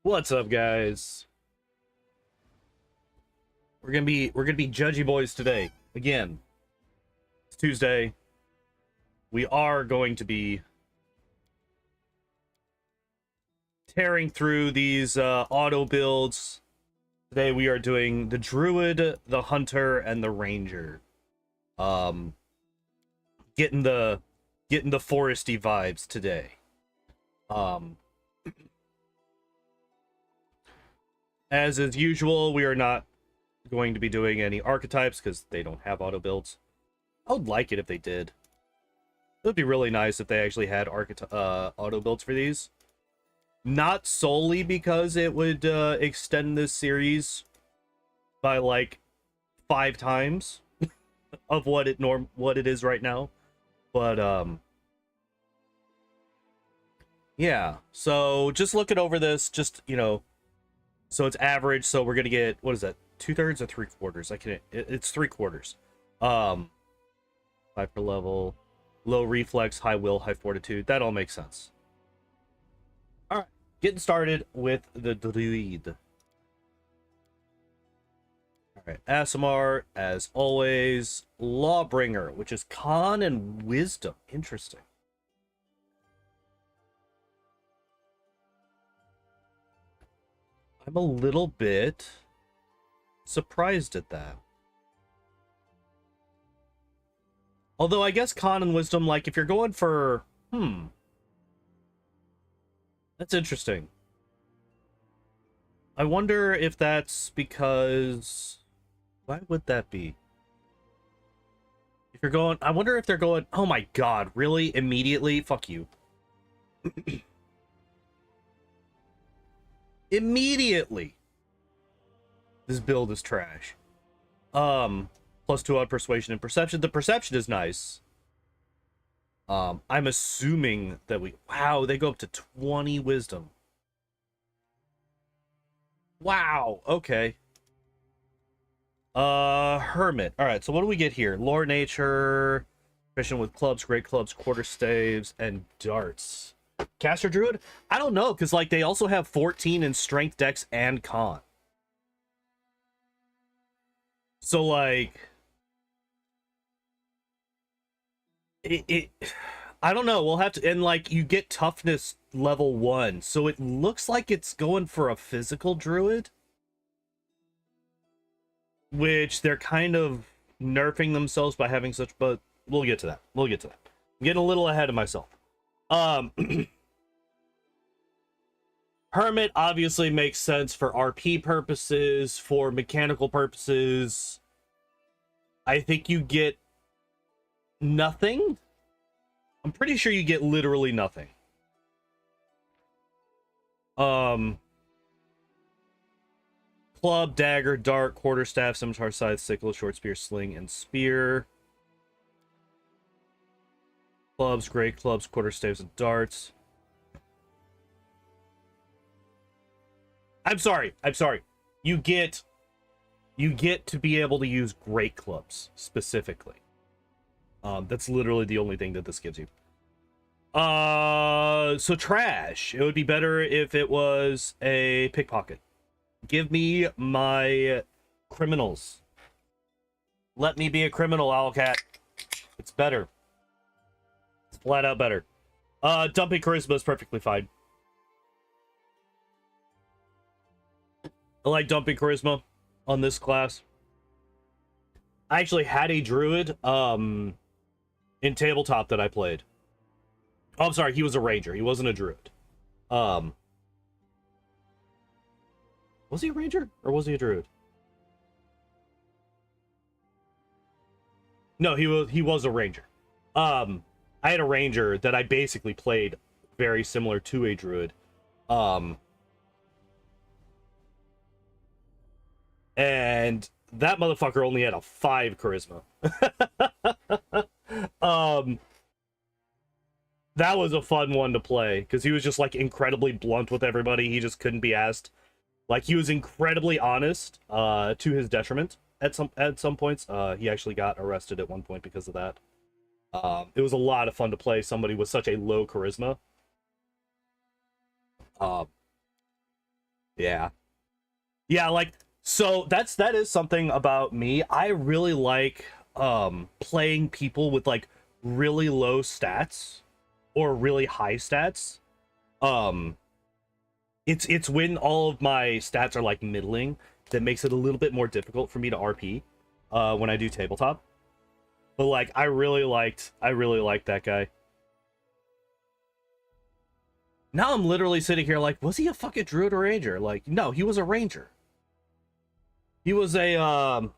What's up, guys? We're gonna be judgy boys today. Again, it's Tuesday. We are going to be tearing through these auto builds. Today we are doing the Druid, the Hunter, and the Ranger. Getting the foresty vibes today. As is usual, we are not going to be doing any archetypes because they don't have auto builds. I would like it if they did. It would be really nice if they actually had auto builds for these. Not solely because it would extend this series by like 5 times of what it is right now, but yeah. So just looking over this, just so it's average. So we're gonna get, what is that? 2/3 or 3/4? It's 3/4. 5 per level, low reflex, high will, high fortitude. That all makes sense. All right, getting started with the Druid. All right, Asimar, as always, Lawbringer, which is con and wisdom. Interesting. I'm a little bit surprised at that. Although I guess con and wisdom, like if you're going for that's interesting. I wonder if that's because why would that be? If you're going, I wonder if they're going, oh my god, really? Immediately? Fuck you. Immediately. This build is trash. +2 on persuasion and perception. The perception is nice. I'm assuming that wow, they go up to 20 wisdom. Wow, okay. Hermit. Alright, so what do we get here? Lore nature, proficient with clubs, great clubs, quarterstaves, and darts. Caster Druid? I don't know, because like they also have 14 in strength, dex, and con. So like I don't know, we'll have to, and like you get toughness level 1, so it looks like it's going for a physical druid, which they're kind of nerfing themselves by having such, but we'll get to that. I'm getting a little ahead of myself. Hermit obviously makes sense for RP purposes, for mechanical purposes. I think you get nothing. I'm pretty sure you get literally nothing. Club, dagger, dart, quarterstaff, scimitar, scythe, sickle, short spear, sling, and spear. Clubs, great clubs, quarterstaves, and darts. I'm sorry. You get to be able to use great clubs specifically. That's literally the only thing that this gives you. So trash. It would be better if it was a pickpocket. Give me my criminals. Let me be a criminal, Owlcat. It's better. It's flat out better. Dumping charisma is perfectly fine. I like dumping charisma on this class. I actually had a druid in tabletop that I played. Oh, I'm sorry, he was a ranger. He wasn't a druid. Was he a ranger or was he a druid? No, he was a ranger. I had a ranger that I basically played very similar to a druid. And that motherfucker only had a 5 charisma. That was a fun one to play because he was just like incredibly blunt with everybody. He just couldn't be asked. Like he was incredibly honest to his detriment at some points. He actually got arrested at one point because of that. It was a lot of fun to play somebody with such a low charisma. Yeah, like, so that is something about me. I really like playing people with like really low stats or really high stats. It's when all of my stats are like middling that makes it a little bit more difficult for me to RP when I do tabletop. But like I really liked that guy. Now I'm literally sitting here like, was he a fucking druid or ranger? Like, no, he was a ranger. He was a oh,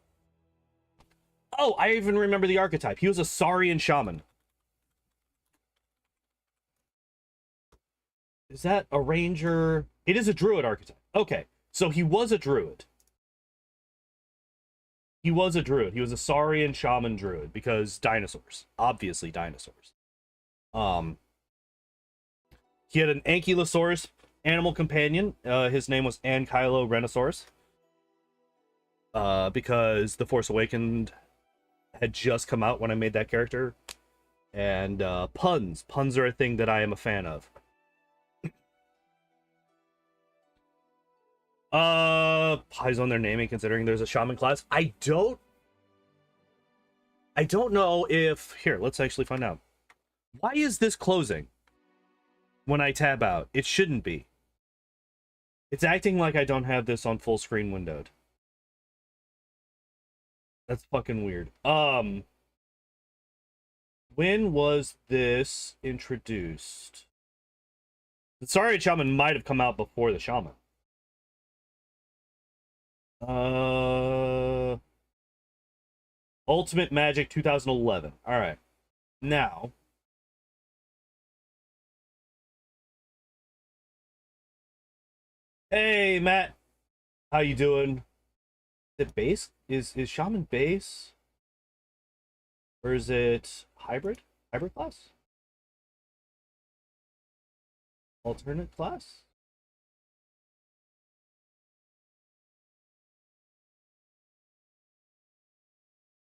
I even remember the archetype. He was a Saurian shaman. Is that a ranger? It is a druid archetype. Okay, so he was a druid. He was a druid. He was a Saurian shaman druid because dinosaurs. Obviously dinosaurs. He had an Ankylosaurus animal companion. His name was Ankylorhinosaurus. Because The Force Awakened had just come out when I made that character. And puns. Puns are a thing that I am a fan of. Pies on their naming considering there's a shaman class. I don't know if... Here, let's actually find out. Why is this closing when I tab out? It shouldn't be. It's acting like I don't have this on full screen windowed. That's fucking weird. When was this introduced? The Saurian Shaman might have come out before the Shaman. Ultimate Magic 2011. All right. Now, hey Matt, how you doing? Is it base? Is Shaman base? Or is it hybrid? Hybrid class? Alternate class?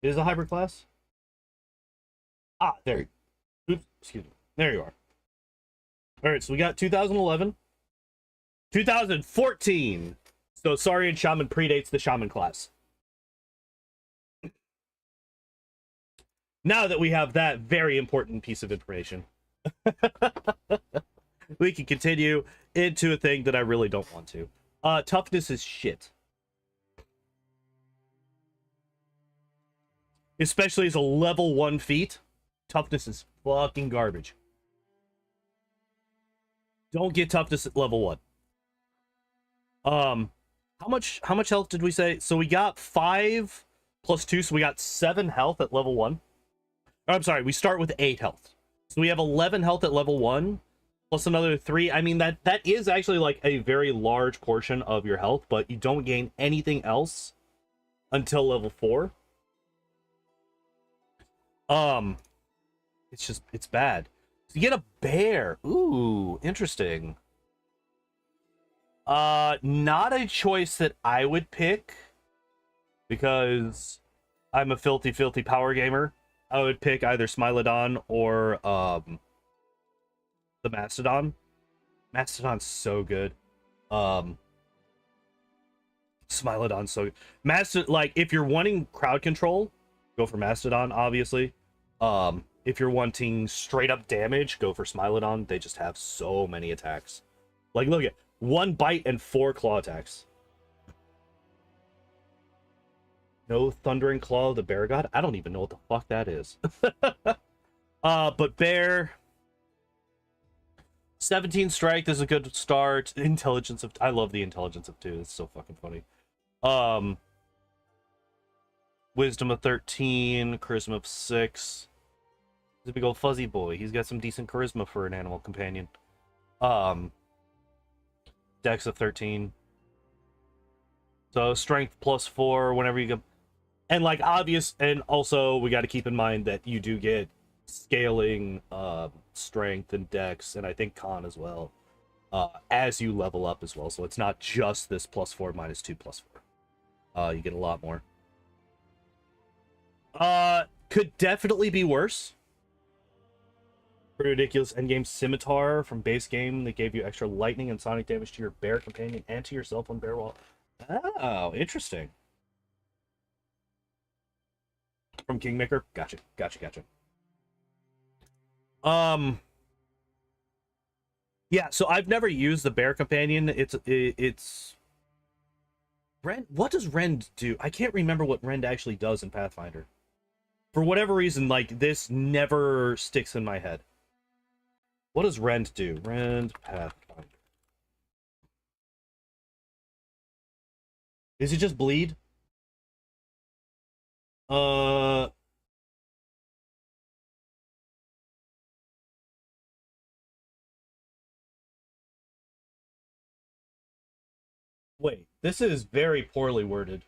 It is a hybrid class? Ah, there. Oops, excuse me. There you are. All right, so we got 2011. 2014. So Saurian Shaman predates the Shaman class. Now that we have that very important piece of information, we can continue into a thing that I really don't want to. Toughness is shit. Especially as a level 1 feat. Toughness is fucking garbage. Don't get toughness at level 1. How much health did we say? So we got 5 plus 2, so we got 7 health at level 1. Oh, I'm sorry, we start with 8 health. So we have 11 health at level 1, plus another 3. I mean, that is actually like a very large portion of your health, but you don't gain anything else until level 4. It's bad. So you get a bear. Ooh, interesting. Not a choice that I would pick, because I'm a filthy power gamer. I would pick either Smilodon or the Mastodon. Mastodon's so good. Smilodon's so good. Like, if you're wanting crowd control, go for Mastodon, obviously. If you're wanting straight up damage, go for Smilodon. They just have so many attacks. Like, look at 1 bite and 4 claw attacks. No Thundering Claw of the Bear God? I don't even know what the fuck that is. But Bear. 17 Strength is a good start. Intelligence of... I love the Intelligence of 2. It's so fucking funny. Wisdom of 13. Charisma of 6. He's a big old fuzzy boy. He's got some decent charisma for an animal companion. Dex of 13. So strength plus 4 whenever you go. And like obvious, and also we got to keep in mind that you do get scaling strength and dex, and I think con as well, as you level up as well. So it's not just this plus 4 minus 2 plus 4. You get a lot more. Could definitely be worse. Pretty ridiculous endgame scimitar from base game that gave you extra lightning and sonic damage to your bear companion and to yourself on bear wall. Oh, interesting. From Kingmaker. Gotcha. Yeah, so I've never used the bear companion. It's Rend. What does Rend do? I can't remember what Rend actually does in Pathfinder. For whatever reason, like, this never sticks in my head. What does Rend do? Rend Pathfinder. Is it just bleed? Wait, this is very poorly worded.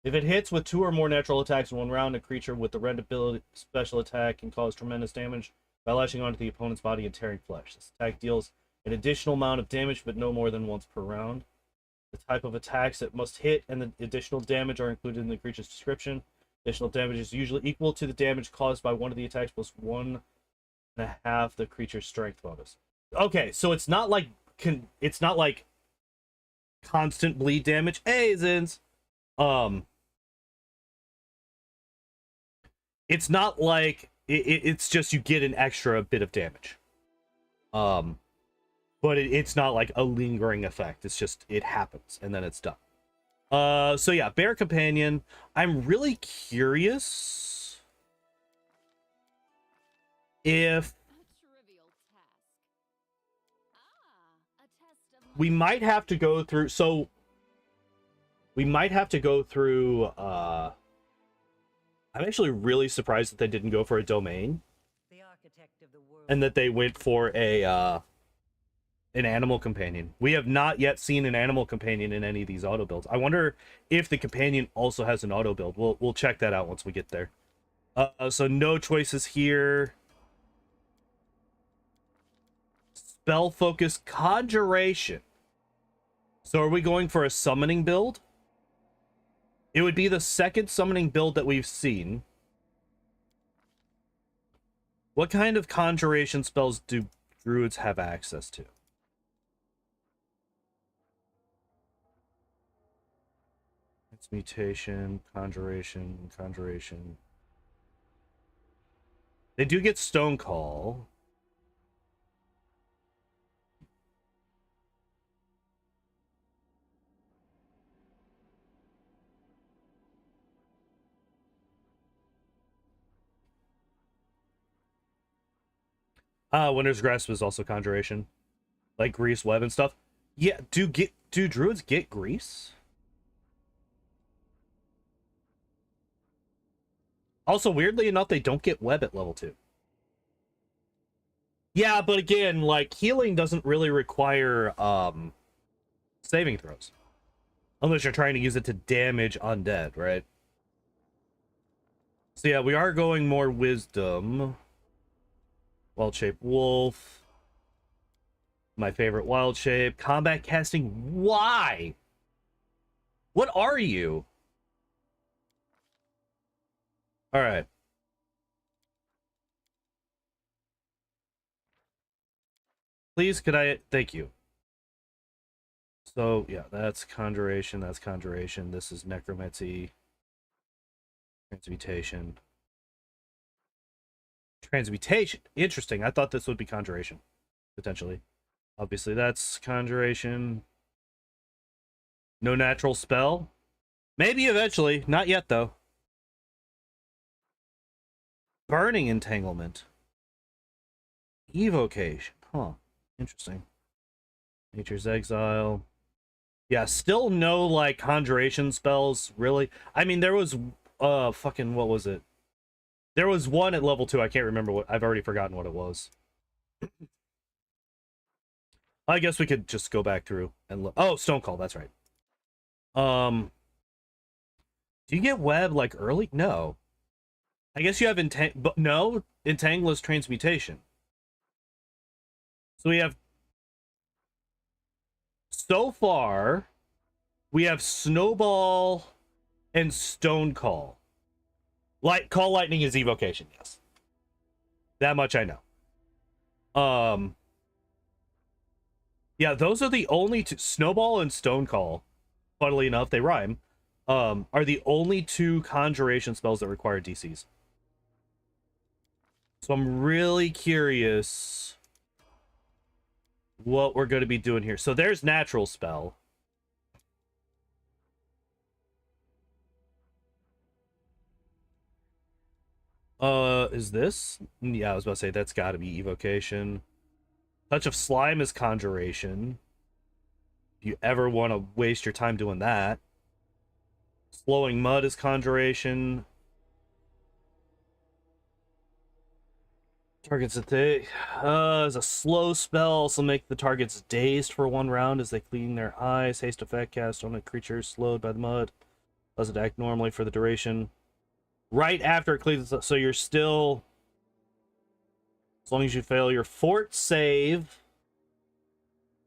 If it hits with 2 or more natural attacks in 1 round, a creature with the Rend ability special attack can cause tremendous damage by lashing onto the opponent's body and tearing flesh. This attack deals an additional amount of damage, but no more than once per round. The type of attacks that must hit and the additional damage are included in the creature's description. Additional damage is usually equal to the damage caused by one of the attacks plus 1.5 the creature's strength bonus. Okay, so it's not like constant bleed damage. Hey, Zins. It's not like it's just you get an extra bit of damage. But it's not like a lingering effect. It's just it happens and then it's done. So yeah, bear companion. I'm really curious if we might have to go through, so we might have to go through, I'm actually really surprised that they didn't go for a domain and that they went for a an animal companion. We have not yet seen an animal companion in any of these auto builds. I wonder if the companion also has an auto build. We'll check that out once we get there. So no choices here. Spell focus conjuration. So are we going for a summoning build? It would be the second summoning build that we've seen. What kind of conjuration spells do druids have access to? Transmutation, conjuration. They do get Stone Call. Winter's Grasp is also conjuration. Like Grease Web and stuff. Yeah, do druids get Grease? Also, weirdly enough, they don't get Web at level 2. Yeah, but again, like, healing doesn't really require saving throws. Unless you're trying to use it to damage undead, right? So yeah, we are going more wisdom. Wild-shaped wolf. My favorite wild shape. Combat casting. Why? What are you? Alright. Please, could I... Thank you. So, yeah, that's conjuration. That's conjuration. This is necromancy. Transmutation. Transmutation. Interesting. I thought this would be conjuration. Potentially. Obviously, that's conjuration. No natural spell. Maybe eventually. Not yet, though. Burning entanglement. Evocation. Huh. Interesting. Nature's Exile. Yeah, still no, like, conjuration spells, really. I mean, there was, fucking, what was it? There was one at level 2, I can't remember what, I've already forgotten what it was. I guess we could just go back through and look. Oh, Stone Call, that's right. Do you get Web, like, early? No. I guess you have but no, Entangle is Transmutation. So we have, so far, we have Snowball and Stone Call. Call Lightning is evocation, yes. That much I know. Yeah, those are the only two. Snowball and Stone Call, funnily enough, they rhyme, are the only two conjuration spells that require DCs. So I'm really curious what we're going to be doing here. So there's natural spell. Is this? Yeah, I was about to say that's got to be evocation. Touch of Slime is conjuration. If you ever want to waste your time doing that. Slowing Mud is conjuration. Targets that they is a slow spell, also make the targets dazed for 1 round as they clean their eyes. Haste effect cast on a creature slowed by the mud. Doesn't act normally for the duration. Right after it cleans, so you're still, as long as you fail your fort save,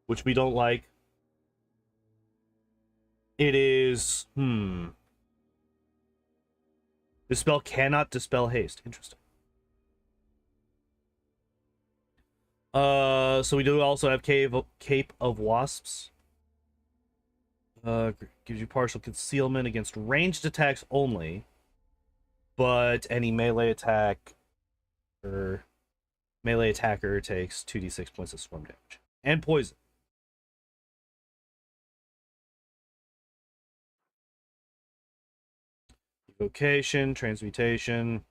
which we don't like, it is the spell cannot dispel haste. Interesting. So we do also have Cape of Wasps. Gives you partial concealment against ranged attacks only, but any melee attack or melee attacker takes 2d6 points of swarm damage and poison. Evocation, transmutation.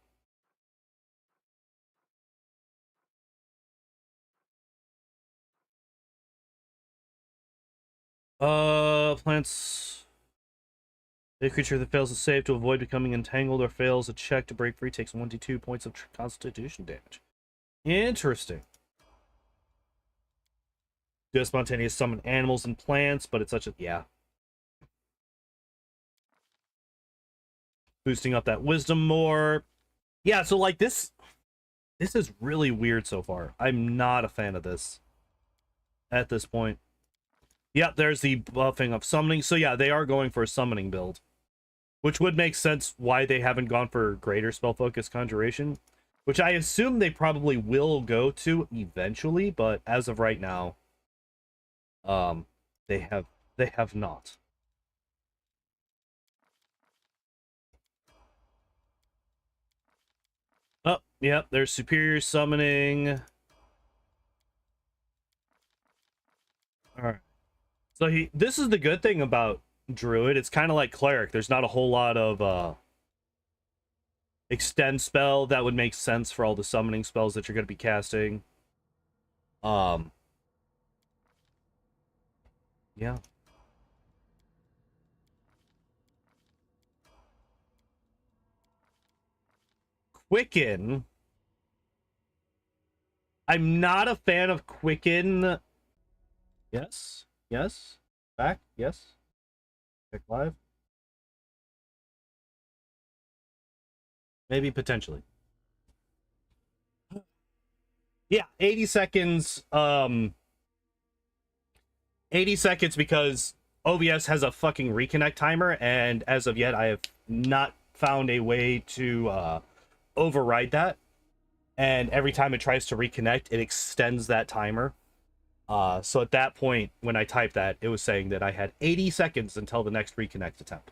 Plants. A creature that fails to save to avoid becoming entangled or fails a check to break free takes 1d2 points of constitution damage. Interesting. Do a spontaneous summon animals and plants, but it's such a... yeah. Boosting up that wisdom more. Yeah, so like this is really weird so far. I'm not a fan of this at this point. Yeah, there's the buffing of summoning. So yeah, they are going for a summoning build, which would make sense why they haven't gone for greater spell focus conjuration, which I assume they probably will go to eventually, but as of right now, they have not. Oh, yeah, there's superior summoning. All right. So this is the good thing about Druid. It's kind of like Cleric. There's not a whole lot of extend spell that would make sense for all the summoning spells that you're going to be casting. Yeah. Quicken. I'm not a fan of Quicken. Yes. Yes. Back. Yes. Check live. Maybe potentially. Yeah, 80 seconds. 80 seconds because OBS has a fucking reconnect timer, and as of yet, I have not found a way to override that. And every time it tries to reconnect, it extends that timer. So at that point, when I typed that, it was saying that I had 80 seconds until the next reconnect attempt.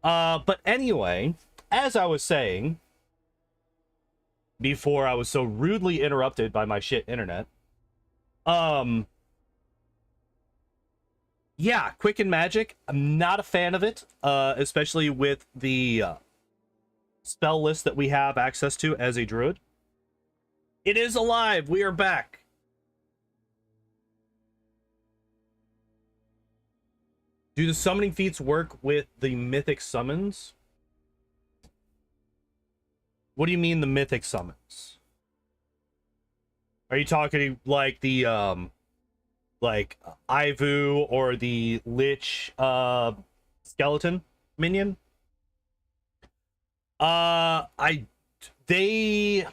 But anyway, as I was saying, before I was so rudely interrupted by my shit internet, yeah, Quicken Magic, I'm not a fan of it, especially with the spell list that we have access to as a druid. It is alive. We are back. Do the summoning feats work with the mythic summons? What do you mean the mythic summons? Are you talking like the like Ivu or the Lich skeleton minion? They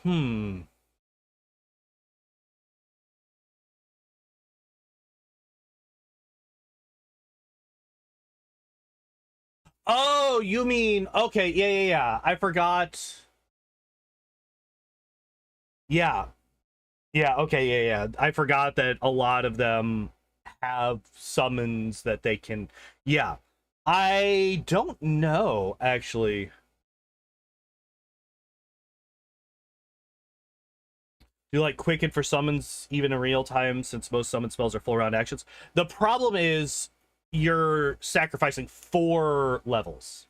Oh, you mean okay, yeah. I forgot. Yeah. Yeah, okay, yeah. I forgot that a lot of them have summons that they can. Yeah. I don't know, actually. Do you like Quicken for summons even in real time since most summon spells are full round actions? The problem is you're sacrificing 4 levels.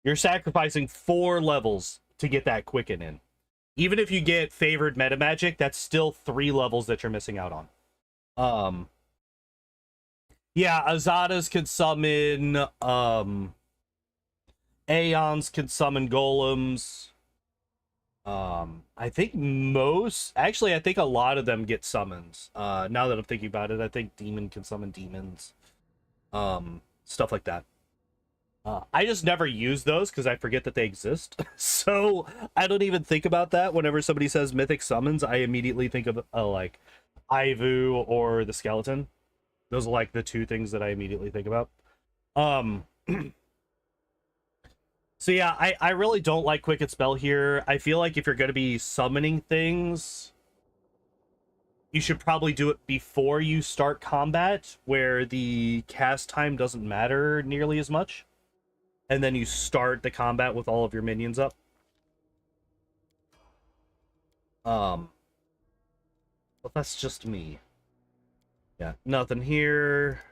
You're sacrificing 4 levels to get that Quicken in. Even if you get favored meta magic, that's still 3 levels that you're missing out on. Yeah, Azadas can summon, Aeons can summon golems. I think I think a lot of them get summons. Now that I'm thinking about it, I think Demon can summon demons. Stuff like that. I just never use those because I forget that they exist. So I don't even think about that. Whenever somebody says mythic summons, I immediately think of like Ivu or the skeleton. Those are like the 2 things that I immediately think about. So yeah, I really don't like Quicken Spell here. I feel like if you're going to be summoning things, you should probably do it before you start combat, where the cast time doesn't matter nearly as much. And then you start the combat with all of your minions up. But that's just me. Yeah, nothing here.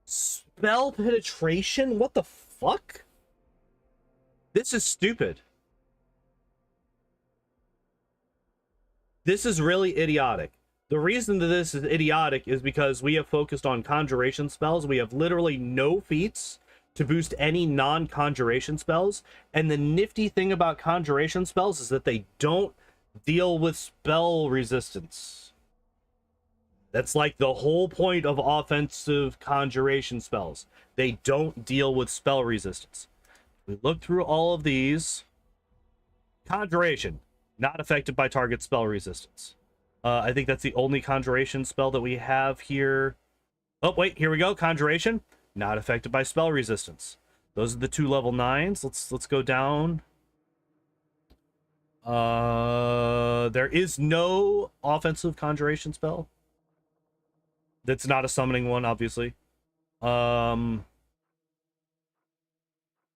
Spell penetration? What the fuck? This is stupid. This is really idiotic. The reason that this is idiotic is because we have focused on conjuration spells. We have literally no feats to boost any non-conjuration spells. And the nifty thing about conjuration spells is that they don't deal with spell resistance. That's like the whole point of offensive conjuration spells. They don't deal with spell resistance. We look through all of these. Conjuration, not affected by target spell resistance. I think that's the only conjuration spell that we have here. Oh, wait, here we go. Conjuration, not affected by spell resistance. Those are the 2 level 9s. Let's go down. There is no offensive conjuration spell. That's not a summoning one, obviously.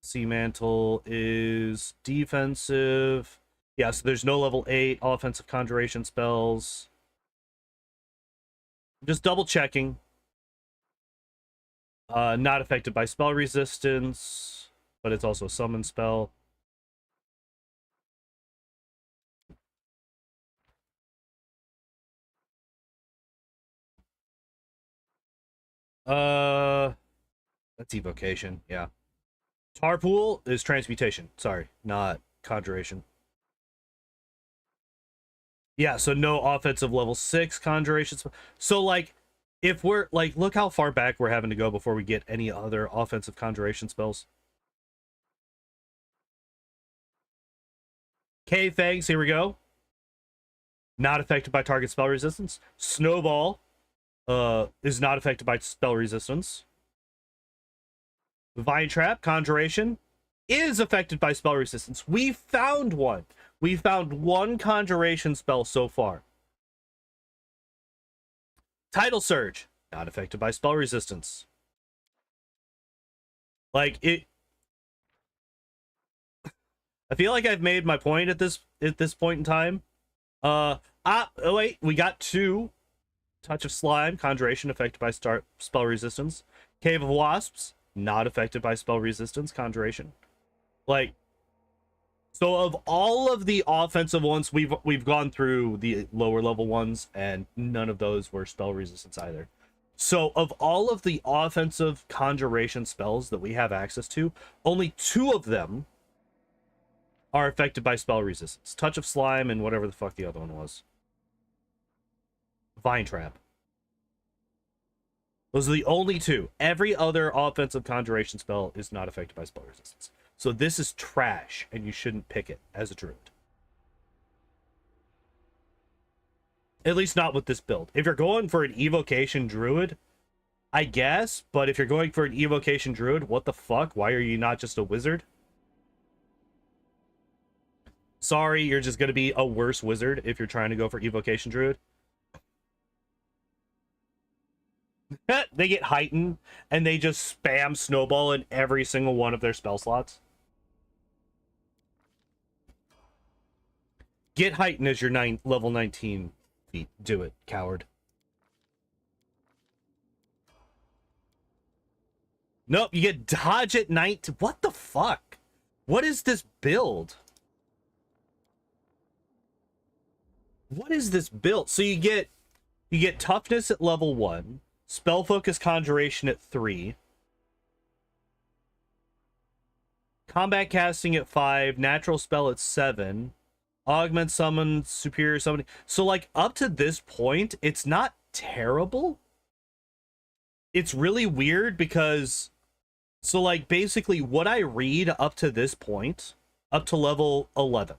Sea Mantle is defensive. Yeah, so there's no level 8 offensive conjuration spells. Just double checking. Not affected by spell resistance, but it's also a summon spell. That's evocation, yeah. Tarpool is transmutation. Sorry, not conjuration. Yeah, so no offensive level 6 conjurations. So, like, if we're, like, look how far back we're having to go before we get any other offensive conjuration spells. Okay, thanks, here we go. Not affected by target spell resistance. Snowball is not affected by spell resistance. Vine Trap, conjuration, is affected by spell resistance. We found one. We found one conjuration spell so far. Tidal Surge, not affected by spell resistance. Like, it... I feel like I've made my point at this point in time. Oh wait, we got 2. Touch of Slime, conjuration, affected by spell resistance. Cave of Wasps, not affected by spell resistance, conjuration. Like, so of all of the offensive ones, we've gone through the lower level ones, and none of those were spell resistance either. So of all of the offensive conjuration spells that we have access to, only 2 of them are affected by spell resistance. Touch of Slime and whatever the fuck the other one was. Vine Trap. Those are the only 2. Every other offensive conjuration spell is not affected by spell resistance. So this is trash, and you shouldn't pick it as a druid. At least not with this build. If you're going for an evocation druid, I guess, but if you're going for an evocation druid, what the fuck? Why are you not just a wizard? Sorry, you're just going to be a worse wizard if you're trying to go for evocation druid. They get heightened, and they just spam snowball in every single one of their spell slots. Get heightened as your level 19 feat. Do it, coward. Nope, you get dodge at night. What the fuck? What is this build? What is this build? So you get toughness at level 1. Spell focus conjuration at 3. Combat casting at 5. Natural spell at 7. Augment summon, superior summoning. So, like, up to this point, it's not terrible. It's really weird because... So, like, basically, what I read up to this point, up to level 11,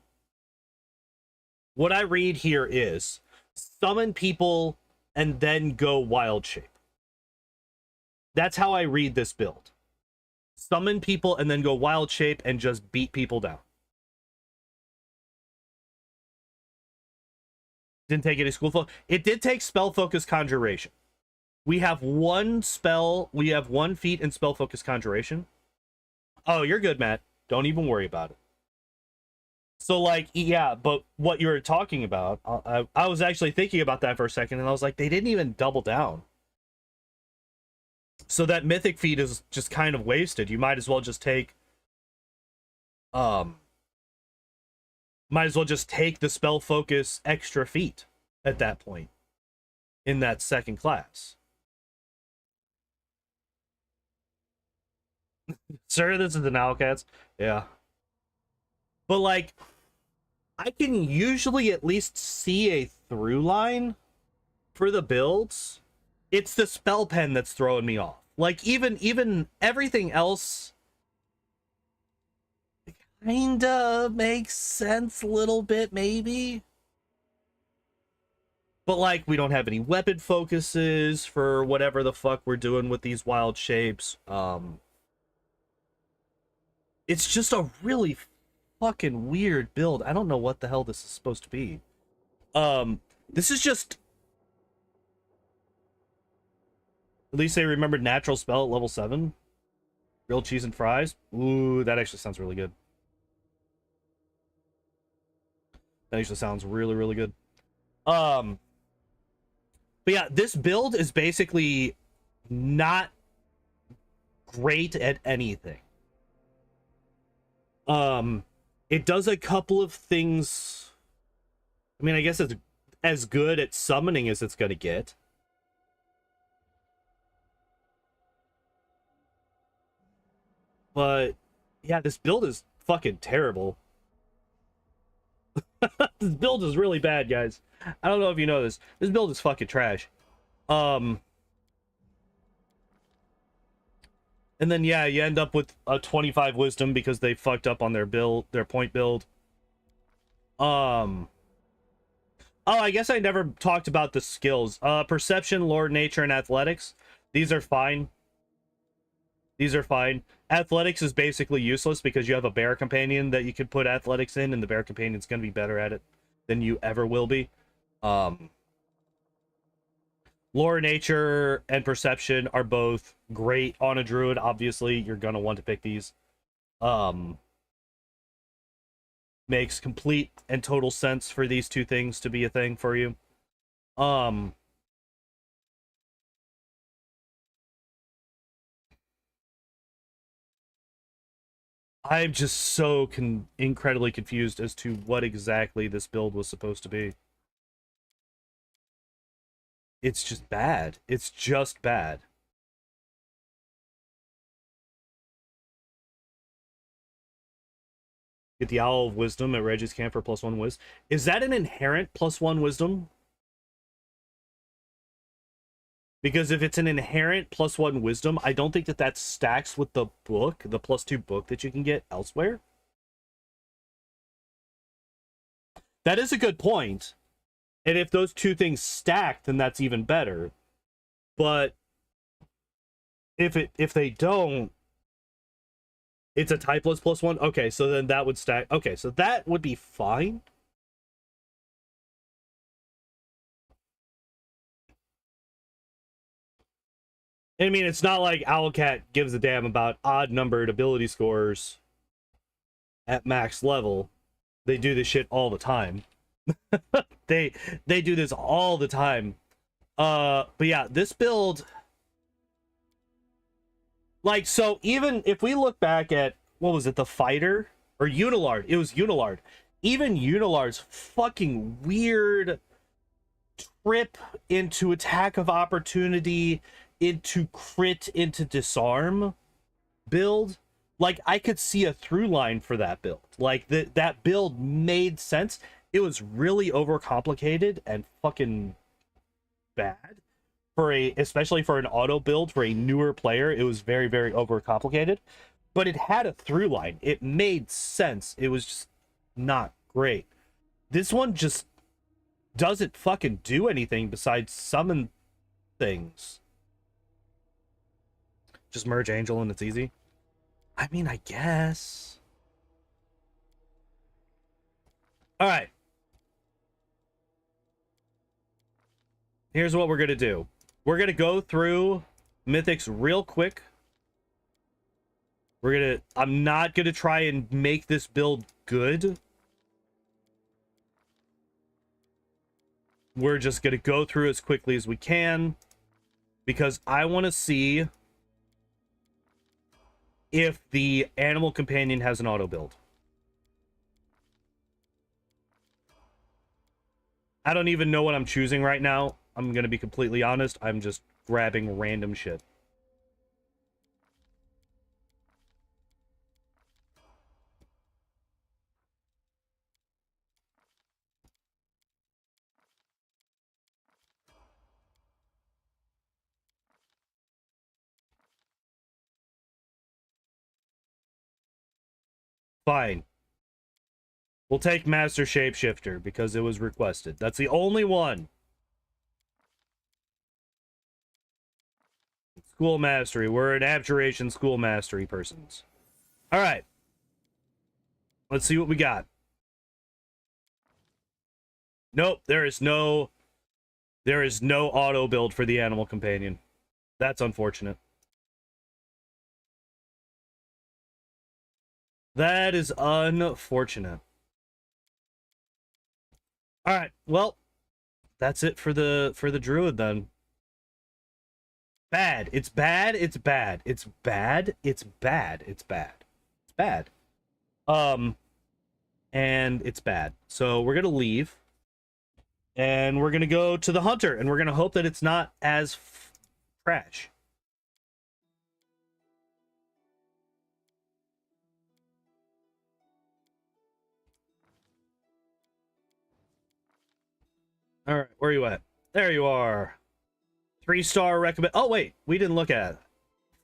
what I read here is summon people and then go wild shape. That's how I read this build. Summon people and then go wild shape and just beat people down. Didn't take any school focus. It did take spell focus conjuration. We have 1 spell. We have 1 feat in spell focus conjuration. Oh, you're good, Matt. Don't even worry about it. So, like, yeah, but what you were talking about, I was actually thinking about that for a second, and I was like, they didn't even double down. So that mythic feat is just kind of wasted. You might as well just take Um, might as well just take the spell focus extra feat at that point in that second class. Sir, this is an Owlcats. Yeah. But like, I can usually at least see a through line for the builds. It's the spell pen that's throwing me off. Like, even everything else kinda makes sense a little bit, maybe. But like, we don't have any weapon focuses for whatever the fuck we're doing with these wild shapes. It's just a really fucking weird build. I don't know what the hell this is supposed to be. This is just, at least they remembered natural spell at level 7. Grilled cheese and fries. Ooh, that actually sounds really good. That actually sounds really, really good. But yeah, this build is basically not great at anything. It does a couple of things. I mean, I guess it's as good at summoning as it's gonna get. But yeah, this build is fucking terrible. This build is really bad, guys. I don't know if you know this. This build is fucking trash. And then yeah, you end up with a 25 wisdom because they fucked up on their build, their point build. Oh, I guess I never talked about the skills. Perception, lore, nature, and athletics. These are fine. These are fine. Athletics is basically useless because you have a bear companion that you can put athletics in, and the bear companion's going to be better at it than you ever will be. Lore, nature, and perception are both great on a druid. Obviously, you're going to want to pick these. Makes complete and total sense for these two things to be a thing for you. I'm just so incredibly confused as to what exactly this build was supposed to be. It's just bad. It's just bad. Get the Owl of Wisdom at Reggie's camp for +1 wisdom. Is that an inherent +1 wisdom? Because if it's an inherent +1 wisdom, I don't think that that stacks with the book, the +2 book that you can get elsewhere. That is a good point. And if those two things stack, then that's even better. But if they don't, it's a typeless +1. Okay, so then that would stack. Okay, so that would be fine. I mean, it's not like Owlcat gives a damn about odd-numbered ability scores at max level. They do this shit all the time. they do this all the time. But yeah, this build, like, so even if we look back at, what was it, the fighter or Unilard? It was Unilard. Even Unilard's fucking weird trip into attack of opportunity, into crit, into disarm build, like, I could see a through line for that build. Like, that build made sense. It was really overcomplicated and fucking bad for especially for an auto build for a newer player. It was very, very overcomplicated, but it had a through line. It made sense. It was just not great. This one just doesn't fucking do anything besides summon things. Just merge Angel and it's easy. I mean, I guess. All right. Here's what we're going to do. We're going to go through Mythics real quick. I'm not going to try and make this build good. We're just going to go through as quickly as we can because I want to see if the animal companion has an auto build. I don't even know what I'm choosing right now. I'm gonna be completely honest. I'm just grabbing random shit. Fine. We'll take Master Shapeshifter because it was requested. That's the only one. School Mastery. We're an Abjuration School Mastery persons. Alright. Let's see what we got. Nope, there is no auto build for the Animal Companion. That's unfortunate. That is unfortunate. Alright, well, that's it for the Druid then. Bad. It's bad. It's bad. It's bad. It's bad. It's bad. It's bad. And it's bad. So we're gonna leave. And we're gonna go to the Hunter, and we're gonna hope that it's not as trash. Alright, where are you at? There you are. 3-star recommend. Oh, wait, we didn't look at it.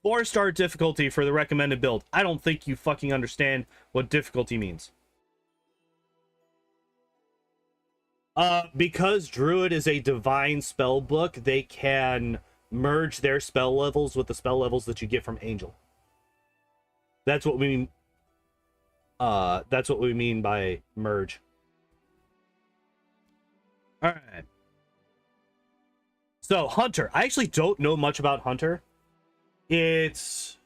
4-star difficulty for the recommended build. I don't think you fucking understand what difficulty means. Because Druid is a divine spell book, they can merge their spell levels with the spell levels that you get from Angel. That's what we mean. That's what we mean by merge. All right. So Hunter, I actually don't know much about Hunter. It's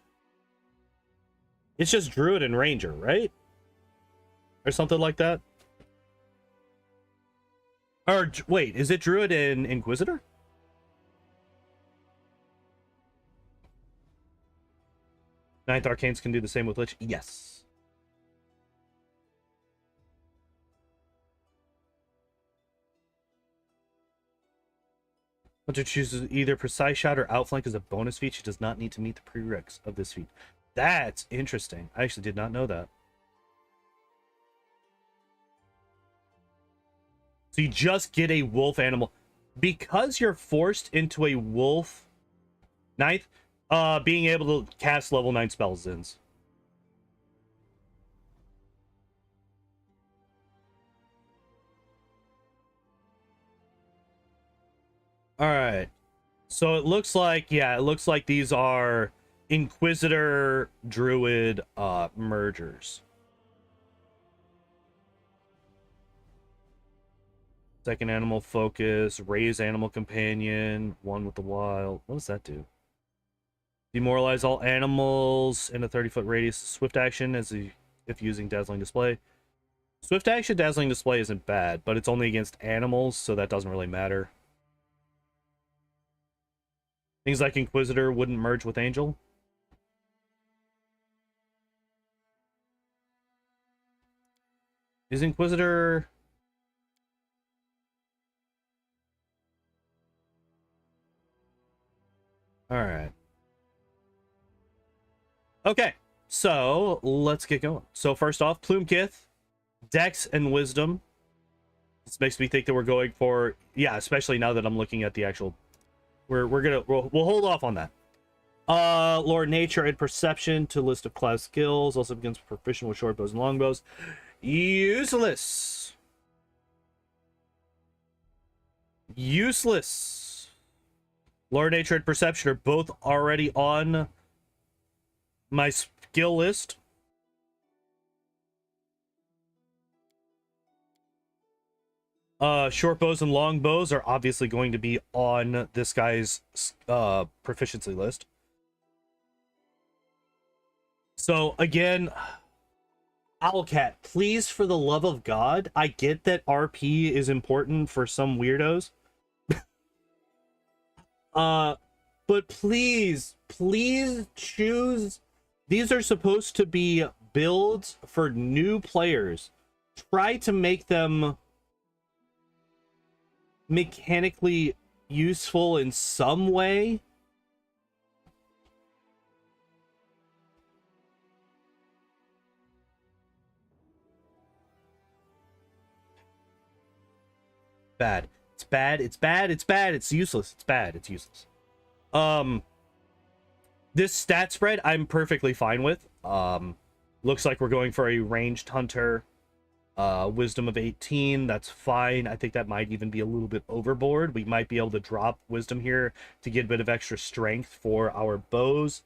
just Druid and Ranger, right? Or something like that. Or wait, is it Druid and Inquisitor? Ninth Arcanes can do the same with Lich. Yes. Hunter chooses either Precise Shot or Outflank as a bonus feat. She does not need to meet the prereqs of this feat. That's interesting. I actually did not know that. So you just get a wolf animal. Because you're forced into a wolf ninth, being able to cast level 9 spells ends. Alright. So it looks like, yeah, it looks like these are Inquisitor Druid mergers. Second animal focus, raise animal companion, one with the wild. What does that do? Demoralize all animals in a 30-foot radius. Swift action as if using Dazzling Display. Swift action Dazzling Display isn't bad, but it's only against animals, so that doesn't really matter. Things like Inquisitor wouldn't merge with Angel. Is Inquisitor... Alright. Okay, so let's get going. So first off, Plumekith, Dex and Wisdom. This makes me think that we're going for... Yeah, especially now that I'm looking at the actual... We'll hold off on that. Lore Nature and Perception to list of class skills. Also begins proficient with short bows and long bows. Useless. Useless. Lore Nature and Perception are both already on my skill list. Short bows and long bows are obviously going to be on this guy's proficiency list. So again, Owlcat, please, for the love of God, I get that RP is important for some weirdos. But please choose. These are supposed to be builds for new players. Try to make them mechanically useful in some way. Bad. It's bad. It's bad. It's bad. It's useless. It's bad. It's useless. This stat spread I'm perfectly fine with. Looks like we're going for a ranged hunter. Wisdom of 18, that's fine. I think that might even be a little bit overboard. We might be able to drop wisdom here to get a bit of extra strength for our bows.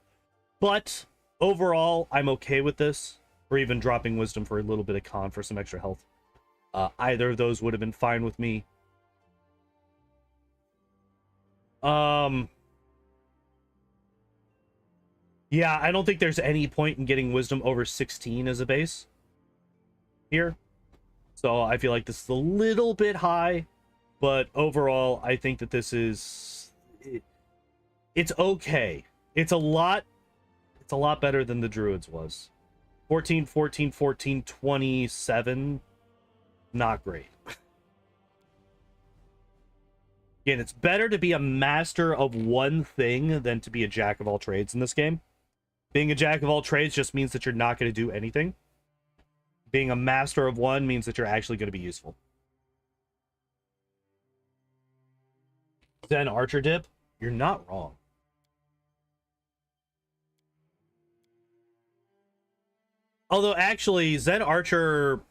But overall, I'm okay with this. Or even dropping wisdom for a little bit of con for some extra health. Either of those would have been fine with me. Yeah, I don't think there's any point in getting wisdom over 16 as a base here. So I feel like this is a little bit high, but overall, I think that this is... It's okay. It's a lot better than the Druids was. 14, 14, 14, 27. Not great. Again, it's better to be a master of one thing than to be a jack of all trades in this game. Being a jack of all trades just means that you're not going to do anything. Being a master of one means that you're actually going to be useful. Zen Archer dip? You're not wrong. Although, actually, Zen Archer...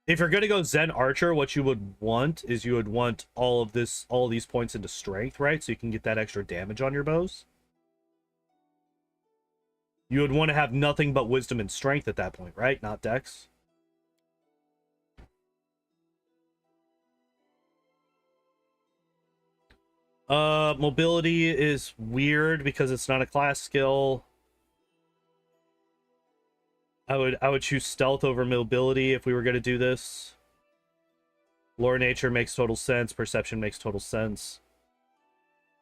If you're going to go Zen Archer, what you would want is you would want all of these points into strength, right? So you can get that extra damage on your bows. You would want to have nothing but wisdom and strength at that point, right? Not dex. Mobility is weird because it's not a class skill. I would choose stealth over mobility if we were going to do this. Lore nature makes total sense. Perception makes total sense.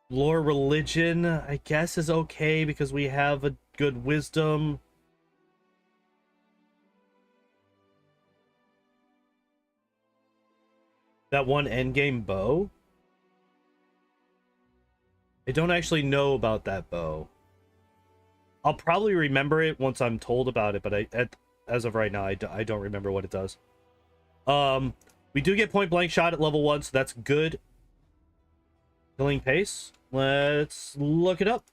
Lore religion, I guess, is okay because we have a good wisdom. That one endgame bow? I don't actually know about that bow. I'll probably remember it once I'm told about it, but as of right now, I don't remember what it does. We do get point blank shot at level 1, so that's good. Killing pace. Let's look it up.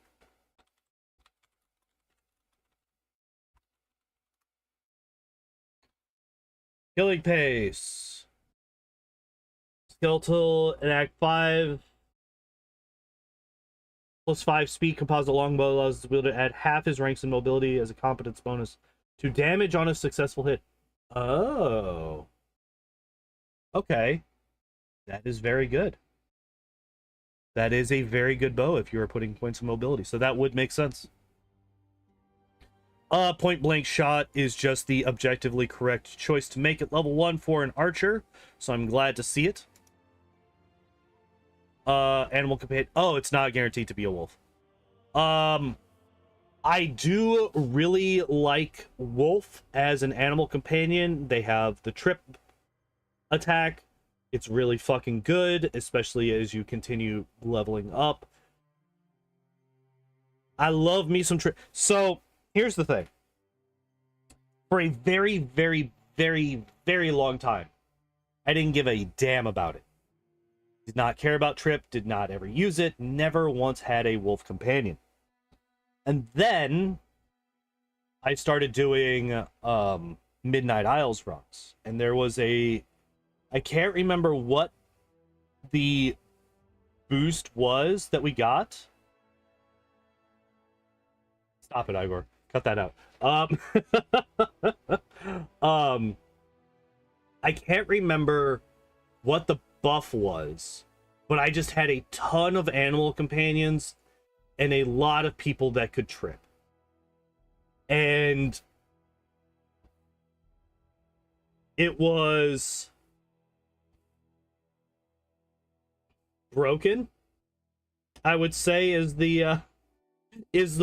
Killing pace. Skeletal in Act 5. +5 speed composite longbow allows the wielder to add half his ranks in mobility as a competence bonus to damage on a successful hit. Oh. Okay. That is very good. That is a very good bow if you are putting points of mobility. So that would make sense. Point blank shot is just the objectively correct choice to make at level 1 for an archer. So I'm glad to see it. Animal companion. Oh, it's not guaranteed to be a wolf. I do really like wolf as an animal companion. They have the trip attack. It's really fucking good, especially as you continue leveling up. I love me some trip. So here's the thing. For a very, very, very, very long time, I didn't give a damn about it. Did not care about trip, did not ever use it, never once had a wolf companion. And then I started doing Midnight Isles runs, and there was I can't remember what the boost was that we got. Stop it, Igor. Cut that out. I can't remember what the buff was, but I just had a ton of animal companions and a lot of people that could trip. And it was broken, I would say, is the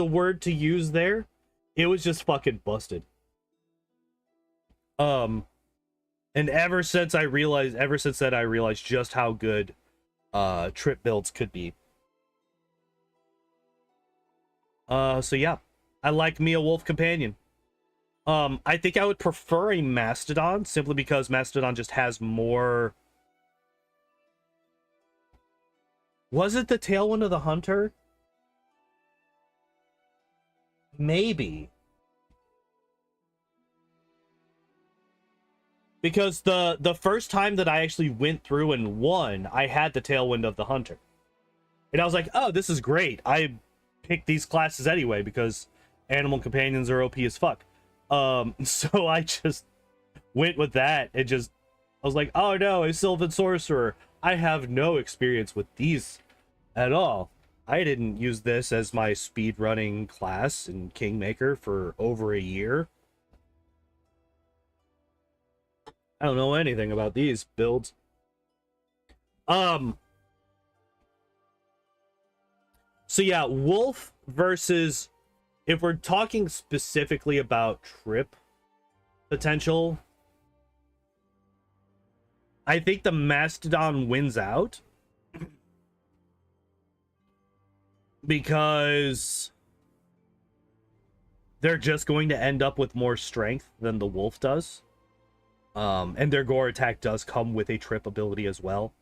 word to use there. It was just fucking busted. And And ever since then, I realized just how good trip builds could be. So yeah, I like me a wolf companion. I think I would prefer a mastodon simply because mastodon just has more. Was it the tailwind of the hunter? Maybe. Because the first time that I actually went through and won, I had the tailwind of the hunter. And I was like, oh, this is great. I picked these classes anyway because animal companions are OP as fuck. So I just went with that and just I was like, oh no, a Sylvan Sorcerer. I have no experience with these at all. I didn't use this as my speedrunning class in Kingmaker for over a year. I don't know anything about these builds. So yeah, wolf versus, if we're talking specifically about trip potential, I think the mastodon wins out because they're just going to end up with more strength than the wolf does. And their gore attack does come with a trip ability as well.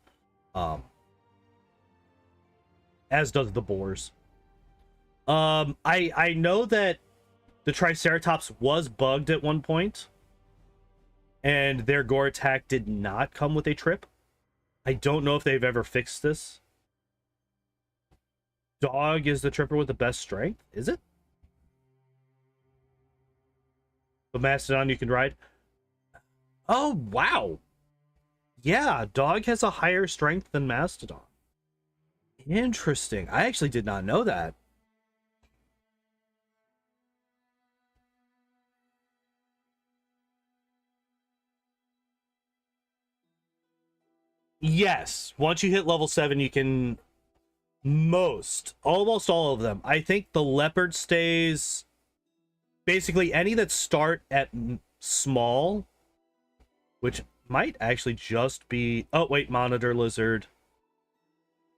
As does the boars. I know that the Triceratops was bugged at one point, and their gore attack did not come with a trip. I don't know if they've ever fixed this. Dog is the tripper with the best strength, is it? The Mastodon you can ride. Oh, wow. Yeah, dog has a higher strength than Mastodon. Interesting. I actually did not know that. Yes, once you hit level 7, you can almost all of them. I think the leopard stays basically any that start at small, which might actually just be, oh wait, monitor lizard,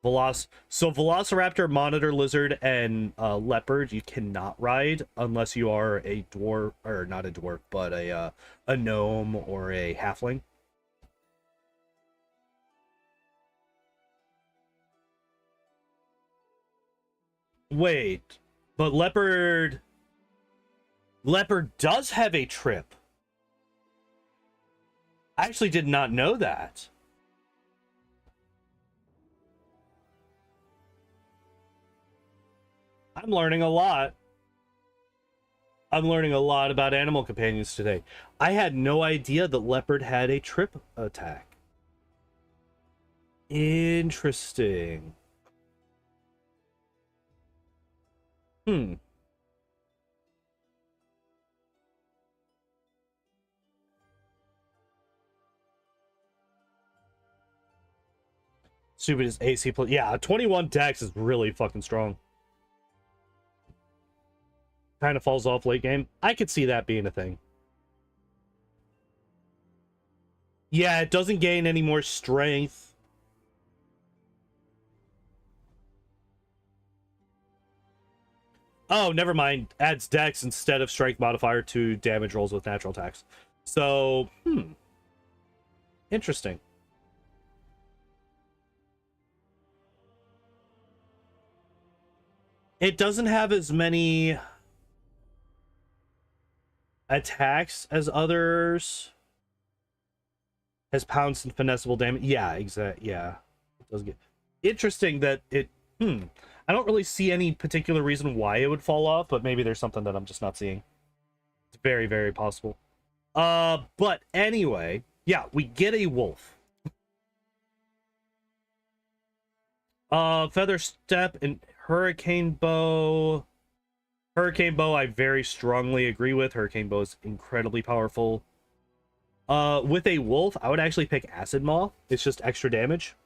so velociraptor, monitor lizard, and leopard you cannot ride unless you are a dwarf, or not a dwarf, but a gnome or a halfling. Wait, but leopard does have a trip. I actually did not know that. I'm learning a lot. I'm learning a lot about animal companions today. I had no idea that leopard had a trip attack. Interesting. Stupid is AC plus. Yeah, 21 dex is really fucking strong. Kind of falls off late game. I could see that being a thing. Yeah, it doesn't gain any more strength. Oh, never mind. Adds dex instead of strength modifier to damage rolls with natural attacks. So, interesting. It doesn't have as many attacks as others. Has pounce and finessable damage. Yeah, exactly. Yeah. It does get interesting that it I don't really see any particular reason why it would fall off, but maybe there's something that I'm just not seeing. It's very, very possible. But anyway, yeah, we get a wolf. Feather Step and Hurricane Bow. Hurricane Bow, I very strongly agree with. Hurricane Bow is incredibly powerful. With a wolf, I would actually pick Acid Maw. It's just extra damage.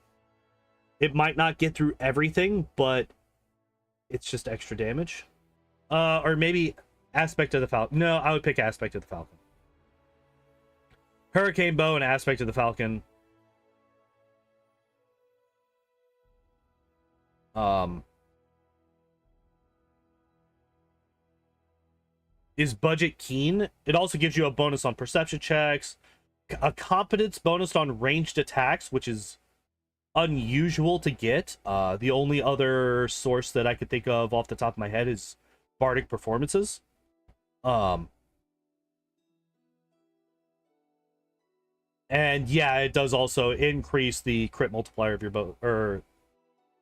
It might not get through everything, but it's just extra damage. Or maybe Aspect of the Falcon. No, I would pick Aspect of the Falcon. Hurricane Bow and Aspect of the Falcon. Is budget keen. It also gives you a bonus on perception checks, a competence bonus on ranged attacks, which is unusual to get. The only other source that I could think of off the top of my head is Bardic Performances. And yeah, it does also increase the crit multiplier of your bow, or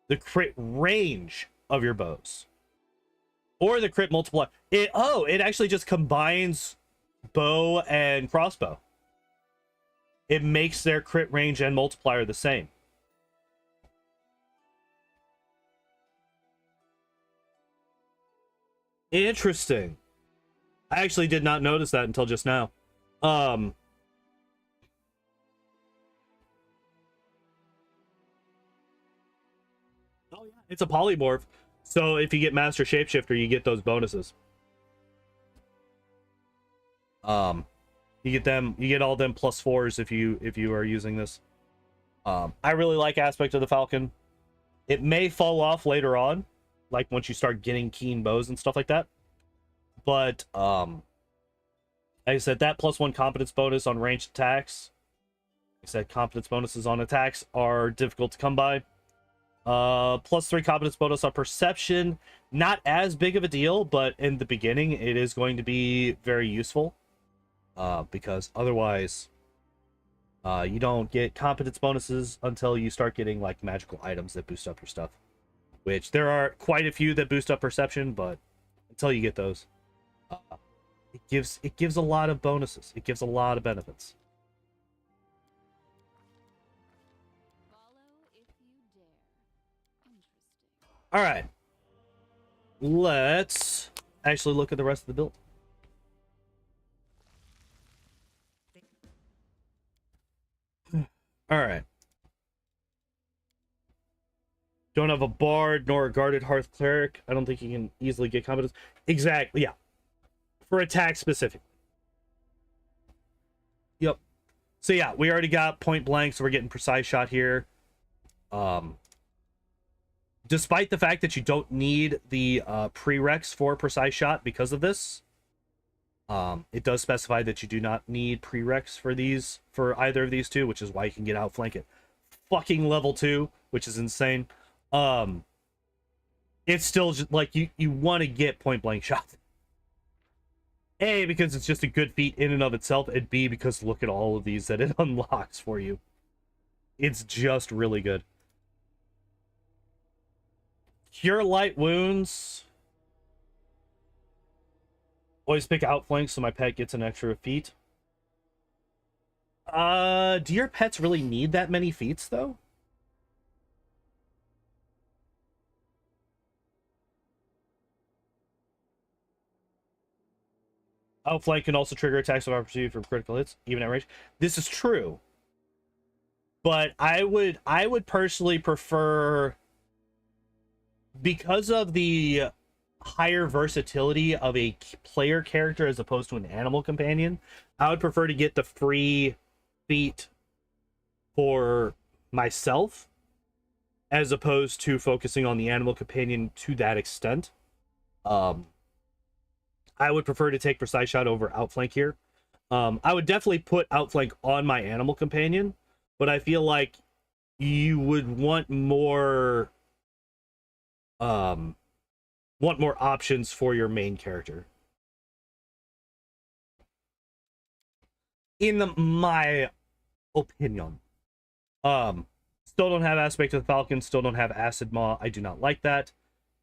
the crit range of your bows, or the crit multiplier. It actually just combines bow and crossbow. It makes their crit range and multiplier the same. Interesting. I actually did not notice that until just now. Oh yeah, it's a polymorph. So if you get Master Shapeshifter, you get those bonuses. You get all them +4s if you are using this. I really like Aspect of the Falcon. It may fall off later on, like once you start getting keen bows and stuff like that. But like I said, that +1 competence bonus on ranged attacks. Like I said, competence bonuses on attacks are difficult to come by. +3 competence bonus on perception, not as big of a deal, but in the beginning it is going to be very useful, because otherwise you don't get competence bonuses until you start getting like magical items that boost up your stuff, which there are quite a few that boost up perception, but until you get those, it gives a lot of bonuses. It gives a lot of benefits. All right, let's actually look at the rest of the build. All right. Don't have a bard nor a guarded hearth cleric. I don't think you can easily get competence. Exactly, yeah. For attack specific. Yep. So yeah, we already got point blank, so we're getting precise shot here. Despite the fact that you don't need the prereqs for precise shot because of this, it does specify that you do not need prereqs for either of these two, which is why you can get outflank at fucking level 2, which is insane. It's still just like you want to get point blank shot. A, because it's just a good feat in and of itself, and B, because look at all of these that it unlocks for you. It's just really good. Cure light wounds. Always pick outflank so my pet gets an extra feat. Do your pets really need that many feats though? Outflank can also trigger attacks of opportunity for critical hits, even at range. This is true. But I would personally prefer, because of the higher versatility of a player character as opposed to an animal companion, I would prefer to get the free feat for myself as opposed to focusing on the animal companion to that extent. I would prefer to take precise shot over outflank here. I would definitely put outflank on my animal companion, but I feel like you would want more options for your main character, in my opinion. Still don't have Aspect of the Falcon, still don't have Acid Maw. I do not like that.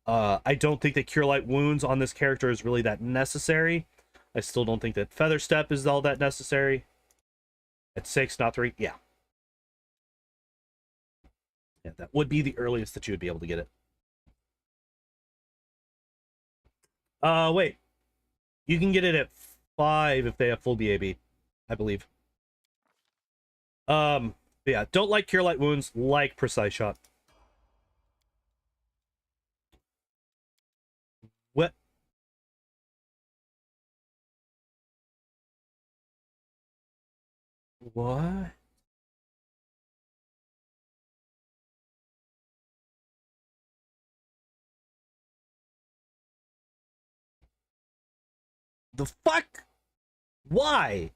I don't think that Cure Light Wounds on this character is really that necessary. I still don't think that Feather Step is all that necessary. At 6, not 3. Yeah, that would be the earliest that you would be able to get it. Wait. You can get it at 5 if they have full BAB, I believe. Yeah, don't like Cure Light Wounds, like Precise Shot. What? What? The fuck? Why?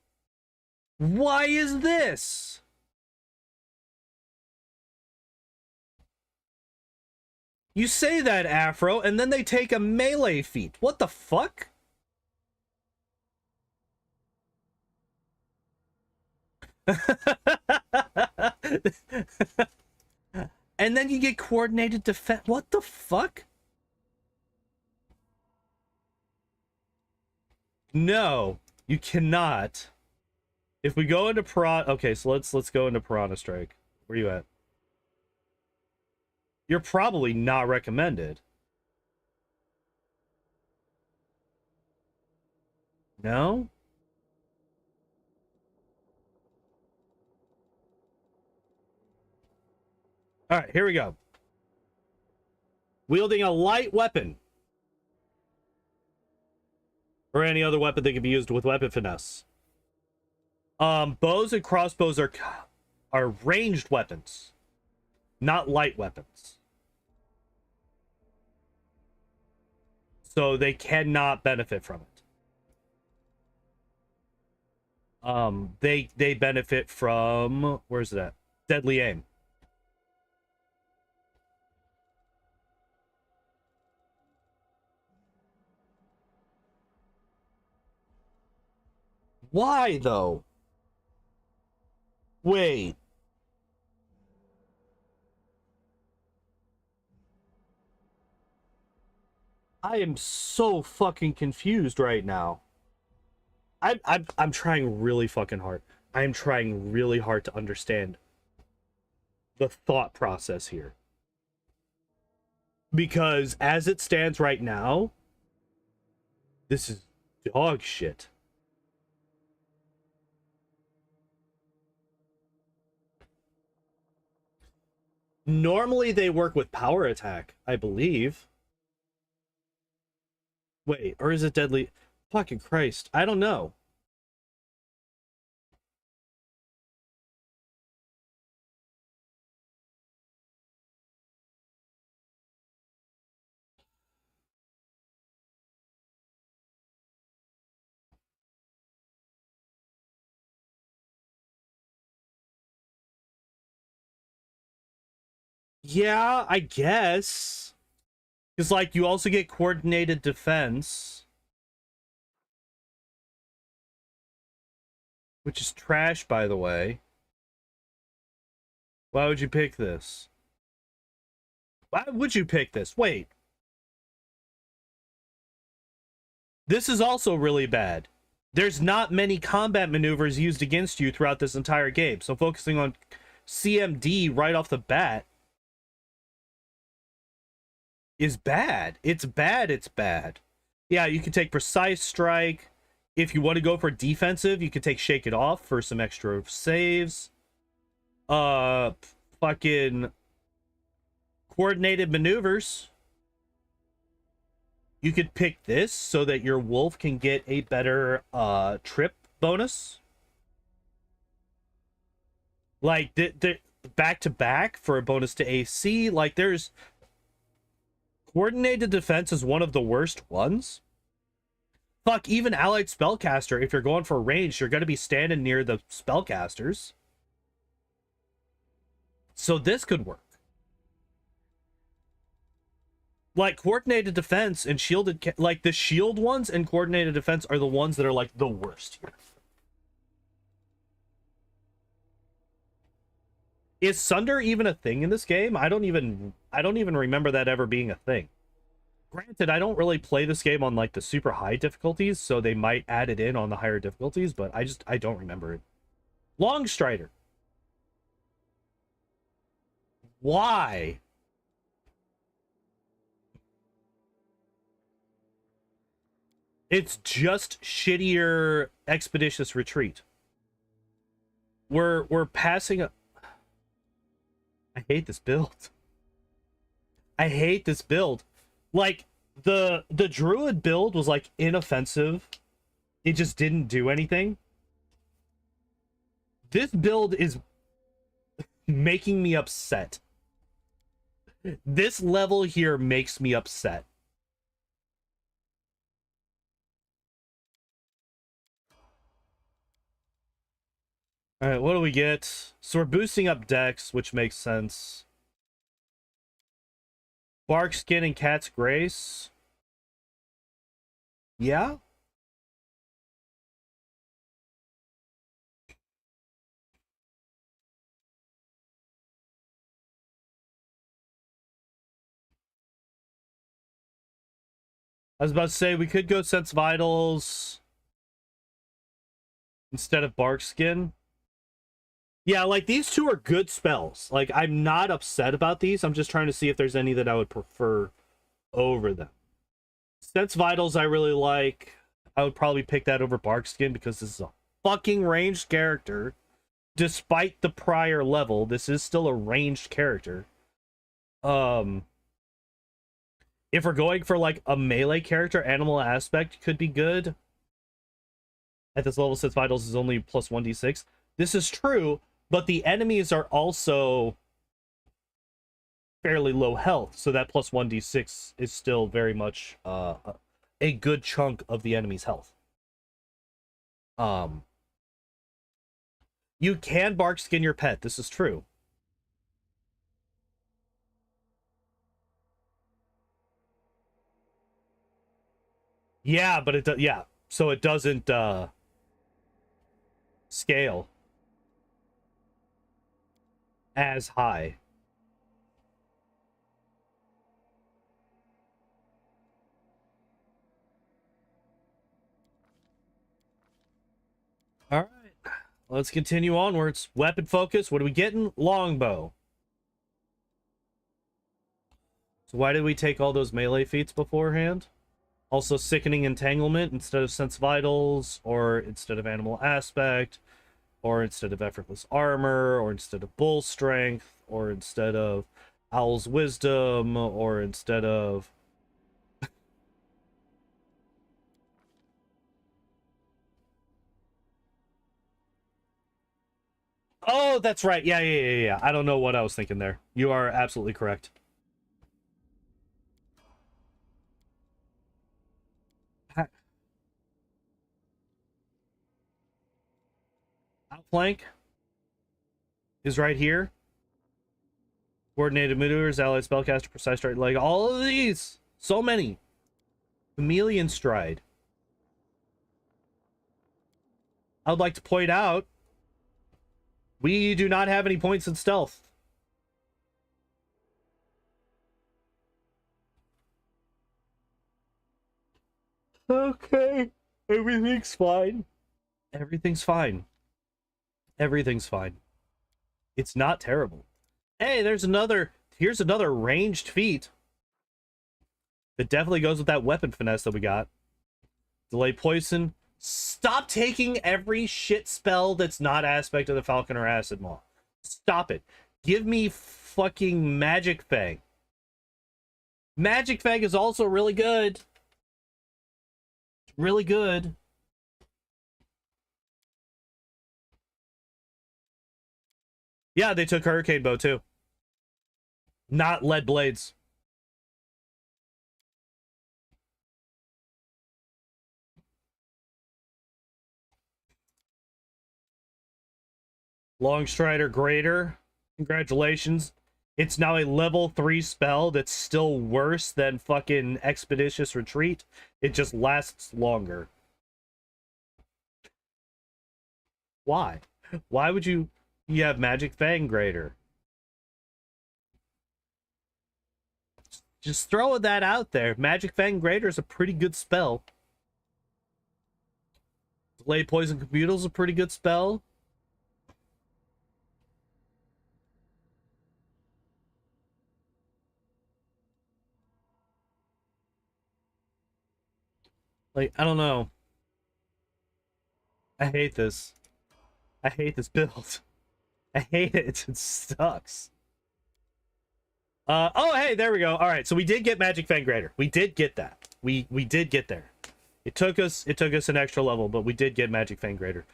Why is this? You say that, Afro, and then they take a melee feat. What the fuck? And then you get coordinated defense. What the fuck? No, you cannot. If we go into Piranha... Okay, so let's go into Piranha Strike. Where you at? You're probably not recommended. No? Alright, here we go. Wielding a light weapon. Or any other weapon that can be used with weapon finesse. Bows and crossbows are ranged weapons, not light weapons. So they cannot benefit from it. They benefit from, where's it at? Deadly aim. Why though? Wait. I am so fucking confused right now. I'm trying really fucking hard. I'm trying really hard to understand the thought process here. Because as it stands right now, this is dog shit. Normally they work with power attack, I believe. Wait, or is it deadly? Fucking Christ, I don't know. Yeah, I guess. Because, like, you also get coordinated defense. Which is trash, by the way. Why would you pick this? Why would you pick this? Wait. This is also really bad. There's not many combat maneuvers used against you throughout this entire game. So focusing on CMD right off the bat is bad. It's bad, it's bad. Yeah, you can take Precise Strike. If you want to go for defensive, you can take Shake It Off for some extra saves. Fucking coordinated maneuvers. You could pick this so that your wolf can get a better trip bonus. Like the back to back for a bonus to AC. Like there's coordinated defense is one of the worst ones. Fuck, even allied spellcaster, if you're going for range, you're going to be standing near the spellcasters. So this could work. Like, coordinated defense and shielded... Like, the shield ones and coordinated defense are the ones that are, like, the worst here. Is Sunder even a thing in this game? I don't even remember that ever being a thing. Granted, I don't really play this game on, like, the super high difficulties, so they might add it in on the higher difficulties, but I don't remember it. Longstrider. Why? It's just shittier Expeditious Retreat. We're passing a... I hate this build. I hate this build. Like, the Druid build was, like, inoffensive. It just didn't do anything. This build is making me upset. This level here makes me upset. All right, what do we get? So we're boosting up Dex, which makes sense. Bark Skin and Cat's Grace. Yeah? I was about to say, we could go Sense Vitals instead of Bark Skin. Yeah, like, these two are good spells. Like, I'm not upset about these. I'm just trying to see if there's any that I would prefer over them. Sense Vitals I really like. I would probably pick that over Bark Skin because this is a fucking ranged character. Despite the prior level, this is still a ranged character. If we're going for, like, a melee character, Animal Aspect could be good. At this level, Sense Vitals is only plus 1d6. This is true, but the enemies are also fairly low health, so that plus 1d6 is still very much a good chunk of the enemy's health. You can Bark Skin your pet. This is true. Yeah, but it does. Yeah, so it doesn't scale as high. All right, let's continue onwards. Weapon focus. What are we getting? Longbow. So why did we take all those melee feats beforehand? Also, Sickening Entanglement instead of Sense Vitals, or instead of Animal Aspect, or instead of Effortless Armor, or instead of Bull Strength, or instead of Owl's Wisdom, or instead of... Oh, that's right. Yeah. I don't know what I was thinking there. You are absolutely correct. Outflank is right here. Coordinated maneuvers, allied spellcaster, precise strike, like all of these. So many. Chameleon Stride. I would like to point out, we do not have any points in stealth. Okay. Everything's fine. Everything's fine. Everything's fine. It's not terrible. Hey, here's another ranged feat that definitely goes with that weapon finesse that we got. Delay poison. Stop taking every shit spell that's not aspect of the Falcon or Acid Maw. Stop it. Give me fucking Magic Fang. Magic Fang is also really good. Really good. Yeah, they took Hurricane Bow too. Not Lead Blades. Longstrider Greater. Congratulations. It's now a level 3 spell that's still worse than fucking Expeditious Retreat. It just lasts longer. Why? Why would you have Magic Fang Greater? Just throwing that out there. Magic Fang Greater is a pretty good spell. Delay Poison Computal is a pretty good spell. Like, I don't know. I hate this. I hate this build. I hate it. It sucks. Oh, hey, there we go. All right, so we did get Magic Fang Greater. We did get that. We did get there. It took us an extra level, but we did get Magic Fang Greater.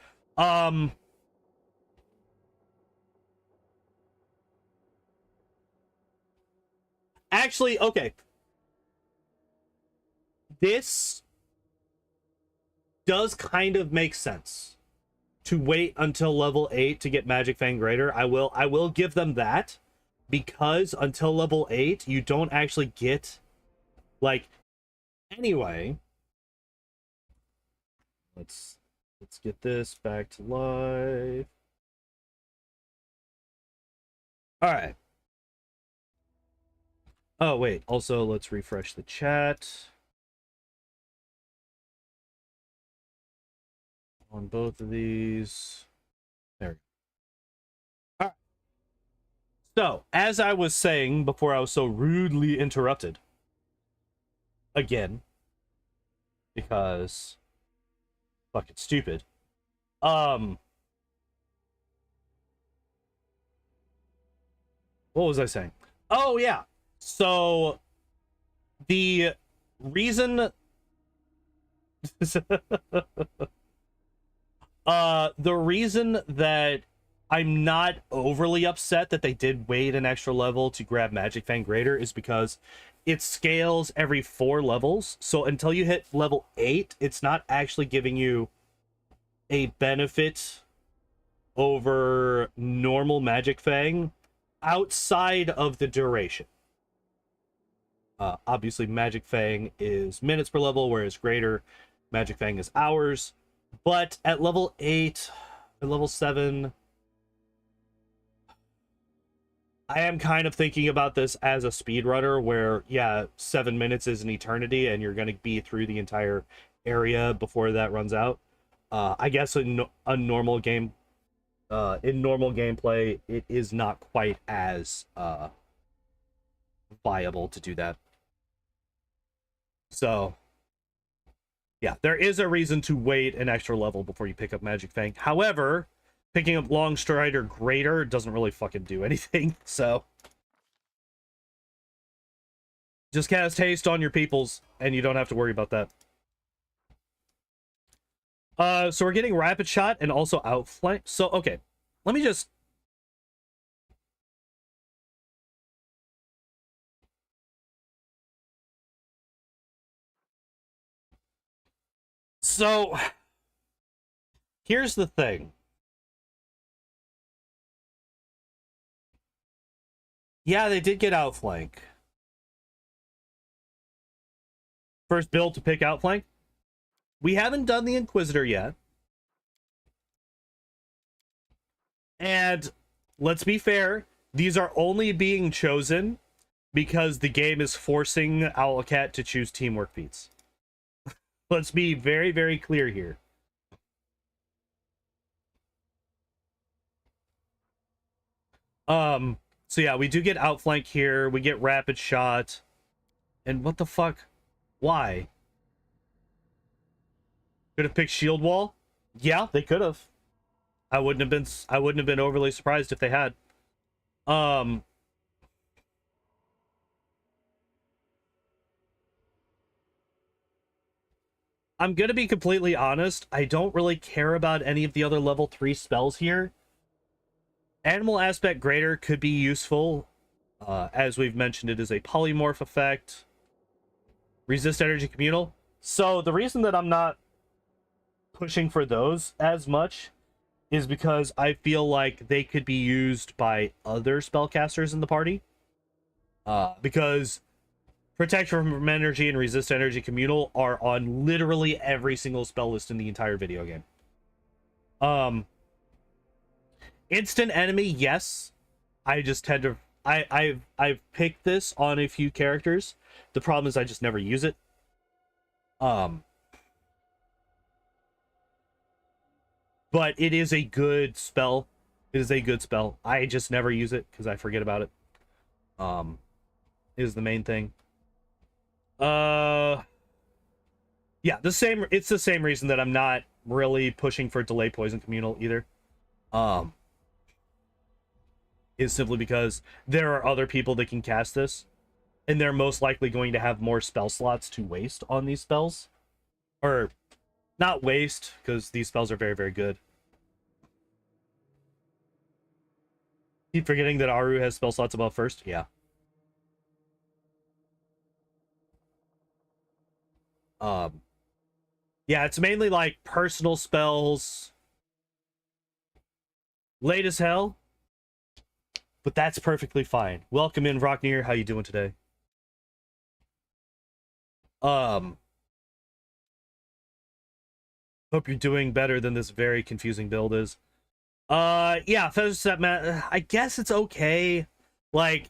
Actually, okay. This does kind of make sense to wait until level 8 to get Magic Fang Greater. I will give them that, because until level 8 you don't actually get, like, anyway. Let's get this back to life. All right. Oh, wait. Also, let's refresh the chat on both of these. There we go. All right. So, as I was saying before I was so rudely interrupted, again, because fucking stupid. What was I saying? Oh, yeah. So, the reason... the reason that I'm not overly upset that they did wait an extra level to grab Magic Fang Greater is because it scales every 4 levels. So until you hit level 8, it's not actually giving you a benefit over normal Magic Fang outside of the duration. Obviously, Magic Fang is minutes per level, whereas Greater Magic Fang is hours. But at level 8, at level 7, I am kind of thinking about this as a speedrunner where, yeah, 7 minutes is an eternity and you're going to be through the entire area before that runs out. I guess in a normal game, in normal gameplay, it is not quite as viable to do that. So, yeah, there is a reason to wait an extra level before you pick up Magic Fang. However, picking up Long Strider Greater doesn't really fucking do anything, so... just cast haste on your peoples, and you don't have to worry about that. So we're getting Rapid Shot and also Outflank. So, okay. Let me just... so... here's the thing. Yeah, they did get Outflank. First build to pick Outflank. We haven't done the Inquisitor yet. And let's be fair, these are only being chosen because the game is forcing Owlcat to choose teamwork feats. Let's be very, very clear here. So yeah, we do get Outflank here. We get Rapid Shot. And what the fuck? Why? Could have picked Shield Wall? Yeah, they could have. I wouldn't have been overly surprised if they had. I'm gonna be completely honest. I don't really care about any of the other level 3 spells here. Animal Aspect Greater could be useful. As we've mentioned, it is a polymorph effect. Resist Energy Communal. So the reason that I'm not pushing for those as much is because I feel like they could be used by other spellcasters in the party. Because Protection from Energy and Resist Energy Communal are on literally every single spell list in the entire video game. Instant Enemy, yes. I just tend to... I've picked this on a few characters. The problem is I just never use it. But it is a good spell. It is a good spell. I just never use it because I forget about it. Is the main thing. Yeah, it's the same reason that I'm not really pushing for Delay Poison Communal either. Is simply because there are other people that can cast this, and they're most likely going to have more spell slots to waste on these spells. Or, not waste, because these spells are very, very good. Keep forgetting that Aru has spell slots above first? Yeah. Yeah, it's mainly like personal spells. Late as hell, but that's perfectly fine. Welcome in, Rocknear. How you doing today? Um, Hope you're doing better than this very confusing build is. Yeah, Feather Step, man. I guess it's okay. Like,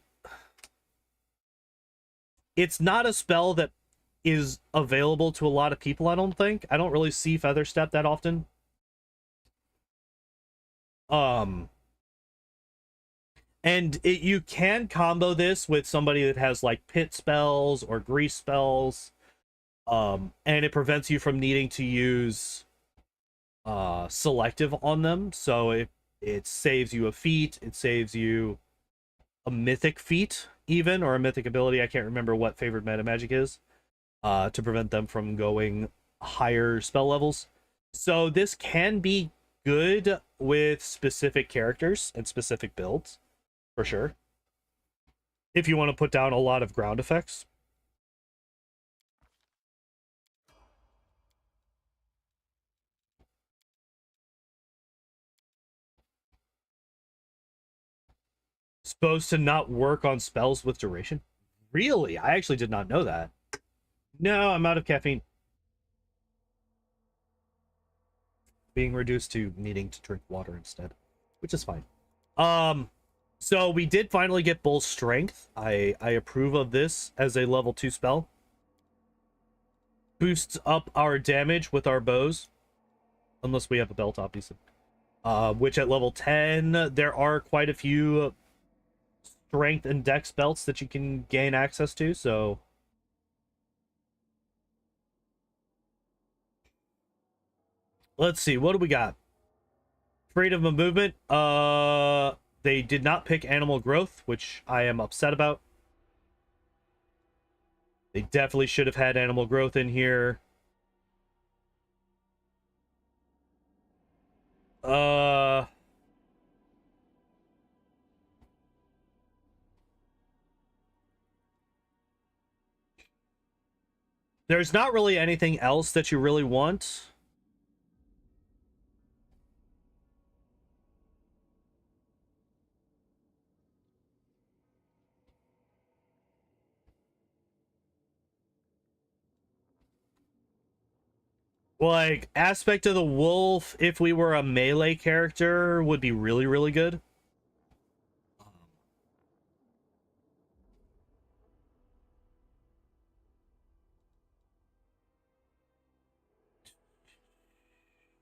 it's not a spell that is available to a lot of people, I don't think. I don't really see Feather Step that often. And you can combo this with somebody that has like pit spells or grease spells. And it prevents you from needing to use selective on them. So it saves you a feat, it saves you a mythic feat, even, or a mythic ability. I can't remember what favored meta magic is, to prevent them from going higher spell levels. So this can be good with specific characters and specific builds, for sure. If you want to put down a lot of ground effects. Supposed to not work on spells with duration? Really? I actually did not know that. No, I'm out of caffeine. Being reduced to needing to drink water instead, which is fine. So we did finally get Bull Strength. I approve of this as a level 2 spell. Boosts up our damage with our bows. Unless we have a belt, obviously. Which at level 10, there are quite a few strength and dex belts that you can gain access to, so let's see, what do we got? Freedom of movement. They did not pick animal growth, which I am upset about. They definitely should have had animal growth in here. There's not really anything else that you really want. Like, Aspect of the Wolf, if we were a melee character, would be really, really good.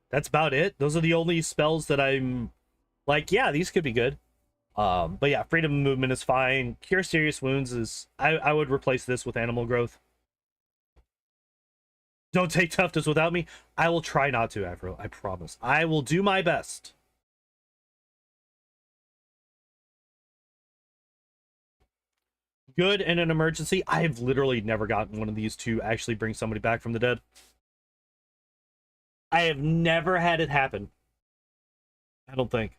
That's about it. Those are the only spells that I'm like, yeah, these could be good. But yeah, Freedom of Movement is fine. Cure Serious Wounds is... I would replace this with Animal Growth. Don't take Toughness without me. I will try not to, Afro. I promise. I will do my best. Good in an emergency. I have literally never gotten one of these to actually bring somebody back from the dead. I have never had it happen. I don't think.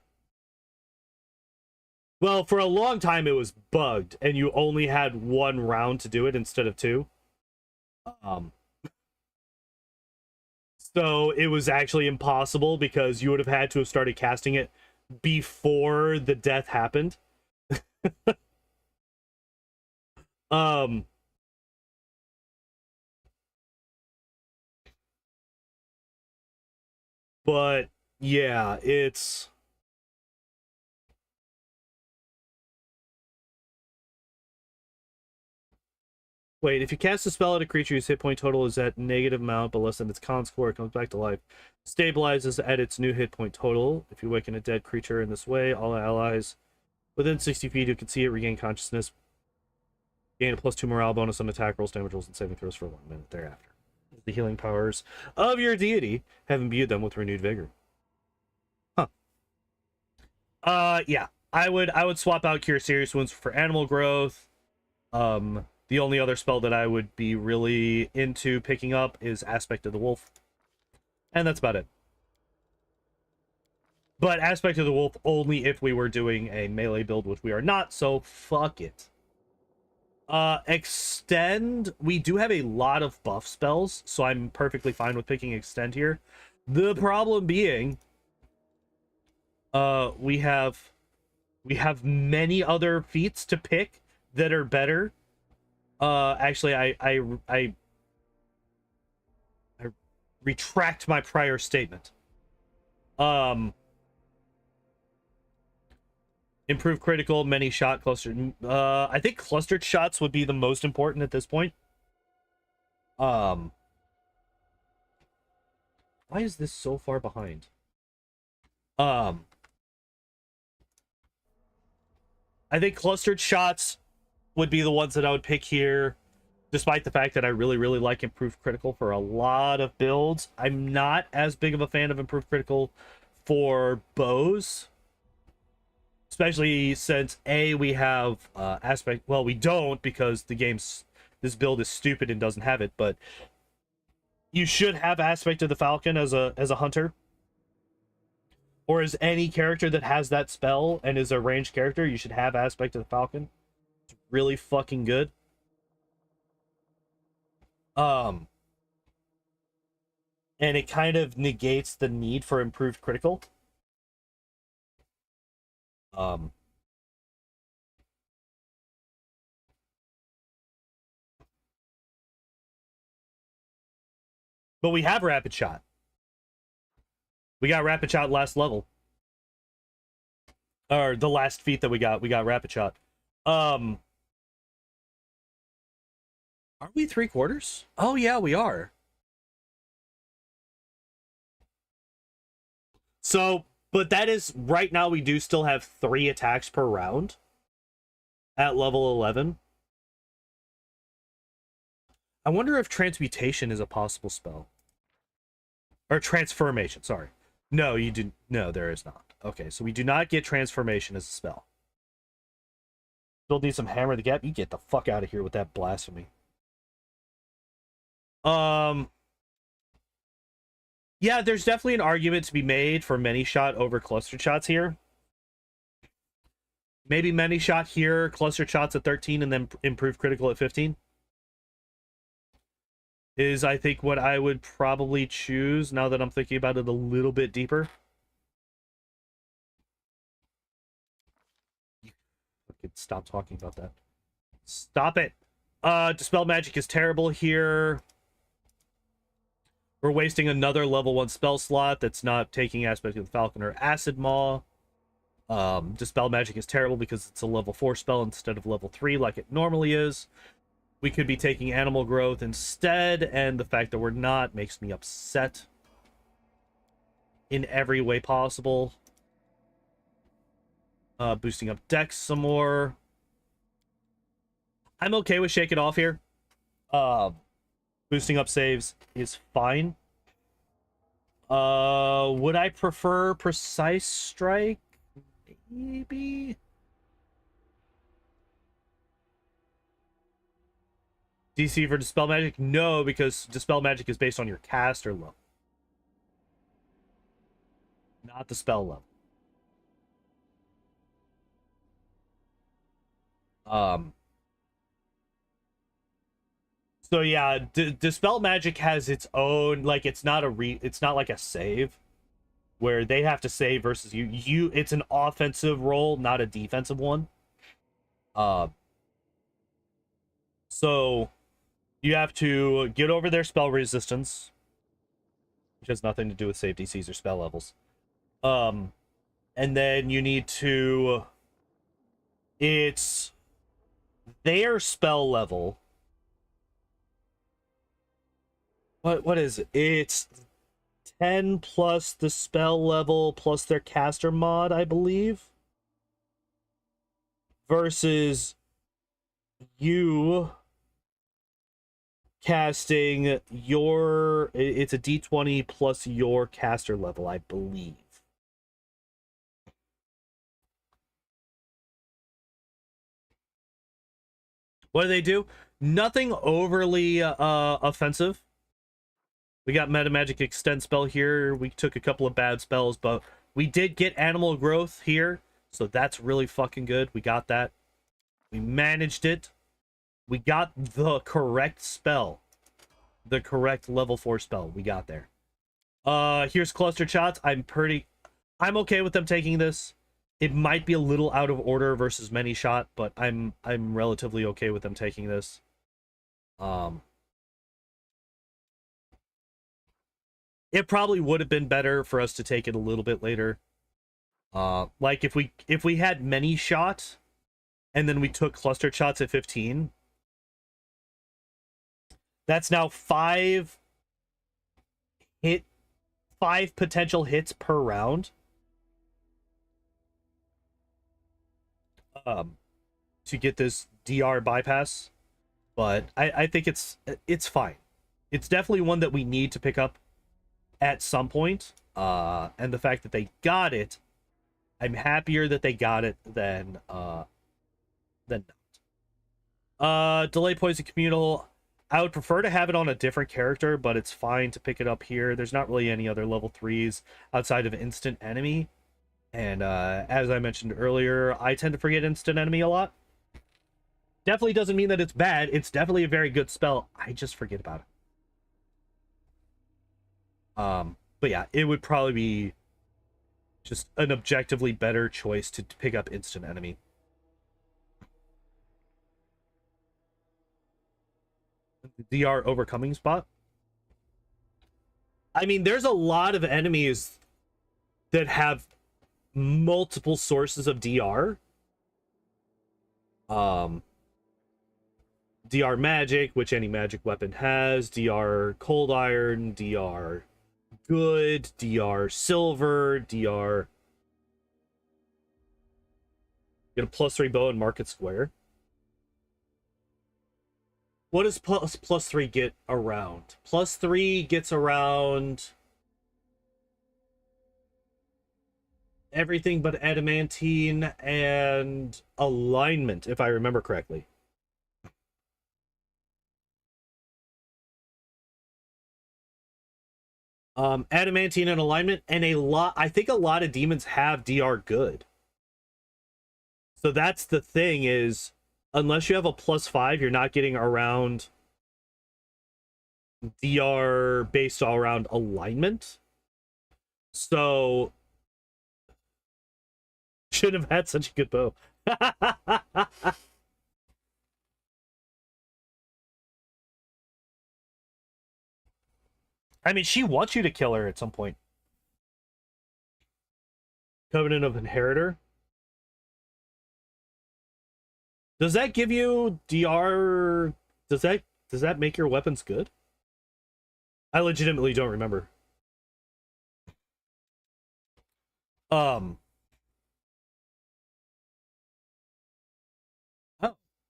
Well, for a long time it was bugged, and you only had one round to do it instead of two. So it was actually impossible because you would have had to have started casting it before the death happened. But yeah, it's... Wait, if you cast a spell at a creature whose hit point total is at negative amount but less than its con score, it comes back to life. Stabilizes at its new hit point total. If you awaken a dead creature in this way, all allies within 60 feet who can see it regain consciousness. Gain a +2 morale bonus on attack rolls, damage rolls, and saving throws for 1 minute thereafter. The healing powers of your deity have imbued them with renewed vigor. Huh. Yeah. I would swap out Cure Serious Wounds for Animal Growth. The only other spell that I would be really into picking up is Aspect of the Wolf. And that's about it. But Aspect of the Wolf only if we were doing a melee build, which we are not, so fuck it. Extend, we do have a lot of buff spells, so I'm perfectly fine with picking extend here. The problem being, we have many other feats to pick that are better. Actually, I retract my prior statement. Improve critical, many shot, clustered. I think clustered shots would be the most important at this point. Why is this so far behind? I think clustered shots would be the ones that I would pick here, despite the fact that I really, really like improved critical for a lot of builds. I'm not as big of a fan of improved critical for bows. Especially since we have aspect. Well, we don't, because this build is stupid and doesn't have it. But you should have aspect of the Falcon as a hunter, or as any character that has that spell and is a ranged character. You should have aspect of the Falcon. It's really fucking good. And it kind of negates the need for improved critical. But we have rapid shot. We got rapid shot last level. Or the last feat that we got rapid shot. Are we 3/4? Oh yeah, we are. So, but that is right now we do still have 3 attacks per round at level 11. I wonder if transmutation is a possible spell. Or transformation, sorry. No, you didn't. No, there is not. Okay, so we do not get transformation as a spell. Still need some hammer the gap. You get the fuck out of here with that blasphemy. Yeah, there's definitely an argument to be made for many shot over clustered shots here. Maybe many shot here, clustered shots at 13, and then improve critical at 15. Is, I think, what I would probably choose now that I'm thinking about it a little bit deeper. Stop talking about that. Stop it. Dispel magic is terrible here. We're wasting another level 1 spell slot that's not taking aspect of the Falcon or Acid Maw. Dispel magic is terrible because it's a level 4 spell instead of level 3 like it normally is. We could be taking Animal Growth instead, and the fact that we're not makes me upset in every way possible. Boosting up Dex some more. I'm okay with Shake It Off here. Boosting up saves is fine. Would I prefer Precise Strike? Maybe. DC for Dispel Magic? No, because Dispel Magic is based on your caster level, not the spell level. So yeah, Dispel Magic has its own, like, it's not like a save where they have to save versus you. It's an offensive role, not a defensive one. So you have to get over their spell resistance, which has nothing to do with save DCs or spell levels. And then you need to, it's their spell level. What is it? It's 10 plus the spell level plus their caster mod, I believe. Versus you casting your, it's a D20 plus your caster level, I believe. What do they do? Nothing overly offensive. We got Meta Magic Extend spell here. We took a couple of bad spells, but we did get Animal Growth here, so that's really fucking good. We got that. We managed it. We got the correct spell. The correct level 4 spell. We got there. Here's clustered shots. I'm okay with them taking this. It might be a little out of order versus many shot, but I'm relatively okay with them taking this. It probably would have been better for us to take it a little bit later. Like if we had many shots and then we took clustered shots at 15, that's now 5 potential hits per round. To get this DR bypass, but I think it's fine. It's definitely one that we need to pick up at some point. And the fact that they got it, I'm happier that they got it than not. Delay poison communal. I would prefer to have it on a different character, but it's fine to pick it up here. There's not really any other level 3s outside of instant enemy. And as I mentioned earlier, I tend to forget instant enemy a lot. Definitely doesn't mean that it's bad. It's definitely a very good spell. I just forget about it. But yeah, it would probably be just an objectively better choice to pick up instant enemy. The DR overcoming spot. I mean, there's a lot of enemies that have multiple sources of DR. DR magic, which any magic weapon has. DR cold iron, DR good, DR silver, DR. Get a +3 bow in market square. What does +3 get around? +3 gets around everything but adamantine and alignment, if I remember correctly. Adamantine and alignment, and I think a lot of demons have DR good. So that's the thing, is unless you have a +5, you're not getting around DR based all around alignment. So shouldn't have had such a good bow. I mean, she wants you to kill her at some point. Covenant of Inheritor. Does that give you DR? Does that make your weapons good? I legitimately don't remember. Oh,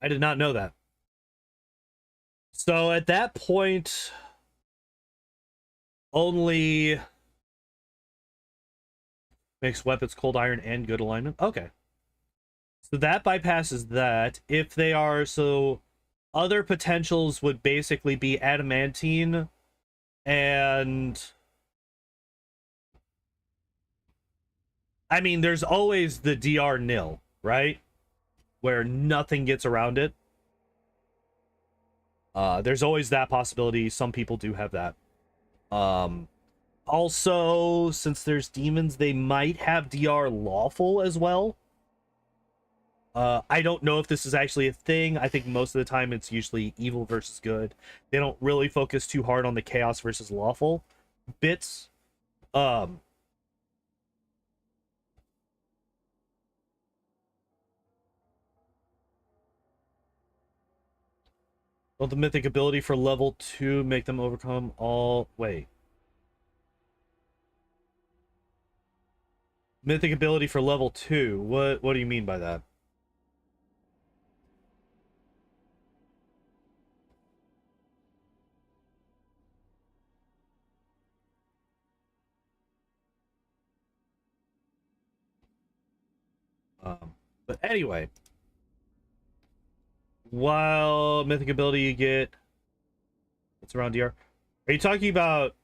I did not know that. So at that point, only makes weapons cold iron and good alignment. Okay. So that bypasses that. If they are, so other potentials would basically be adamantine and I mean, there's always the DR nil, right? Where nothing gets around it. There's always that possibility. Some people do have that. Also, since there's demons, they might have DR lawful as well. I don't know if this is actually a thing. I think most of the time it's usually evil versus good. They don't really focus too hard on the chaos versus lawful bits. Well, the mythic ability for level 2 make them overcome all... Wait. Mythic ability for level 2. What do you mean by that? But anyway, while mythic ability you get, it's around DR. Are you talking about?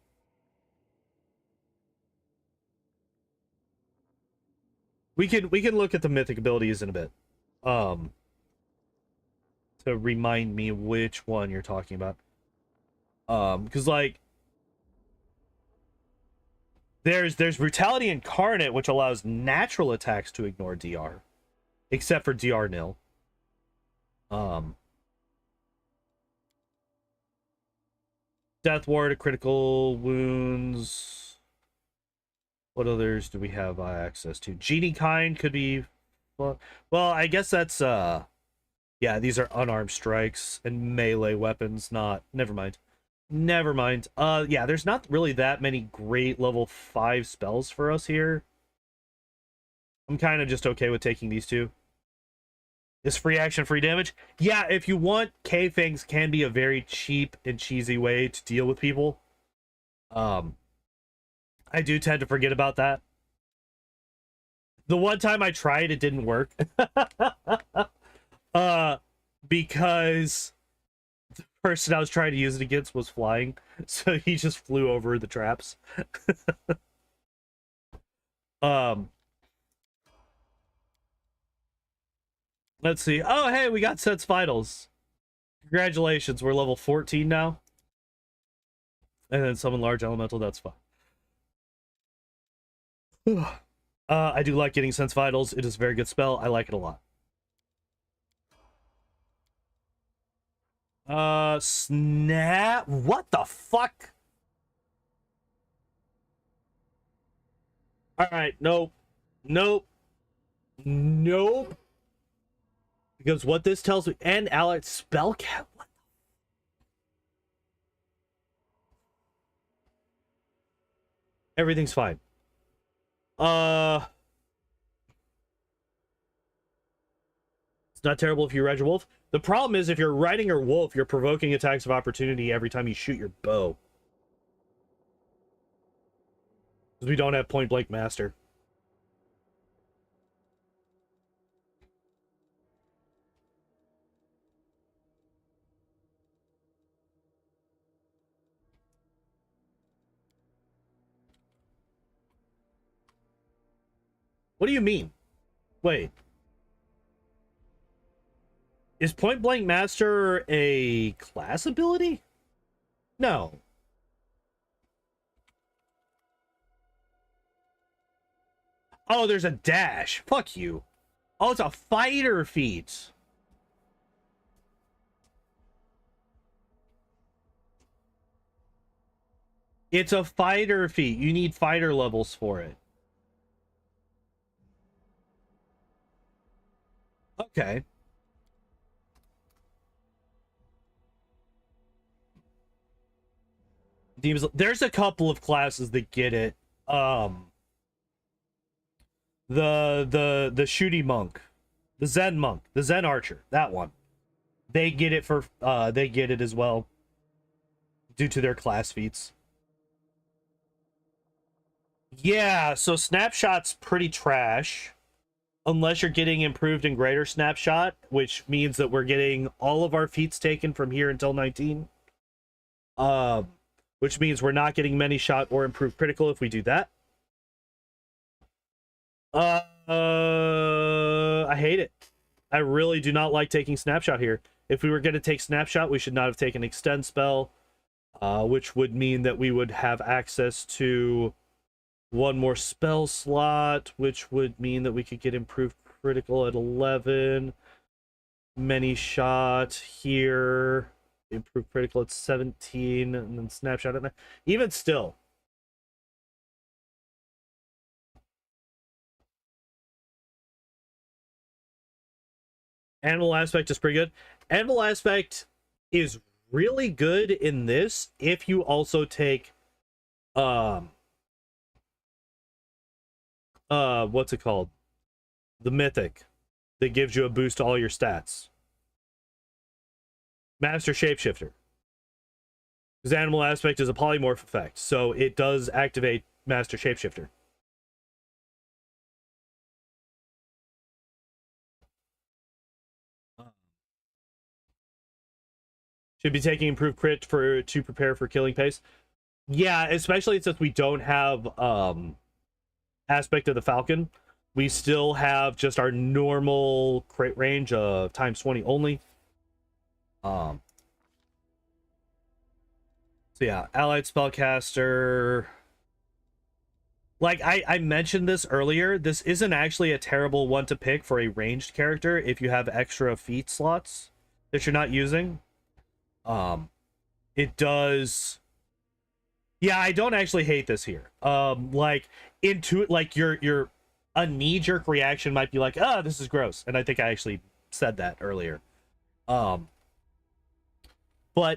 We can look at the mythic abilities in a bit. to remind me which one you're talking about. Because like there's Brutality Incarnate, which allows natural attacks to ignore DR, except for DR nil. Death Ward, critical wounds. What others do we have access to? Genie Kind could be. Well, I guess that's yeah, these are unarmed strikes and melee weapons. Not. Never mind. Never mind. Yeah, there's not really that many great level 5 spells for us here. I'm kind of just okay with taking these two. Is free action, free damage? Yeah, if you want, K-Fangs can be a very cheap and cheesy way to deal with people. I do tend to forget about that. The one time I tried, it didn't work. Because the person I was trying to use it against was flying, so he just flew over the traps. Let's see. Oh, hey, we got Sets Vitals. Congratulations, we're level 14 now. And then summon large elemental, that's fine. I do like getting Sense Vitals. It is a very good spell. I like it a lot. Snap. What the fuck? Alright, nope. Nope. Nope. Because what this tells me, and Owlcat Spellcat. What? Everything's fine. It's not terrible if you ride your wolf. The problem is if you're riding your wolf, you're provoking attacks of opportunity every time you shoot your bow. Because we don't have point blank master. What do you mean? Wait. Is Point Blank Master a class ability? No. Oh, there's a dash. Fuck you. Oh, it's a fighter feat. It's a fighter feat. You need fighter levels for it. Okay. There's a couple of classes that get it. The shooty monk, the Zen monk, the Zen archer, that one. They get it for they get it as well due to their class feats. Yeah, so snapshot's pretty trash. Unless you're getting improved and greater snapshot, which means that we're getting all of our feats taken from here until 19. Which means we're not getting many shot or improved critical if we do that. I hate it. I really do not like taking snapshot here. If we were going to take snapshot, we should not have taken extend spell, which would mean that we would have access to one more spell slot, which would mean that we could get improved critical at 11. Many shot here. Improved critical at 17. And then snapshot at 9. Even still. Animal aspect is pretty good. Animal aspect is really good in this if you also take what's it called? The mythic that gives you a boost to all your stats. Master Shapeshifter. Because Animal Aspect is a polymorph effect, so it does activate Master Shapeshifter. Should be taking improved crit to prepare for killing pace. Yeah, especially since we don't have aspect of the Falcon. We still have just our normal crit range of times 20 only. So yeah, allied spellcaster. Like I mentioned this earlier, this isn't actually a terrible one to pick for a ranged character if you have extra feat slots that you're not using. It does. Yeah, I don't actually hate this here. Like like your a knee-jerk reaction might be like, ah, this is gross. And I think I actually said that earlier. But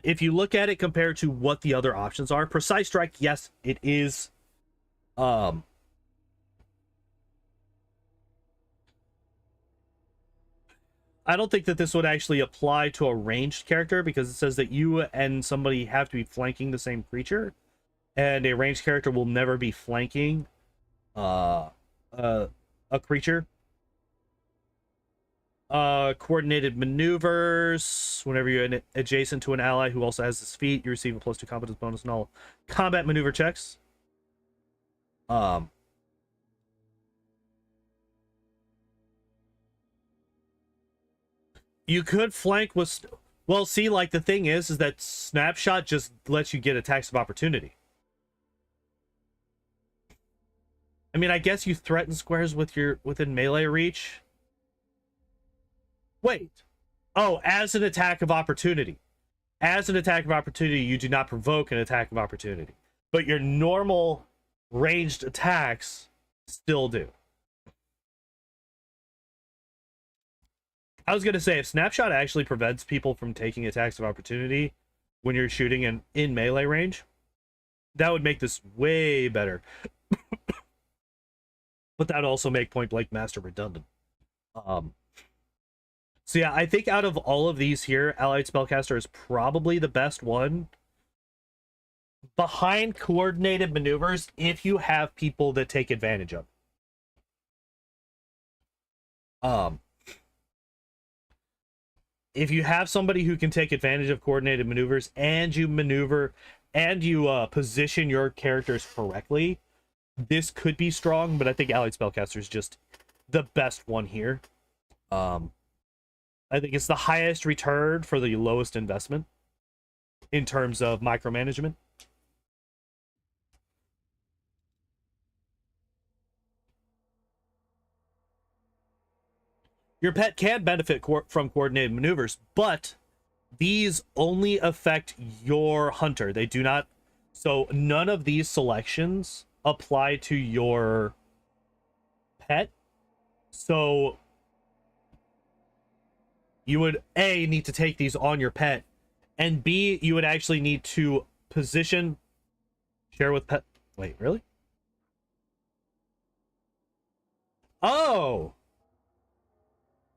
if you look at it compared to what the other options are, Precise Strike, yes, it is. I don't think that this would actually apply to a ranged character because it says that you and somebody have to be flanking the same creature, and a ranged character will never be flanking a creature. Coordinated maneuvers. Whenever you're adjacent to an ally who also has his feet, you receive a +2 competence bonus in all combat maneuver checks. You could flank with, well, see, like the thing is that snapshot just lets you get attacks of opportunity. I mean, I guess you threaten squares with your within melee reach. Wait. Oh, as an attack of opportunity. As an attack of opportunity, you do not provoke an attack of opportunity. But your normal ranged attacks still do. I was going to say, if Snapshot actually prevents people from taking attacks of opportunity when you're shooting in melee range, that would make this way better. But that would also make Point Blank Master redundant. So yeah, I think out of all of these here, Allied Spellcaster is probably the best one. Behind Coordinated Maneuvers, if you have people that take advantage of it. If you have somebody who can take advantage of coordinated maneuvers and you maneuver and you position your characters correctly, this could be strong, but I think Allied Spellcaster is just the best one here. I think it's the highest return for the lowest investment in terms of micromanagement. Your pet can benefit from coordinated maneuvers, but these only affect your hunter. They do not. So none of these selections apply to your pet. So you would A, need to take these on your pet, and B, you would actually need to position share with pet. Wait, really? Oh,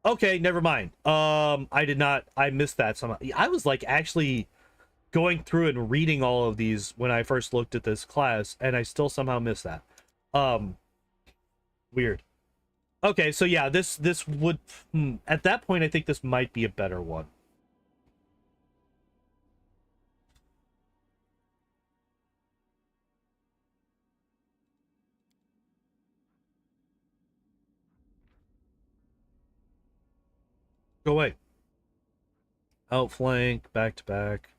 okay, never mind. I missed that somehow. I was like actually going through and reading all of these when I first looked at this class, and I still somehow missed that. Weird. Okay, so yeah, this would at that point I think this might be a better one. Go away. Outflank, back to back.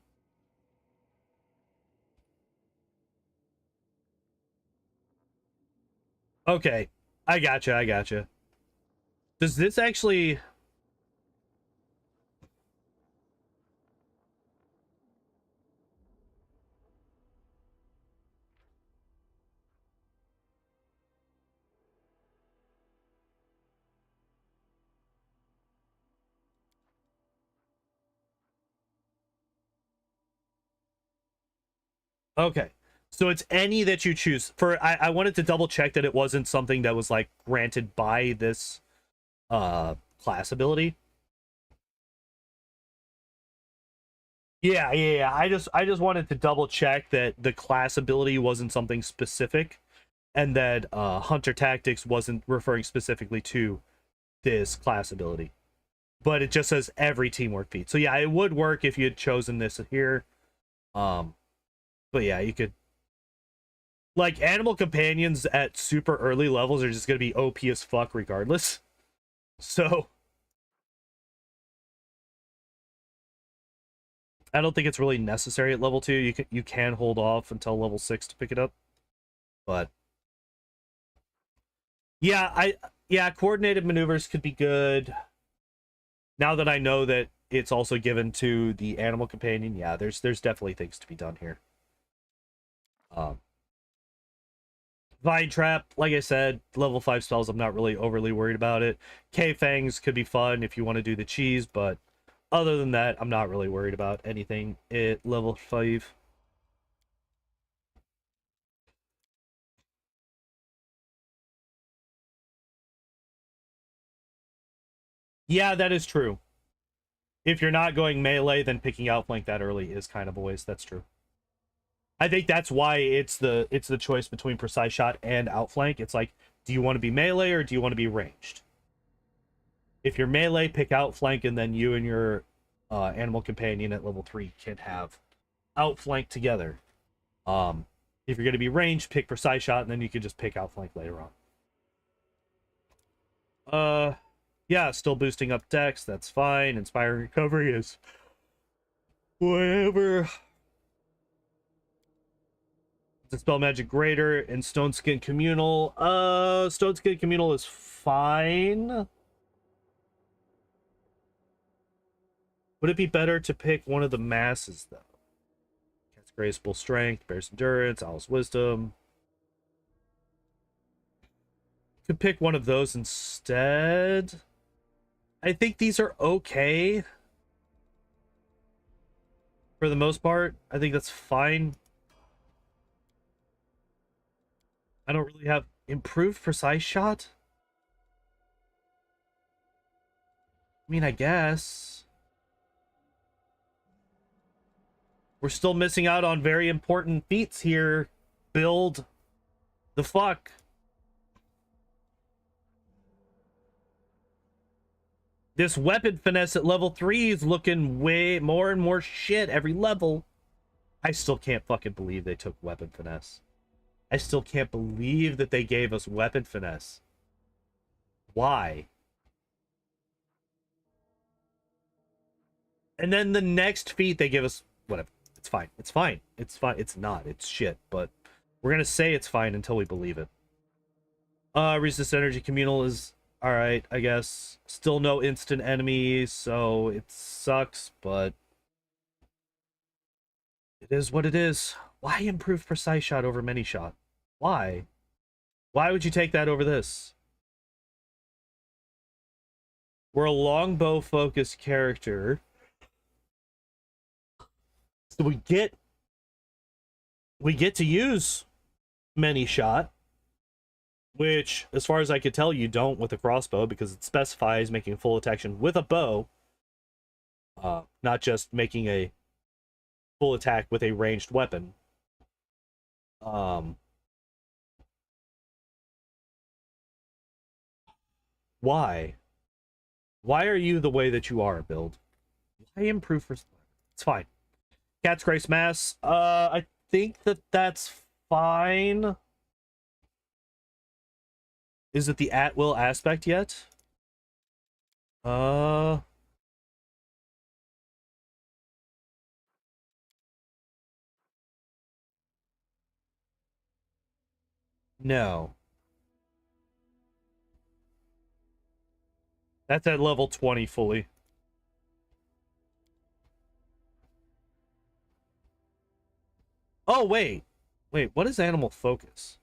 Okay, I gotcha, I gotcha. Does this actually... Okay, so it's any that you choose. I wanted to double check that it wasn't something that was like granted by this class ability. Yeah. I just wanted to double check that the class ability wasn't something specific, and that Hunter Tactics wasn't referring specifically to this class ability. But it just says every teamwork feat. So yeah, it would work if you had chosen this here. But yeah, you could, like, animal companions at super early levels are just gonna be OP as fuck regardless. So I don't think it's really necessary at level 2. You can hold off until level 6 to pick it up. But yeah, coordinated maneuvers could be good. Now that I know that it's also given to the animal companion, yeah, there's definitely things to be done here. Vine Trap, like I said, level 5 spells, I'm not really overly worried about it. K-Fangs could be fun if you want to do the cheese, but other than that, I'm not really worried about anything at level 5. Yeah, that is true. If you're not going melee, then picking Outflank that early is kind of a waste. That's true. I think that's why it's the choice between Precise Shot and Outflank. It's like, do you want to be melee or do you want to be ranged? If you're melee, pick Outflank, and then you and your animal companion at level 3 can have Outflank together. If you're going to be ranged, pick Precise Shot, and then you can just pick Outflank later on. Yeah, still boosting up Dex. That's fine. Inspiring Recovery is whatever. Dispel Magic Greater and Stone Skin Communal. Stone Skin Communal is fine. Would it be better to pick one of the masses, though? Cat's Graceful Strength, Bear's Endurance, Owl's Wisdom. Could pick one of those instead. I think these are okay. For the most part, I think that's fine. I don't really have improved Precise Shot. I mean, I guess. We're still missing out on very important feats here. Build the fuck. This weapon finesse at level 3 is looking way more and more shit every level. I still can't fucking believe they took weapon finesse. I still can't believe that they gave us weapon finesse. Why? And then the next feat they give us, whatever. It's fine. It's fine. It's fine. It's not. It's shit. But we're gonna say it's fine until we believe it. Resist Energy Communal is alright, I guess. Still no instant enemies, so it sucks, but it is what it is. Why improve Precise Shot over Many Shot? Why? Why would you take that over this? We're a longbow focused character. So we get to use Many Shot, which, as far as I could tell, you don't with a crossbow because it specifies making full attack with a bow, not just making a full attack with a ranged weapon. Why? Why are you the way that you are, build? Why improve for... It's fine. Cat's Grace Mass. I think that's fine. Is it the at-will aspect yet? No. That's at level 20 fully. Oh, wait. Wait, what is animal focus?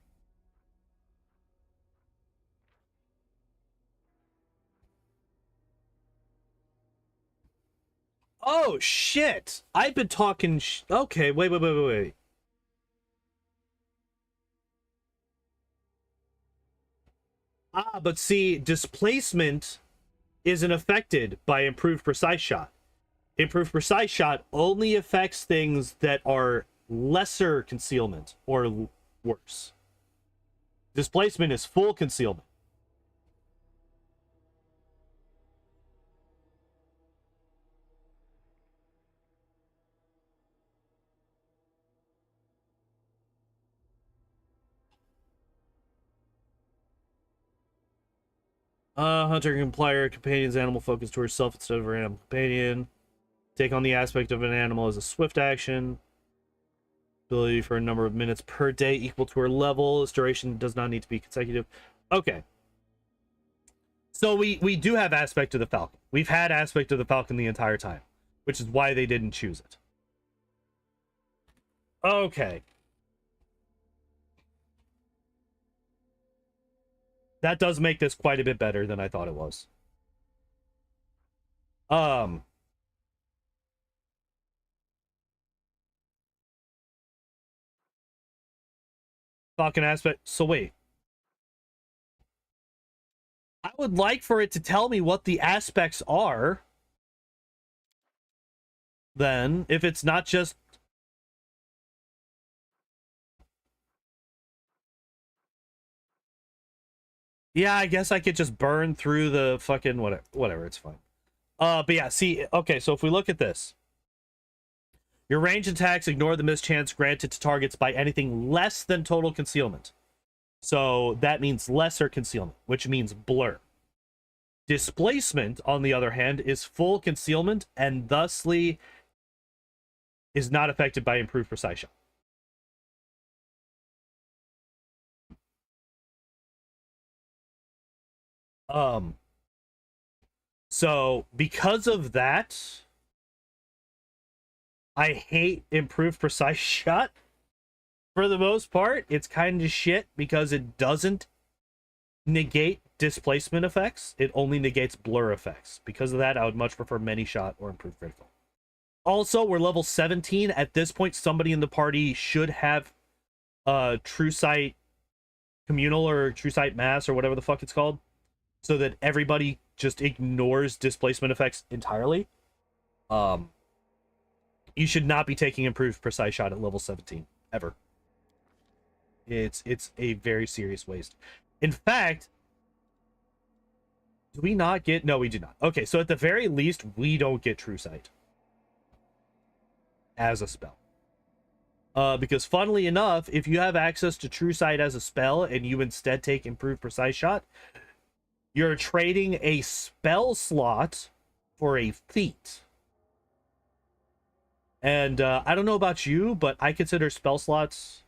Oh, shit! I've been talking okay, wait. But see, displacement isn't affected by improved Precise Shot. Improved Precise Shot only affects things that are lesser concealment or worse. Displacement is full concealment. Hunter can apply her companion's animal focus to herself instead of her animal companion. Take on the aspect of an animal as a swift action. Ability for a number of minutes per day equal to her level. Its duration does not need to be consecutive. Okay. So we do have aspect of the Falcon. We've had aspect of the Falcon the entire time, which is why they didn't choose it. Okay. That does make this quite a bit better than I thought it was. Falcon aspect. So wait. I would like for it to tell me what the aspects are. Then, if it's not just... Yeah, I guess I could just burn through the fucking whatever, it's fine. But yeah, see, okay, so if we look at this. Your range attacks ignore the mischance granted to targets by anything less than total concealment. So that means lesser concealment, which means blur. Displacement, on the other hand, is full concealment and thusly is not affected by improved precise shot. So because of that, I hate improved precise shot. For the most part, it's kind of shit because it doesn't negate displacement effects. It only negates blur effects. Because of that, I would much prefer many shot or improved critical. Also, we're level 17. At this point, somebody in the party should have True Sight Communal or True Sight Mass or whatever the fuck it's called, so that everybody just ignores displacement effects entirely. You should not be taking improved precise shot at level 17 ever. It's a very serious waste. In fact, do we not get... No, we do not. Okay, so at the very least, we don't get True Sight as a spell. Because funnily enough, if you have access to True Sight as a spell and you instead take improved precise shot, you're trading a spell slot for a feat. And I don't know about you, but I consider spell slots...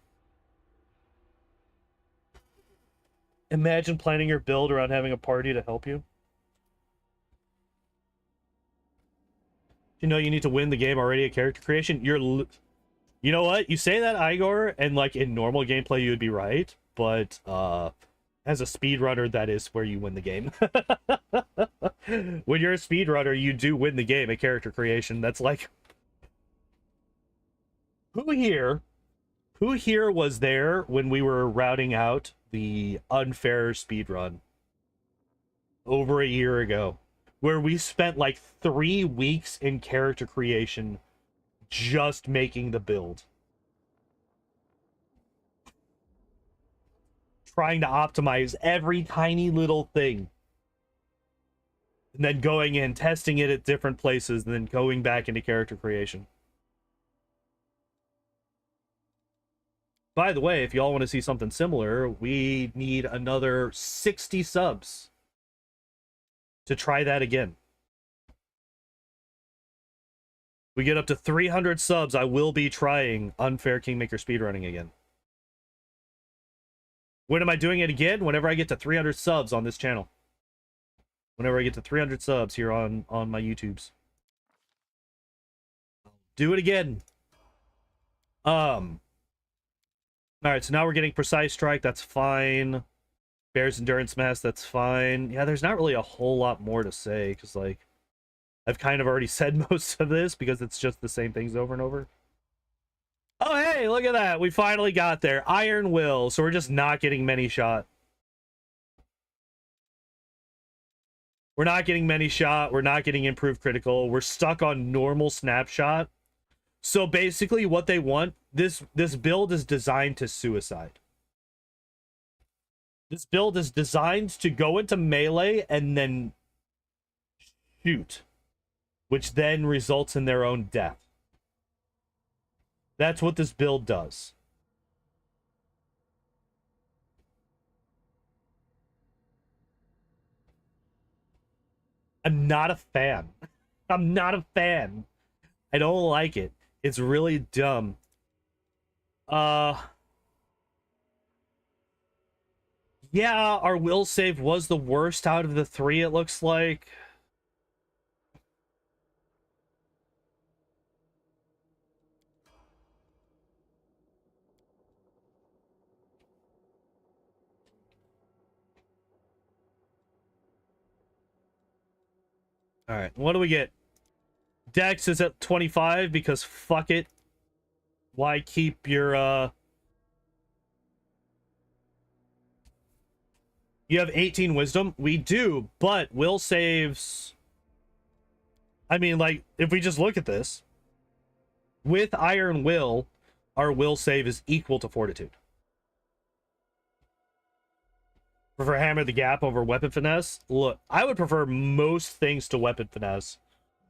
Imagine planning your build around having a party to help you. You know you need to win the game already at character creation. You know what? You say that, Igor, and like in normal gameplay you would be right, but as a speedrunner, that is where you win the game. When you're a speedrunner, you do win the game at character creation. That's like... Who here was there when we were routing out the unfair speedrun over a year ago, where we spent like 3 weeks in character creation just making the build, trying to optimize every tiny little thing, and then going in, testing it at different places, and then going back into character creation. By the way, if y'all want to see something similar, we need another 60 subs to try that again. We get up to 300 subs, I will be trying Unfair Kingmaker speedrunning again. When am I doing it again? Whenever I get to 300 subs on this channel. Whenever I get to 300 subs here on my YouTubes. Do it again. Alright, so now we're getting Precise Strike, that's fine. Bear's Endurance Mass, that's fine. Yeah, there's not really a whole lot more to say, because, like, I've kind of already said most of this, because it's just the same things over and over. Oh, hey, look at that! We finally got there. Iron Will, so we're just not getting many shot. We're not getting many shot, we're not getting improved critical, we're stuck on normal snapshot. So basically what they want, this build is designed to suicide. This build is designed to go into melee and then shoot, which then results in their own death. That's what this build does. I'm not a fan. I'm not a fan. I don't like it. It's really dumb. Yeah, our will save was the worst out of the three, it looks like. All right, what do we get? Dex is at 25 because fuck it. Why keep your You have 18 wisdom? We do, but will saves, I mean, like, if we just look at this, with Iron Will, our will save is equal to Fortitude. Prefer Hammer the Gap over Weapon Finesse? Look, I would prefer most things to Weapon Finesse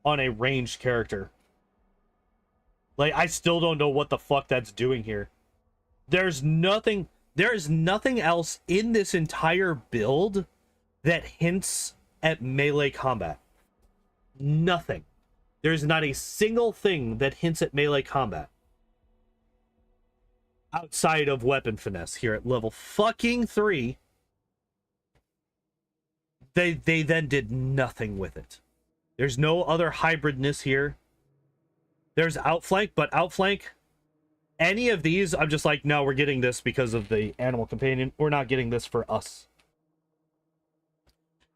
on a ranged character. Like, I still don't know what the fuck that's doing here. There's nothing else in this entire build that hints at melee combat. Nothing. There's not a single thing that hints at melee combat outside of Weapon Finesse here at level fucking 3. They then did nothing with it. There's no other hybridness here. There's Outflank, but Outflank, any of these, I'm just like, no, we're getting this because of the Animal Companion. We're not getting this for us.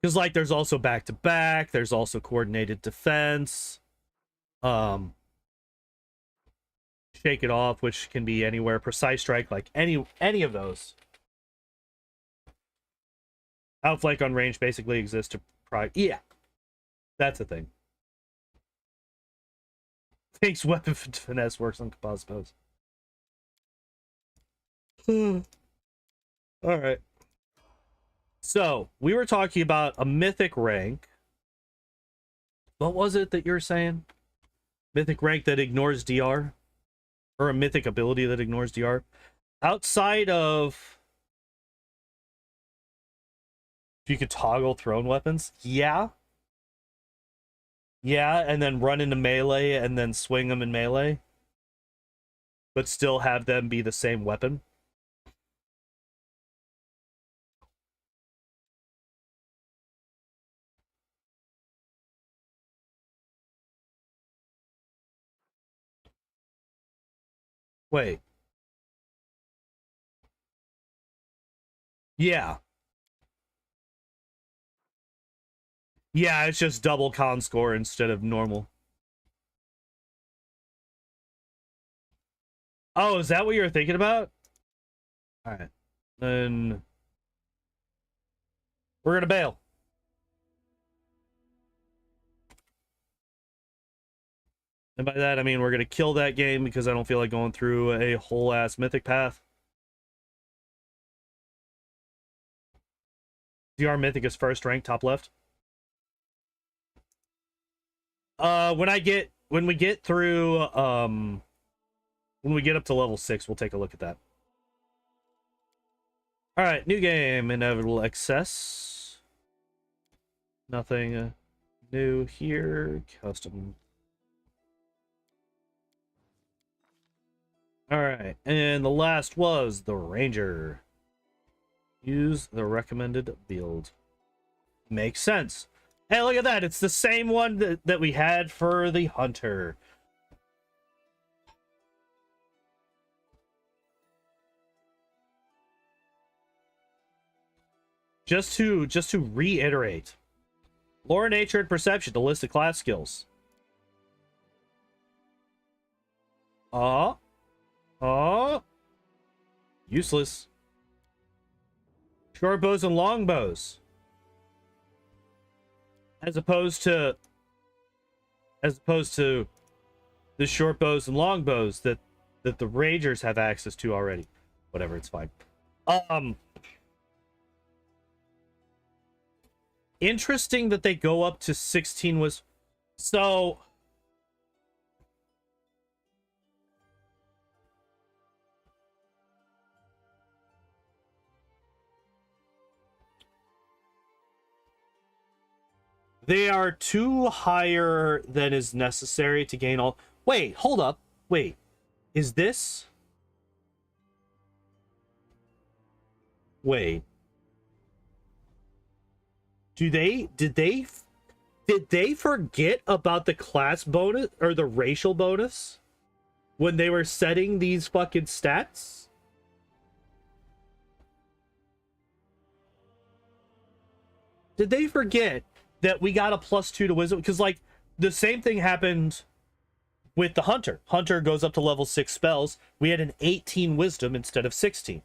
Because, like, there's also back-to-back. There's also Coordinated Defense. Shake It Off, which can be anywhere. Precise Strike, like any of those. Outflank on range basically exists to yeah, that's a thing. Thinks Weapon Finesse works on composite bows. All right. So we were talking about a mythic rank. What was it that you're saying? Mythic rank that ignores DR, or a mythic ability that ignores DR. Outside of, if you could toggle thrown weapons, yeah, and then run into melee and then swing them in melee, but still have them be the same weapon. Wait. Yeah. Yeah, it's just double con score instead of normal. Oh, is that what you're thinking about? All right. Then we're going to bail. And by that, I mean we're going to kill that game because I don't feel like going through a whole-ass mythic path. DR Mythic is first rank, top left. When we get through, when we get up to level 6, we'll take a look at that. All right, new game, Inevitable Excess. Nothing new here. Custom. All right, and the last was the Ranger. Use the recommended build. Makes sense. Hey, look at that. It's the same one that we had for the Hunter. Just to reiterate. Lore, Nature, and Perception to list the class skills. Useless. Short bows and long bows. As opposed to the short bows and long bows that the Rangers have access to already. Whatever, it's fine. Interesting that they go up to 16 was so. They are 2 higher than is necessary to gain all. Wait, hold up. Wait. Is this... Wait. Did they forget about the class bonus or the racial bonus when they were setting these fucking stats? Did they forget that we got a +2 to wisdom? Because, like, the same thing happened with the hunter. Hunter goes up to level 6 spells. We had an 18 wisdom instead of 16.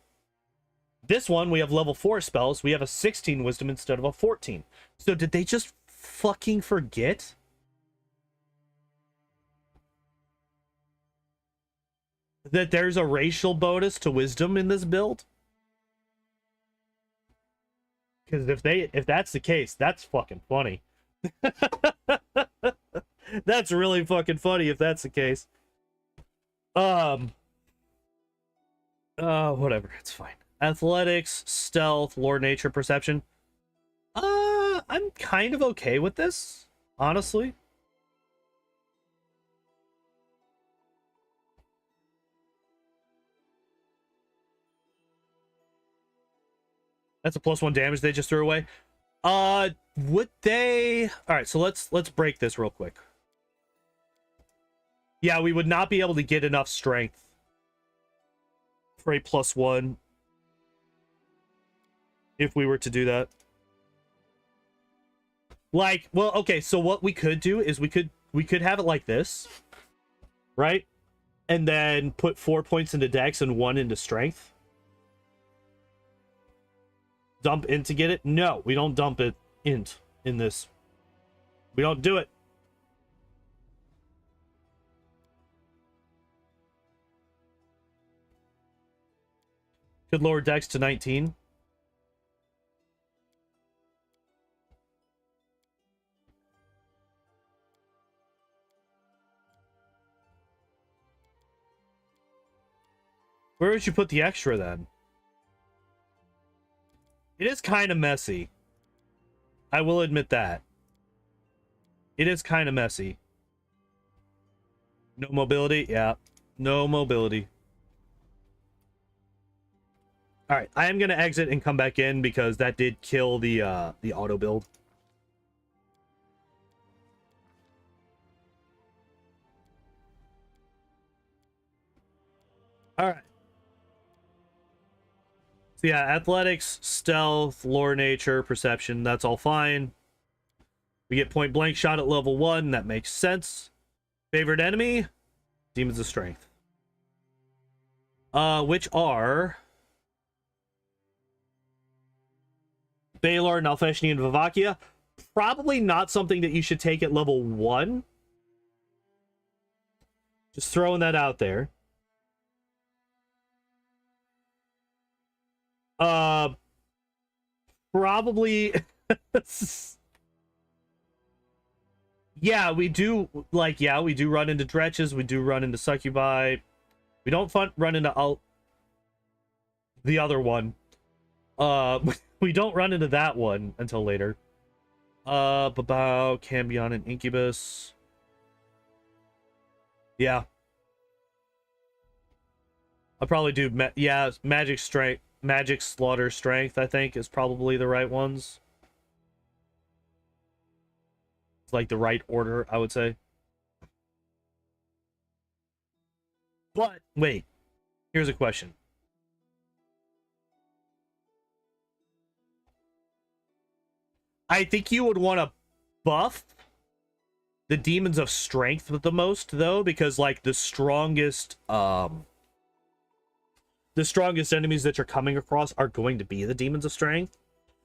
This one, we have level 4 spells. We have a 16 wisdom instead of a 14. So did they just fucking forget? That there's a racial bonus to wisdom in this build? Because if that's the case, that's fucking funny. That's really fucking funny if that's the case. Whatever, it's fine. Athletics, stealth, lore, nature, perception. I'm kind of okay with this, honestly. That's a +1 damage they just threw away. Would they... All right, so let's break this real quick. Yeah, we would not be able to get enough strength for a +1 if we were to do that. Like, well, okay, so what we could do is we could have it like this, right? And then put 4 points into dex and 1 into strength. Dump int to get it? No, we don't dump it int in this. We don't do it. Could lower dex to 19. Where would you put the extra then? It is kind of messy. I will admit that. It is kind of messy. No mobility? Yeah. No mobility. Alright, I am going to exit and come back in because that did kill the auto build. Alright. So yeah, athletics, stealth, lore, nature, perception, that's all fine. We get point blank shot at level 1, that makes sense. Favorite enemy? Demons of Strength. Which are... Baylor, Nalfeshni, and Vivakia. Probably not something that you should take at level 1. Just throwing that out there. Probably... Yeah, we do, like, yeah, we do run into Dretches, we do run into Succubi. We don't run into the other one. We don't run into that one until later. Babao, Cambion, and Incubus. Yeah. I'll probably do, yeah, Magic Strength, Magic Slaughter Strength, I think, is probably the right ones. It's like the right order, I would say. But, wait. Here's a question. I think you would want to buff the Demons of Strength the most, though, because, like, the strongest enemies that you're coming across are going to be the Demons of Strength.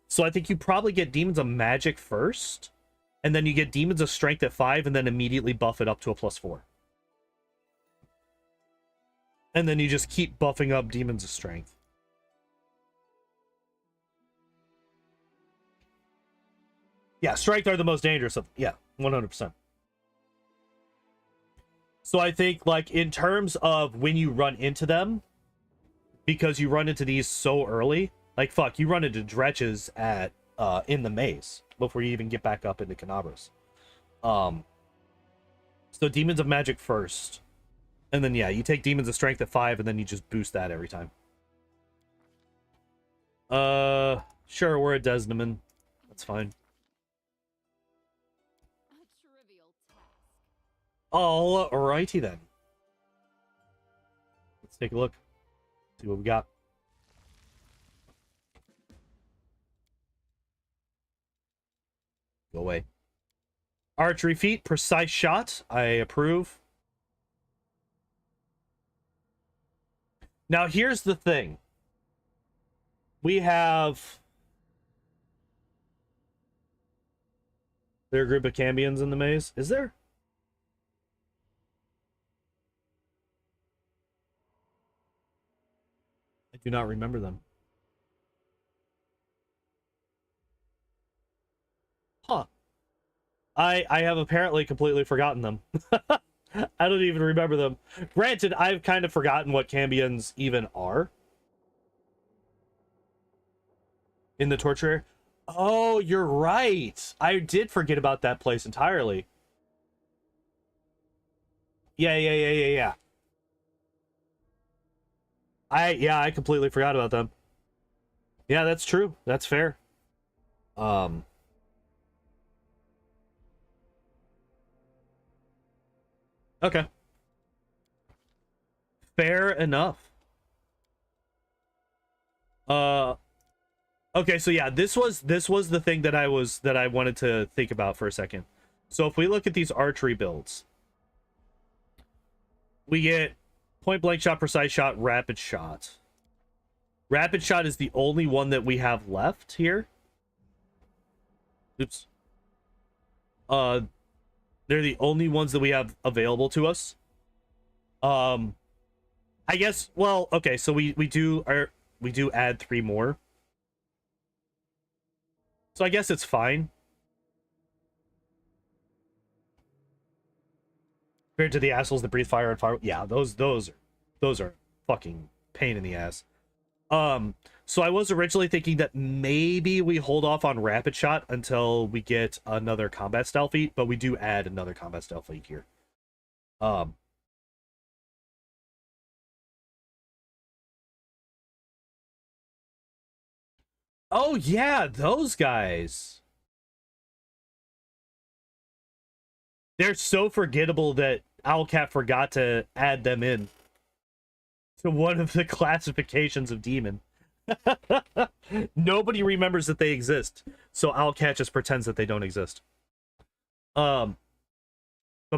So I think you probably get Demons of Magic first, and then you get Demons of Strength at 5, and then immediately buff it up to a +4. And then you just keep buffing up Demons of Strength. Yeah, Strength are the most dangerous of... Yeah, 100%. So I think, like, in terms of when you run into them, because you run into these so early, like, fuck, you run into Dretches at, in the maze before you even get back up into Canabras. So Demons of Magic first. And then, yeah, you take Demons of Strength at 5, and then you just boost that every time. Sure, we're a Desnaman. That's fine. Alrighty then. Let's take a look. See what we got. Go away. Archery feat, precise shot. I approve. Now, here's the thing. We have... There are a group of Cambions in the maze. Is there? I do not remember them. Huh. I have apparently completely forgotten them. I don't even remember them. Granted, I've kind of forgotten what Cambions even are. In the torture. Oh, you're right. I did forget about that place entirely. Yeah. I completely forgot about them. Yeah, that's true. That's fair. Okay. Fair enough. Okay, so yeah, this was the thing that I wanted to think about for a second. So if we look at these archery builds, we get point blank shot, precise shot, rapid shot. Rapid shot is the only one that we have left here. Oops. They're the only ones that we have available to us. I guess, well, okay, so we do add 3 more. So I guess it's fine. Compared to the assholes that breathe fire and fire. Yeah, those are fucking pain in the ass. So I was originally thinking that maybe we hold off on rapid shot until we get another combat style feat, but we do add another combat style feat here. Oh yeah, those guys. They're so forgettable that Owlcat forgot to add them in to one of the classifications of demon. Nobody remembers that they exist, so Owlcat just pretends that they don't exist. About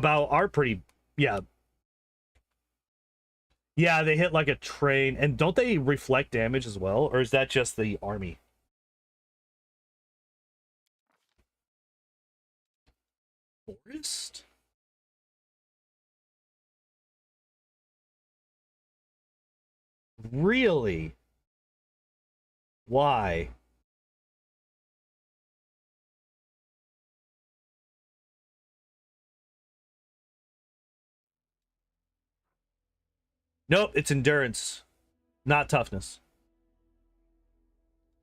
are pretty, yeah, they hit like a train. And don't they reflect damage as well, or is that just the army? Forest? Really? Why? Nope, it's endurance, not toughness.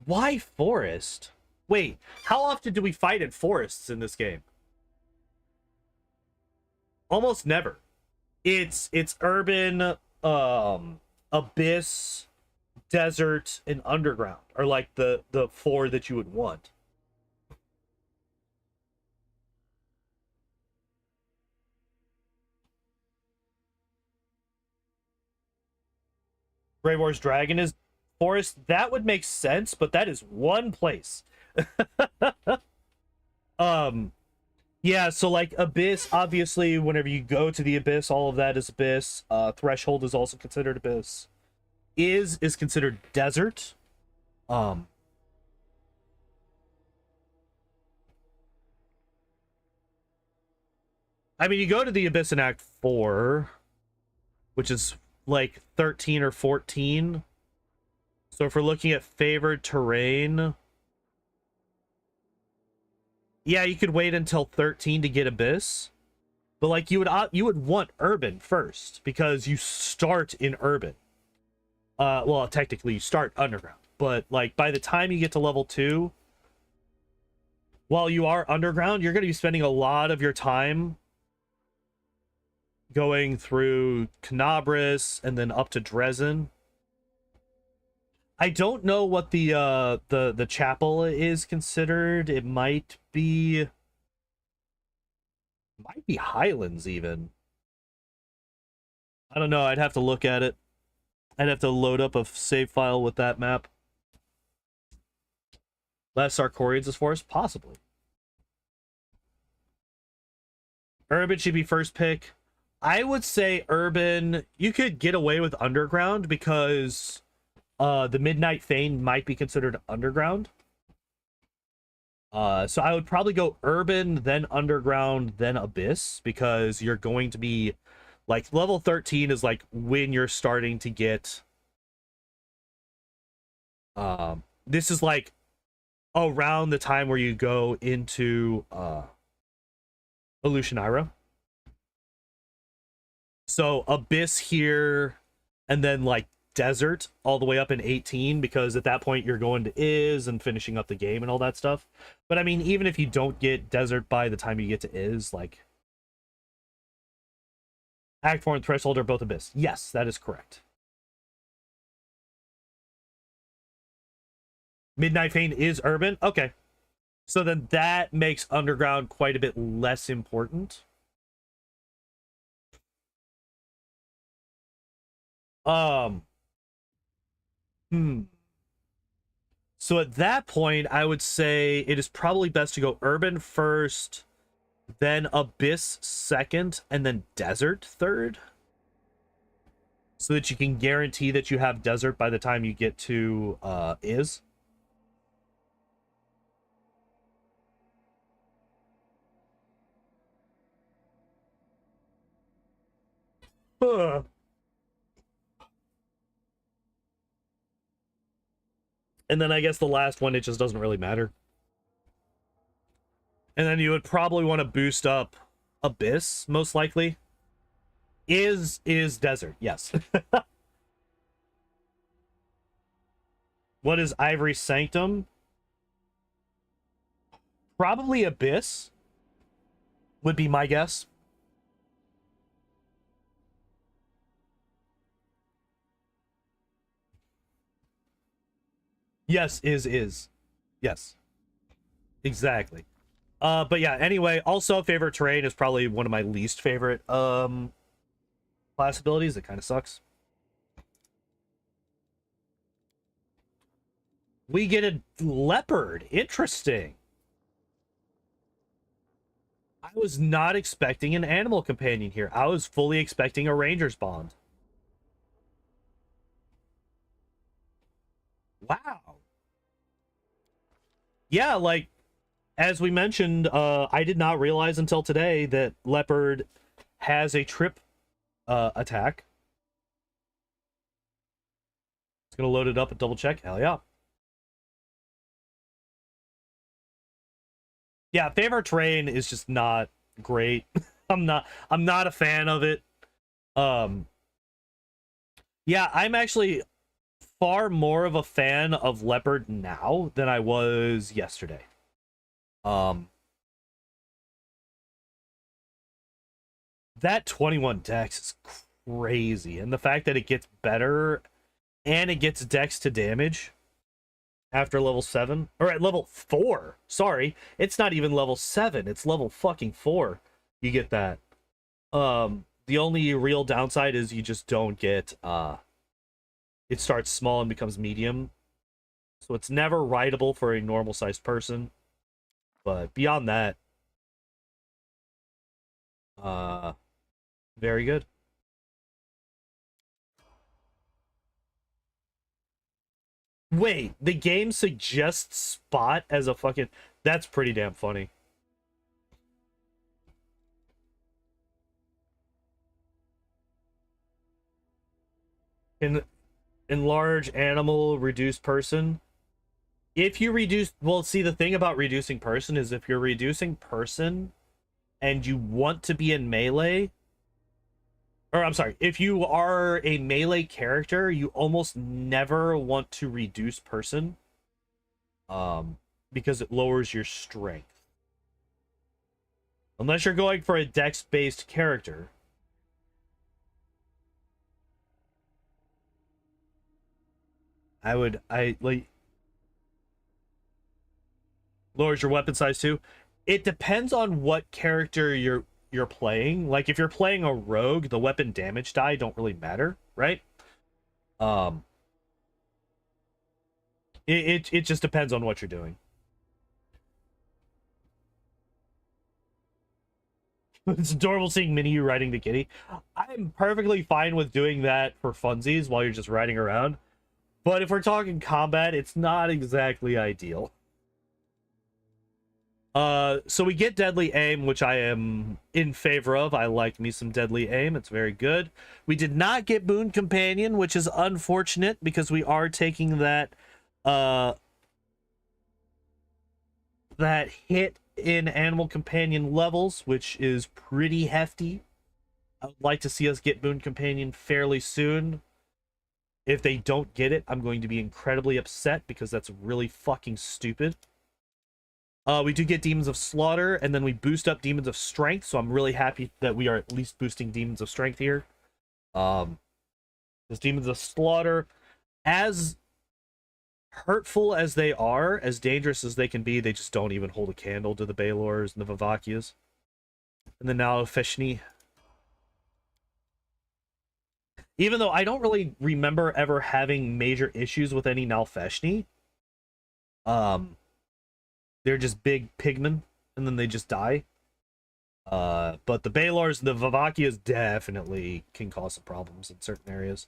Why forest? Wait, how often do we fight in forests in this game? Almost never. It's urban, abyss, desert, and underground are like the 4 that you would want. Grey War's Dragon is forest. That would make sense, but that is one place. Yeah, so like Abyss, obviously, whenever you go to the Abyss, all of that is Abyss. Threshold is also considered Abyss. Is considered desert. I mean, you go to the Abyss in Act 4, which is like 13 or 14. So if we're looking at favored terrain, yeah, you could wait until 13 to get Abyss. But like you would want urban first because you start in urban. Well, technically you start underground, but like by the time you get to level 2, while you are underground, you're going to be spending a lot of your time going through Canabris and then up to Dresden. I don't know what the chapel is considered. It might be Highlands even. I don't know. I'd have to look at it. I'd have to load up a save file with that map. Last Sarkorians is Forest? Possibly. Urban should be first pick. I would say Urban, you could get away with Underground because the Midnight Fane might be considered Underground. So I would probably go Urban, then Underground, then Abyss, because you're going to be, like, level 13 is, like, when you're starting to get... this is, like, around the time where you go into Elutionira. So Abyss here, and then like Desert all the way up in 18, because at that point you're going to Is and finishing up the game and all that stuff. But I mean, even if you don't get Desert by the time you get to Is, like Act 4 and Threshold are both Abyss. Yes, that is correct. Midnight Fane is Urban? Okay. So then that makes Underground quite a bit less important. So at that point, I would say it is probably best to go Urban first, then Abyss second, and then Desert third. So that you can guarantee that you have Desert by the time you get to Is. And then I guess the last one, it just doesn't really matter. And then you would probably want to boost up Abyss, most likely. Is Desert, yes. What is Ivory Sanctum? Probably Abyss would be my guess. Yes, is. Yes. Exactly. But yeah, anyway, also favorite terrain is probably one of my least favorite class abilities. It kind of sucks. We get a leopard. Interesting. I was not expecting an animal companion here. I was fully expecting a ranger's bond. Wow. Yeah, like, as we mentioned, I did not realize until today that Leopard has a trip attack. It's gonna load it up and double check. Hell yeah. Yeah, favorite terrain is just not great. I'm not a fan of it. Yeah, I'm actually far more of a fan of Leopard now than I was yesterday. That 21 dex is crazy, and the fact that it gets better and it gets dex to damage after level 7, or at level 4. Sorry, it's not even level 7, it's level fucking 4. You get that. The only real downside is you just don't get it starts small and becomes medium. So it's never rideable for a normal sized person. But beyond that, very good. Wait, the game suggests Spot as a fucking... That's pretty damn funny. Enlarge animal, reduce person. If you reduce... Well, see, the thing about reducing person is if you're reducing person and you want to be in melee... Or, I'm sorry, if you are a melee character, you almost never want to reduce person. Because it lowers your strength. Unless you're going for a dex-based character. I like lowers your weapon size too. It depends on what character you're playing. Like if you're playing a rogue, the weapon damage die don't really matter, right? Um it just depends on what you're doing. It's adorable seeing Mini you riding the kitty. I'm perfectly fine with doing that for funsies while you're just riding around. But if we're talking combat, it's not exactly ideal. So we get deadly aim, which I am in favor of. I like me some deadly aim. It's very good. We did not get boon companion, which is unfortunate because we are taking that that hit in animal companion levels, which is pretty hefty. I would like to see us get boon companion fairly soon. If they don't get it, I'm going to be incredibly upset because that's really fucking stupid. We do get Demons of Slaughter, and then we boost up Demons of Strength, so I'm really happy that we are at least boosting Demons of Strength here. Those Demons of Slaughter, as hurtful as they are, as dangerous as they can be, they just don't even hold a candle to the Baelors and the Vivakias. And then now Feshni. Even though I don't really remember ever having major issues with any Nalfeshni. They're just big pigmen, and then they just die. But the Baelors and the Vivakias definitely can cause some problems in certain areas.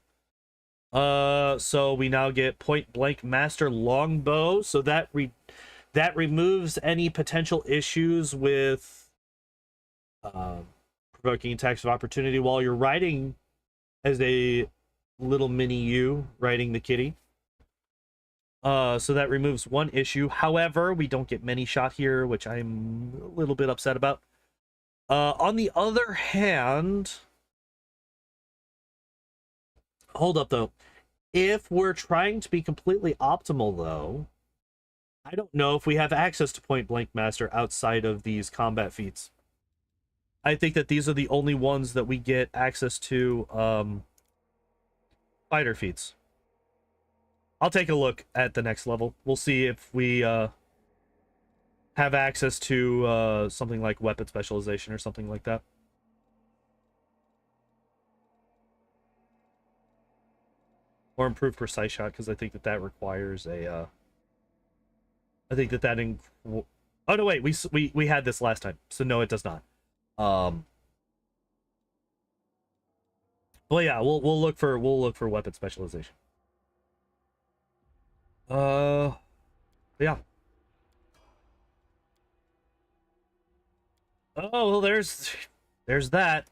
So we now get Point Blank Master Longbow, so that removes any potential issues with provoking attacks of opportunity while you're riding as a little mini you riding the kitty. So that removes one issue. However, we don't get many shot here, which I'm a little bit upset about. On the other hand, hold up though. If we're trying to be completely optimal though, I don't know if we have access to Point Blank Master outside of these combat feats. I think that these are the only ones that we get access to fighter feats. I'll take a look at the next level. We'll see if we have access to something like weapon specialization or something like that. Or improved precise shot, because I think that requires a I think that oh no, wait, we had this last time, so no, it does not. Well, yeah, we'll look for weapon specialization. Yeah. Oh, well, there's that.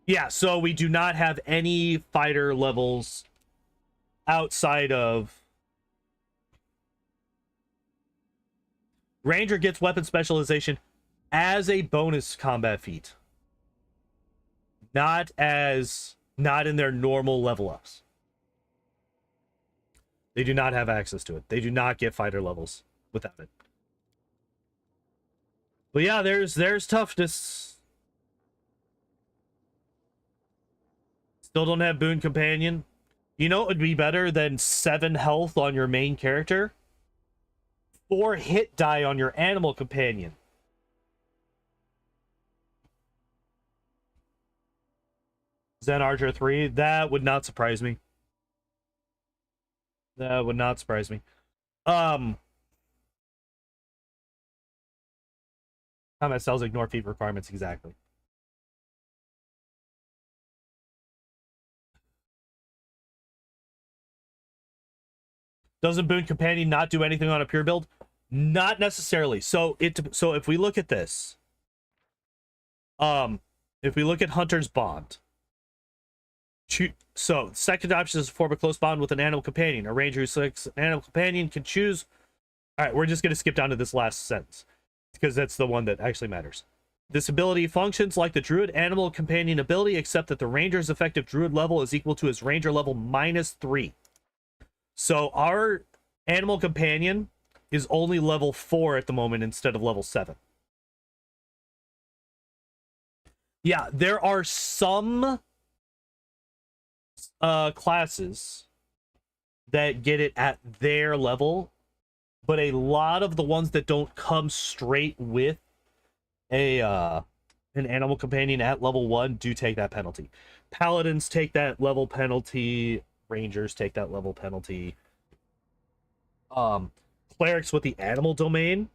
Yeah, so we do not have any fighter levels outside of Ranger gets weapon specialization as a bonus combat feat. Not in their normal level ups. They do not have access to it. They do not get fighter levels without it. But yeah, there's toughness. Still don't have boon companion. You know what would be better than 7 health on your main character? 4 hit die on your animal companion. Zen Archer 3, that would not surprise me. That would not surprise me. Combat cells ignore feat requirements, exactly. Doesn't Boon Companion not do anything on a pure build? Not necessarily. So if we look at this, if we look at Hunter's Bond, so second option is to form a close bond with an animal companion. A ranger who selects an animal companion can choose. All right, we're just going to skip down to this last sentence because that's the one that actually matters. This ability functions like the Druid animal companion ability, except that the ranger's effective Druid level is equal to his ranger level -3. So our animal companion is only level 4 at the moment instead of level 7. Yeah, there are some classes that get it at their level, but a lot of the ones that don't come straight with a an animal companion at level 1 do take that penalty. Paladins take that level penalty, rangers take that level penalty. Clerics with the animal domain,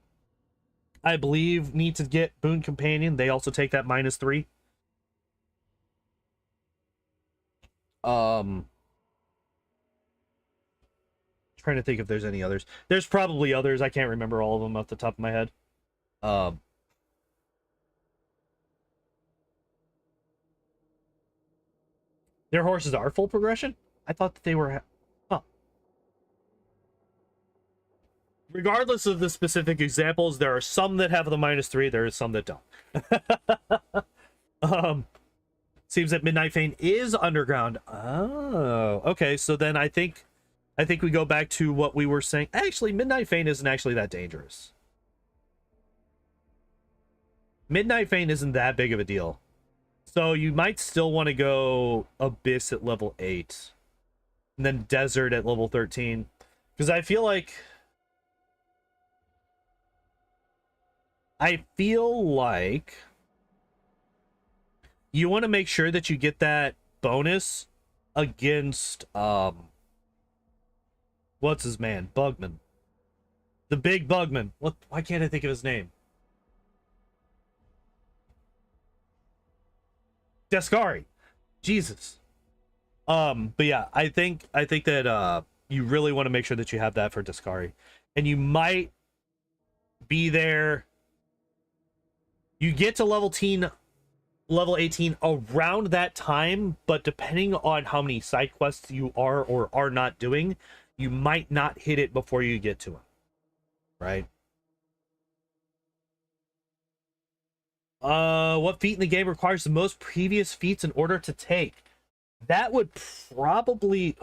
I believe, need to get boon companion. They also take that -3. Trying to think if there's any others. There's probably others. I can't remember all of them off the top of my head. Their horses are full progression? I thought that they were... Huh. Regardless of the specific examples, there are some that have the -3. There are some that don't. Seems that Midnight Fane is underground. Oh, okay. So then I think we go back to what we were saying. Actually, Midnight Fane isn't actually that dangerous. Midnight Fane isn't that big of a deal. So you might still want to go Abyss at level 8. And then Desert at level 13. Because I feel like you want to make sure that you get that bonus against what's his man? Bugman. The big Bugman. What? Why can't I think of his name? Descari. Jesus. But yeah, I think that you really want to make sure that you have that for Descari. And you might be there. You get to level 18 around that time, but depending on how many side quests you are or are not doing, you might not hit it before you get to him. Right? What feat in the game requires the most previous feats in order to take? That would probably...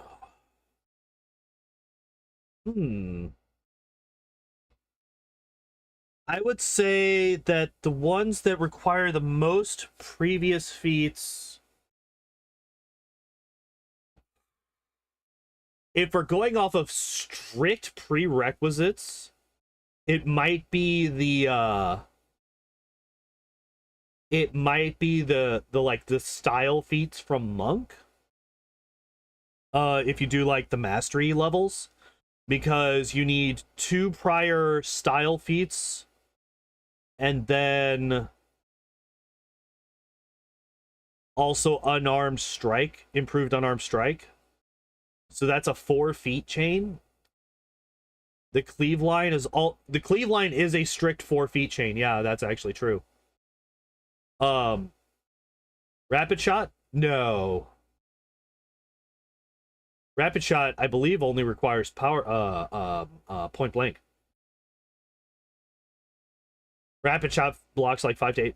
I would say that the ones that require the most previous feats... If we're going off of strict prerequisites, it might be the like the style feats from Monk. If you do like the mastery levels, because you need 2 prior style feats and then also unarmed strike, improved unarmed strike. So that's a 4 feat chain. The cleave line is a strict 4 feat chain. Yeah, that's actually true. Rapid shot? No. Rapid shot, I believe, only requires power point blank. Rapid shot blocks like 5 to 8.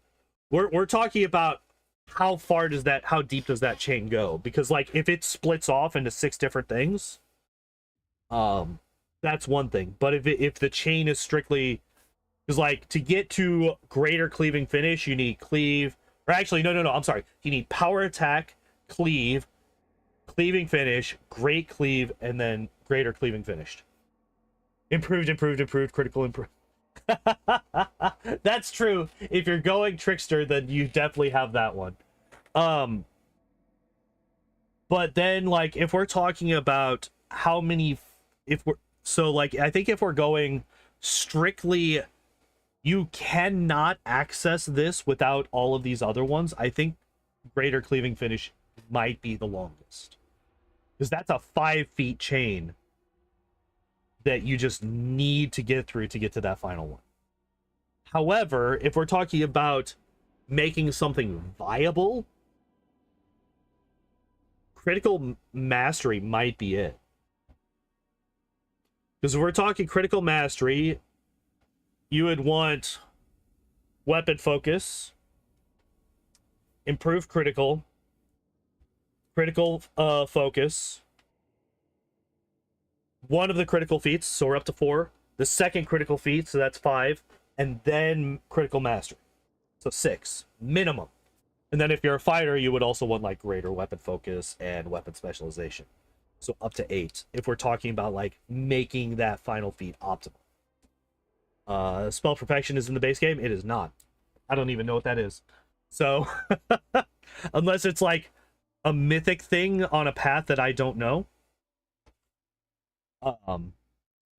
We're talking about how deep does that chain go? Because like if it splits off into 6 different things, that's one thing. But if the chain is strictly, because like to get to greater cleaving finish, you need cleave, or actually no, I'm sorry, you need power attack, cleave, cleaving finish, great cleave, and then greater cleaving finished. Improved, critical improved. That's true. If you're going trickster, then you definitely have that one. But then like if we're talking about how many, I think if we're going strictly, you cannot access this without all of these other ones. I think greater cleaving finish might be the longest, because that's a 5 feat chain that you just need to get through to get to that final one. However, if we're talking about making something viable, critical mastery might be it. Because if we're talking critical mastery, you would want weapon focus, improve critical focus, one of the critical feats, so we're up to 4, the second critical feat, so that's 5, and then critical mastery, so 6 minimum. And then if you're a fighter, you would also want like greater weapon focus and weapon specialization. So up to 8 if we're talking about like making that final feat optimal. Spell perfection is in the base game. It is not. I don't even know what that is. So unless it's like a mythic thing on a path that I don't know,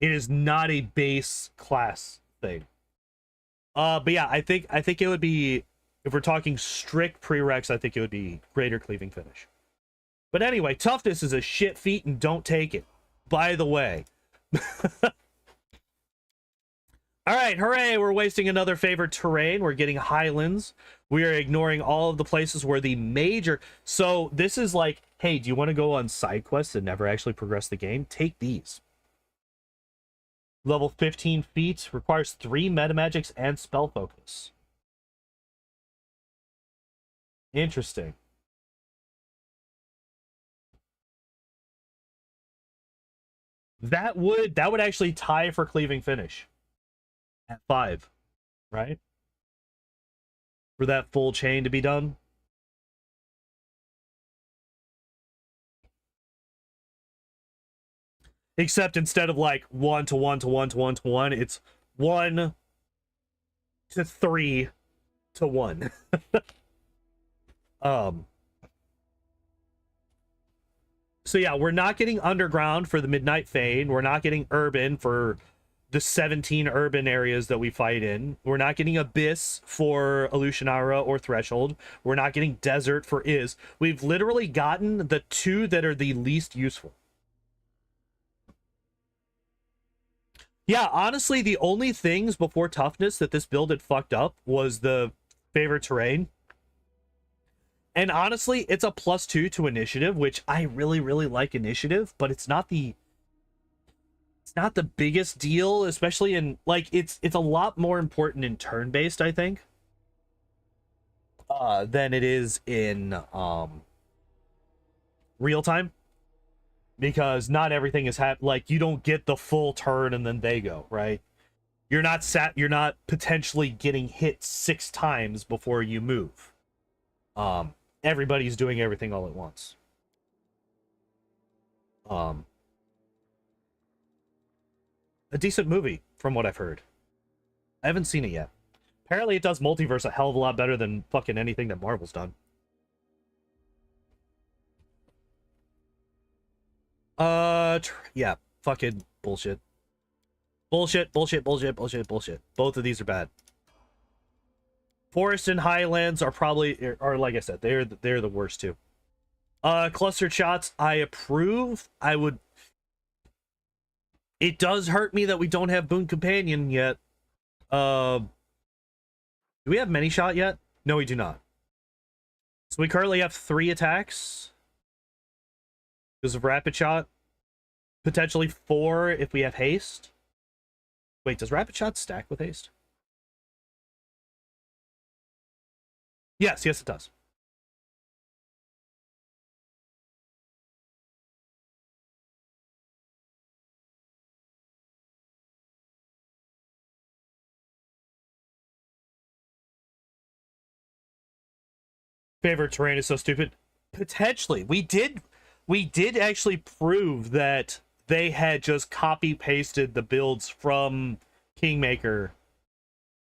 it is not a base class thing. But yeah, I think it would be, if we're talking strict prereqs, I think it would be greater cleaving finish. But anyway, toughness is a shit feat and don't take it. By the way. All right, hooray, we're wasting another favorite terrain. We're getting highlands. We are ignoring all of the places where the major... So this is like, hey, do you want to go on side quests and never actually progress the game? Take these. Level 15 feats, requires 3 metamagics and spell focus. Interesting. That would actually tie for cleaving finish at 5, right? For that full chain to be done. Except instead of like 1 to 1 to 1 to 1 to 1, it's 1 to 3 to 1. So yeah, we're not getting underground for the Midnight Fane. We're not getting urban for the 17 urban areas that we fight in. We're not getting Abyss for Elutionara or Threshold. We're not getting Desert for Is. We've literally gotten the 2 that are the least useful. Yeah, honestly, the only things before toughness that this build had fucked up was the favorite terrain. And honestly, it's a +2 to initiative, which I really, really like initiative, but it's not the biggest deal, especially in like it's a lot more important in turn-based, I think, than it is in real time. Because not everything is like you don't get the full turn and then they go, right? You're not potentially getting hit 6 times before you move. Everybody's doing everything all at once. A decent movie from what I've heard. I haven't seen it yet. Apparently it does multiverse a hell of a lot better than fucking anything that Marvel's done. Yeah, fucking bullshit. Bullshit. Both of these are bad. Forest and Highlands are probably, are like I said, they're the worst too. Clustered shots, I approve. It does hurt me that we don't have Boon Companion yet. Do we have Many Shot yet? No, we do not. So we currently have 3 attacks because of Rapid Shot. Potentially 4 if we have Haste. Wait, does Rapid Shot stack with Haste? Yes, it does. Favorite terrain is so stupid. Potentially. We did actually prove that they had just copy pasted the builds from Kingmaker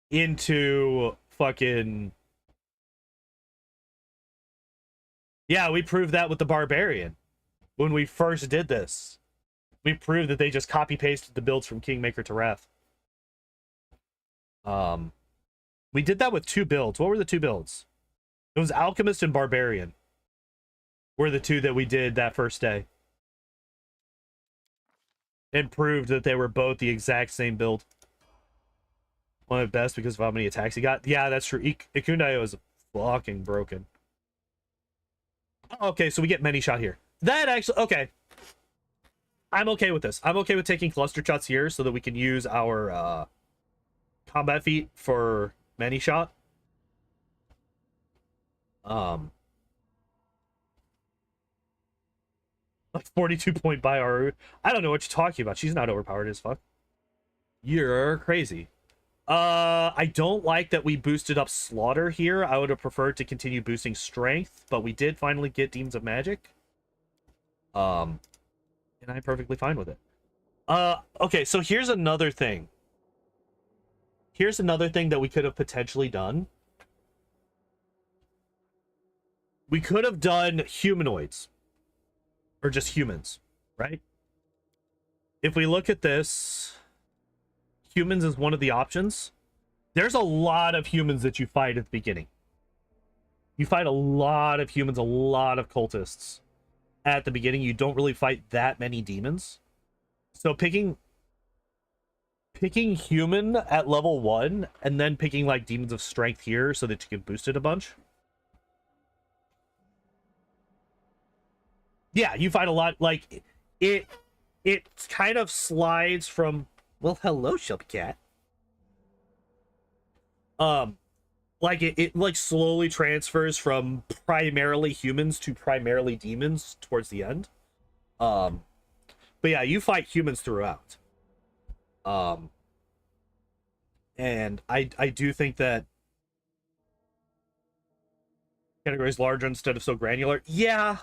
into fucking... Yeah, we proved that with the Barbarian. When we first did this, we proved that they just copy pasted the builds from Kingmaker to Wrath. We did that with 2 builds. What were the 2 builds? It was Alchemist and Barbarian were the 2 that we did that first day. And proved that they were both the exact same build. One of the best because of how many attacks he got. Yeah, that's true. Ikundayo is fucking broken. Okay, so we get Many Shot here. That actually... Okay. I'm okay with this. I'm okay with taking cluster shots here so that we can use our combat feat for Many Shot. Like 42 point by Aru. I don't know what you're talking about. She's not overpowered as fuck. You're crazy. I don't like that we boosted up Slaughter here. I would have preferred to continue boosting Strength, but we did finally get Demons of Magic. And I'm perfectly fine with it. Okay, so here's another thing. Here's another thing that we could have potentially done. We could have done humanoids. Or just humans, right? If we look at this, humans is one of the options. There's a lot of humans that you fight at the beginning. You fight a lot of humans, a lot of cultists. At the beginning, you don't really fight that many demons. So picking human at level 1 and then picking like demons of strength here so that you can boost it a bunch. Yeah, you fight a lot. Like it kind of slides from, well, hello, Shelby Cat. Like it like slowly transfers from primarily humans to primarily demons towards the end. But yeah, you fight humans throughout. And I do think that categories larger instead of so granular. Yeah.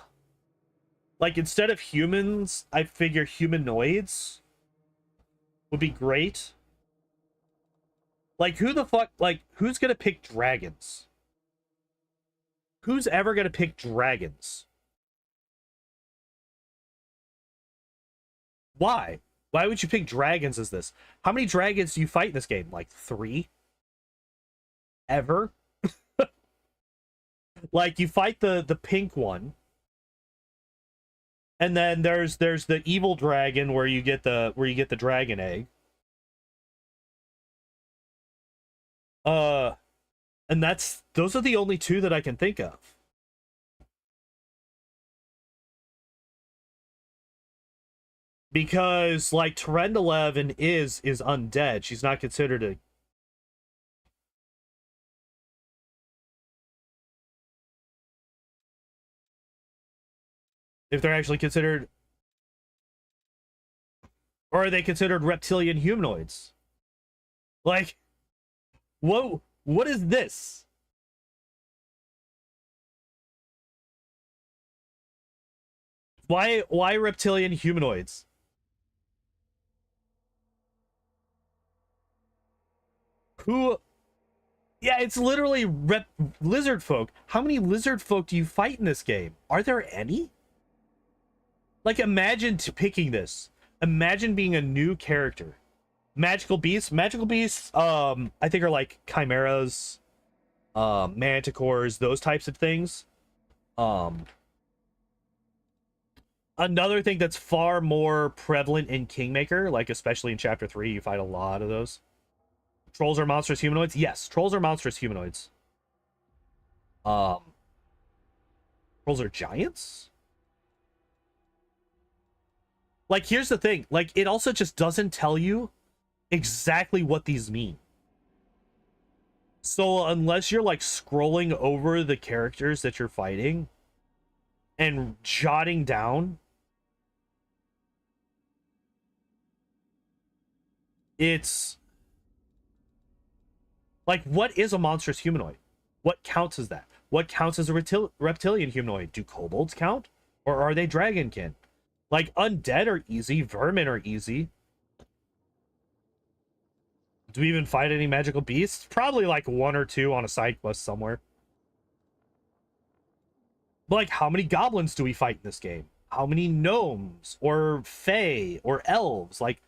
Like instead of humans, I figure humanoids would be great. Like who the fuck, like who's gonna pick dragons? Who's ever gonna pick dragons? Why? Why would you pick dragons as this? How many dragons do you fight in this game? Like 3? Ever? Like you fight the pink one. And then there's the evil dragon where you get the dragon egg. And those are the only 2 that I can think of. Because like Trendeleven is undead. She's not considered a if they're actually considered, or are they considered reptilian humanoids? Like what is this? Why reptilian humanoids? Who? Yeah, it's literally lizard folk. How many lizard folk do you fight in this game? Are there any? Like, imagine picking this. Imagine being a new character. Magical beasts. Magical beasts, I think are like chimeras, manticores, those types of things. Another thing that's far more prevalent in Kingmaker, like especially in Chapter 3, you fight a lot of those. Trolls are monstrous humanoids? Yes, trolls are monstrous humanoids. Trolls are giants? Like, here's the thing. Like, it also just doesn't tell you exactly what these mean. So, unless you're, like, scrolling over the characters that you're fighting and jotting down, it's... Like, what is a monstrous humanoid? What counts as that? What counts as a reptilian humanoid? Do kobolds count? Or are they dragonkin? Like, undead are easy. Vermin are easy. Do we even fight any magical beasts? Probably like 1 or 2 on a side quest somewhere. But like, how many goblins do we fight in this game? How many gnomes? Or fae? Or elves? Like...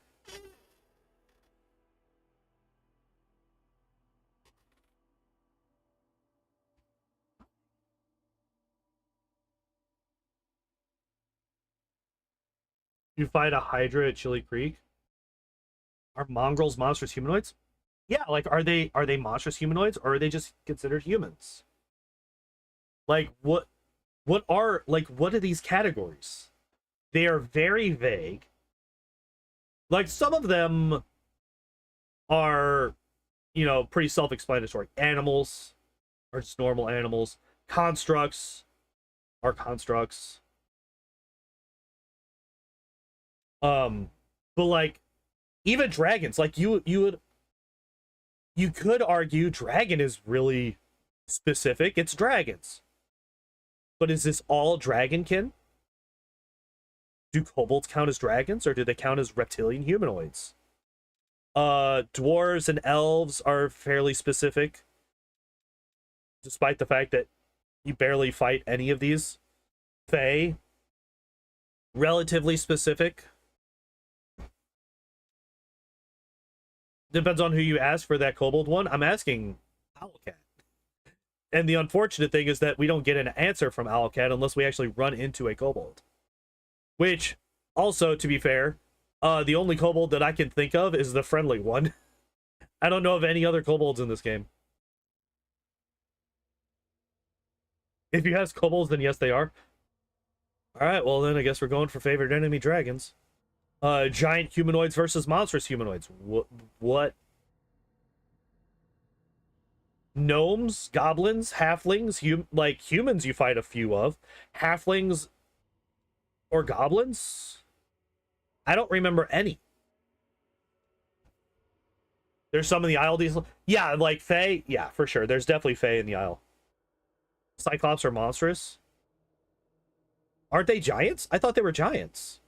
You fight a Hydra at Chili Creek? Are mongrels monstrous humanoids? Yeah, like are they monstrous humanoids or are they just considered humans? Like what are these categories? They are very vague. Like some of them are, you know, pretty self-explanatory. Animals are just normal animals. Constructs are constructs. But like even dragons, like you would You could argue dragon is really specific. It's dragons. But is this all dragonkin? Do kobolds count as dragons, or do they count as reptilian humanoids? Dwarves and elves are fairly specific, despite the fact that you barely fight any of these. Fae, relatively specific. Depends on who you ask for that kobold one. I'm asking Owlcat. And the unfortunate thing is that we don't get an answer from Owlcat unless we actually run into a kobold. Which, also, to be fair, the only kobold that I can think of is the friendly one. I don't know of any other kobolds in this game. If you ask kobolds, then yes, they are. Alright, well then I guess we're going for favorite enemy dragons. Giant humanoids versus monstrous humanoids. What? Gnomes, goblins, halflings, like humans you fight a few of. Halflings or goblins? I don't remember any. There's some in the Isle. Yeah, like Fae. Yeah, for sure. There's definitely Fae in the Isle. Cyclops are monstrous. Aren't they giants? I thought they were giants.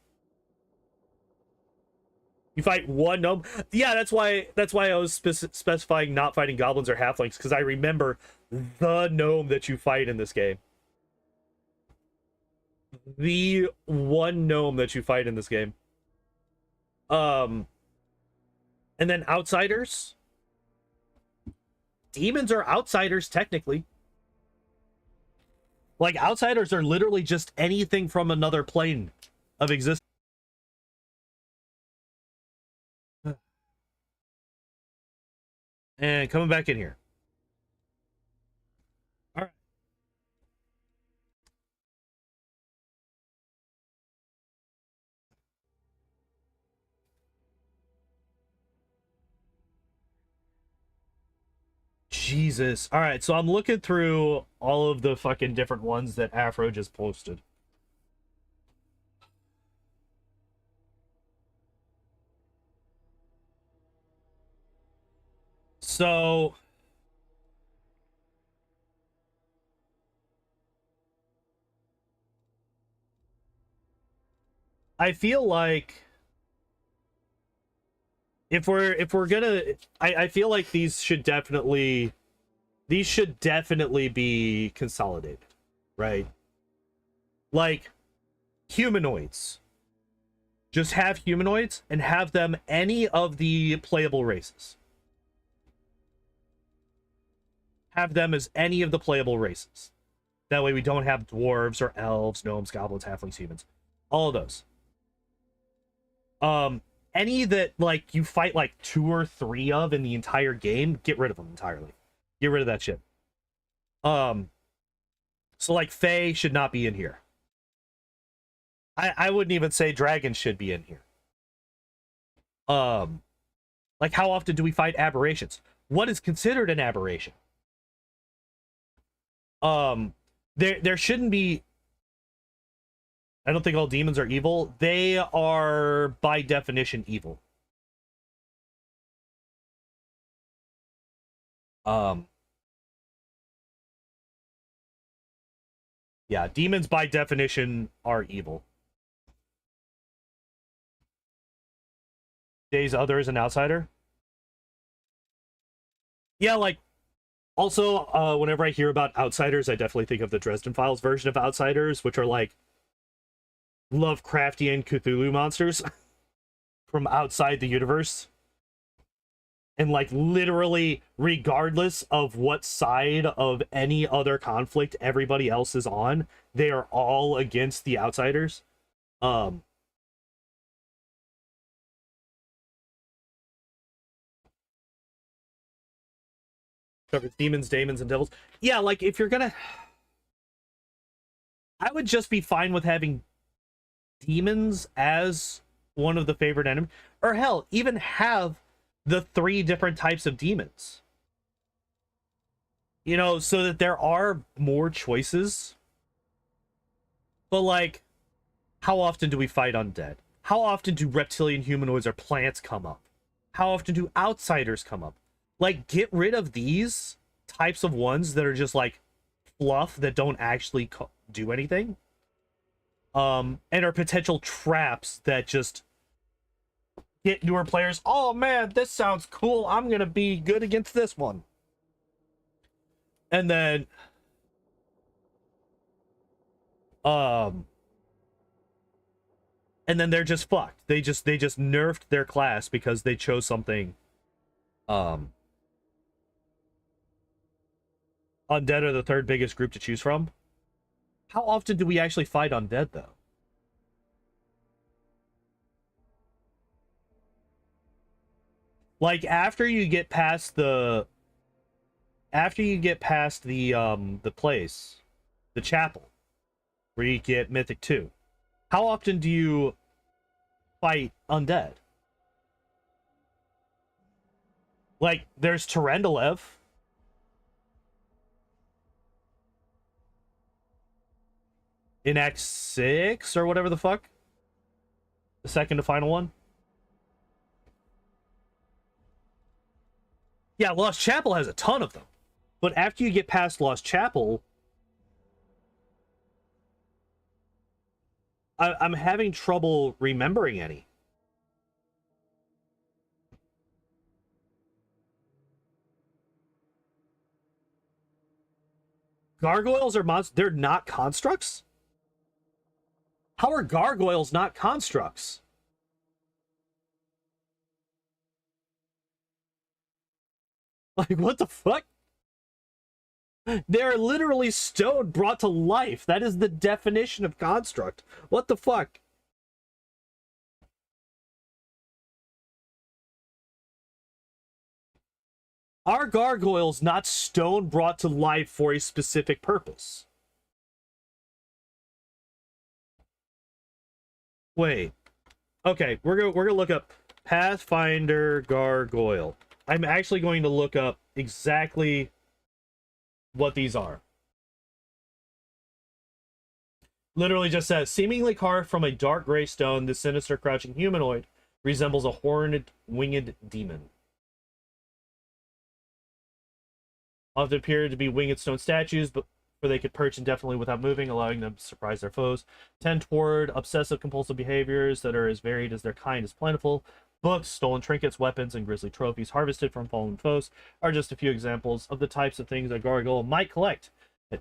You fight one gnome. Yeah, that's why I was specifying not fighting goblins or halflings, because I remember the gnome that you fight in this game. The one gnome that you fight in this game. And then outsiders. Demons are outsiders, technically. Like, outsiders are literally just anything from another plane of existence. And coming back in here. All right. Jesus. All right, so I'm looking through all of the fucking different ones that Afro just posted. So I feel like if we're gonna I feel like these should definitely be consolidated, right? Like humanoids. Just have humanoids and have them any of the playable races. Have them as any of the playable races. That way we don't have dwarves or elves, gnomes, goblins, halflings, humans. All of those. Any that like you fight like 2 or 3 of in the entire game, get rid of them entirely. Get rid of that shit. So like Fae should not be in here. I wouldn't even say dragons should be in here. Like how often do we fight aberrations? What is considered an aberration? There shouldn't be. I don't think all demons are evil. They are by definition evil. Yeah, demons by definition are evil. Days Other is an outsider. Yeah, like also, whenever I hear about outsiders, I definitely think of the Dresden Files version of outsiders, which are like Lovecraftian Cthulhu monsters from outside the universe. And like literally, regardless of what side of any other conflict everybody else is on, they are all against the outsiders. Covers demons, daemons, and devils. Yeah, like if you're gonna, I would just be fine with having demons as one of the favorite enemies, or hell, even have the 3 different types of demons. You know, so that there are more choices. But like, how often do we fight undead? How often do reptilian humanoids or plants come up? How often do outsiders come up? Like, get rid of these types of ones that are just like fluff that don't actually do anything. And are potential traps that just get newer players. Oh man, this sounds cool. I'm gonna be good against this one. And then they're just fucked. They just nerfed their class because they chose something undead are the third biggest group to choose from. How often do we actually fight undead though? Like after you get past the place, the chapel, where you get Mythic 2, how often do you fight undead? Like, there's Terendelev. In Act 6, or whatever the fuck. The second to final one. Yeah, Lost Chapel has a ton of them. But after you get past Lost Chapel, I'm having trouble remembering any. Gargoyles are monsters. They're not constructs? How are gargoyles not constructs? Like, what the fuck? They're literally stone brought to life. That is the definition of construct. What the fuck? Are gargoyles not stone brought to life for a specific purpose? Wait. Okay, we're gonna look up Pathfinder Gargoyle. I'm actually going to look up exactly what these are. Literally just says, seemingly carved from a dark gray stone, this sinister crouching humanoid resembles a horned winged demon. Often appear to be winged stone statues, but where they could perch indefinitely without moving, allowing them to surprise their foes. Tend toward obsessive compulsive behaviors that are as varied as their kind is plentiful. Books, stolen trinkets, weapons, and grisly trophies harvested from fallen foes are just a few examples of the types of things a gargoyle might collect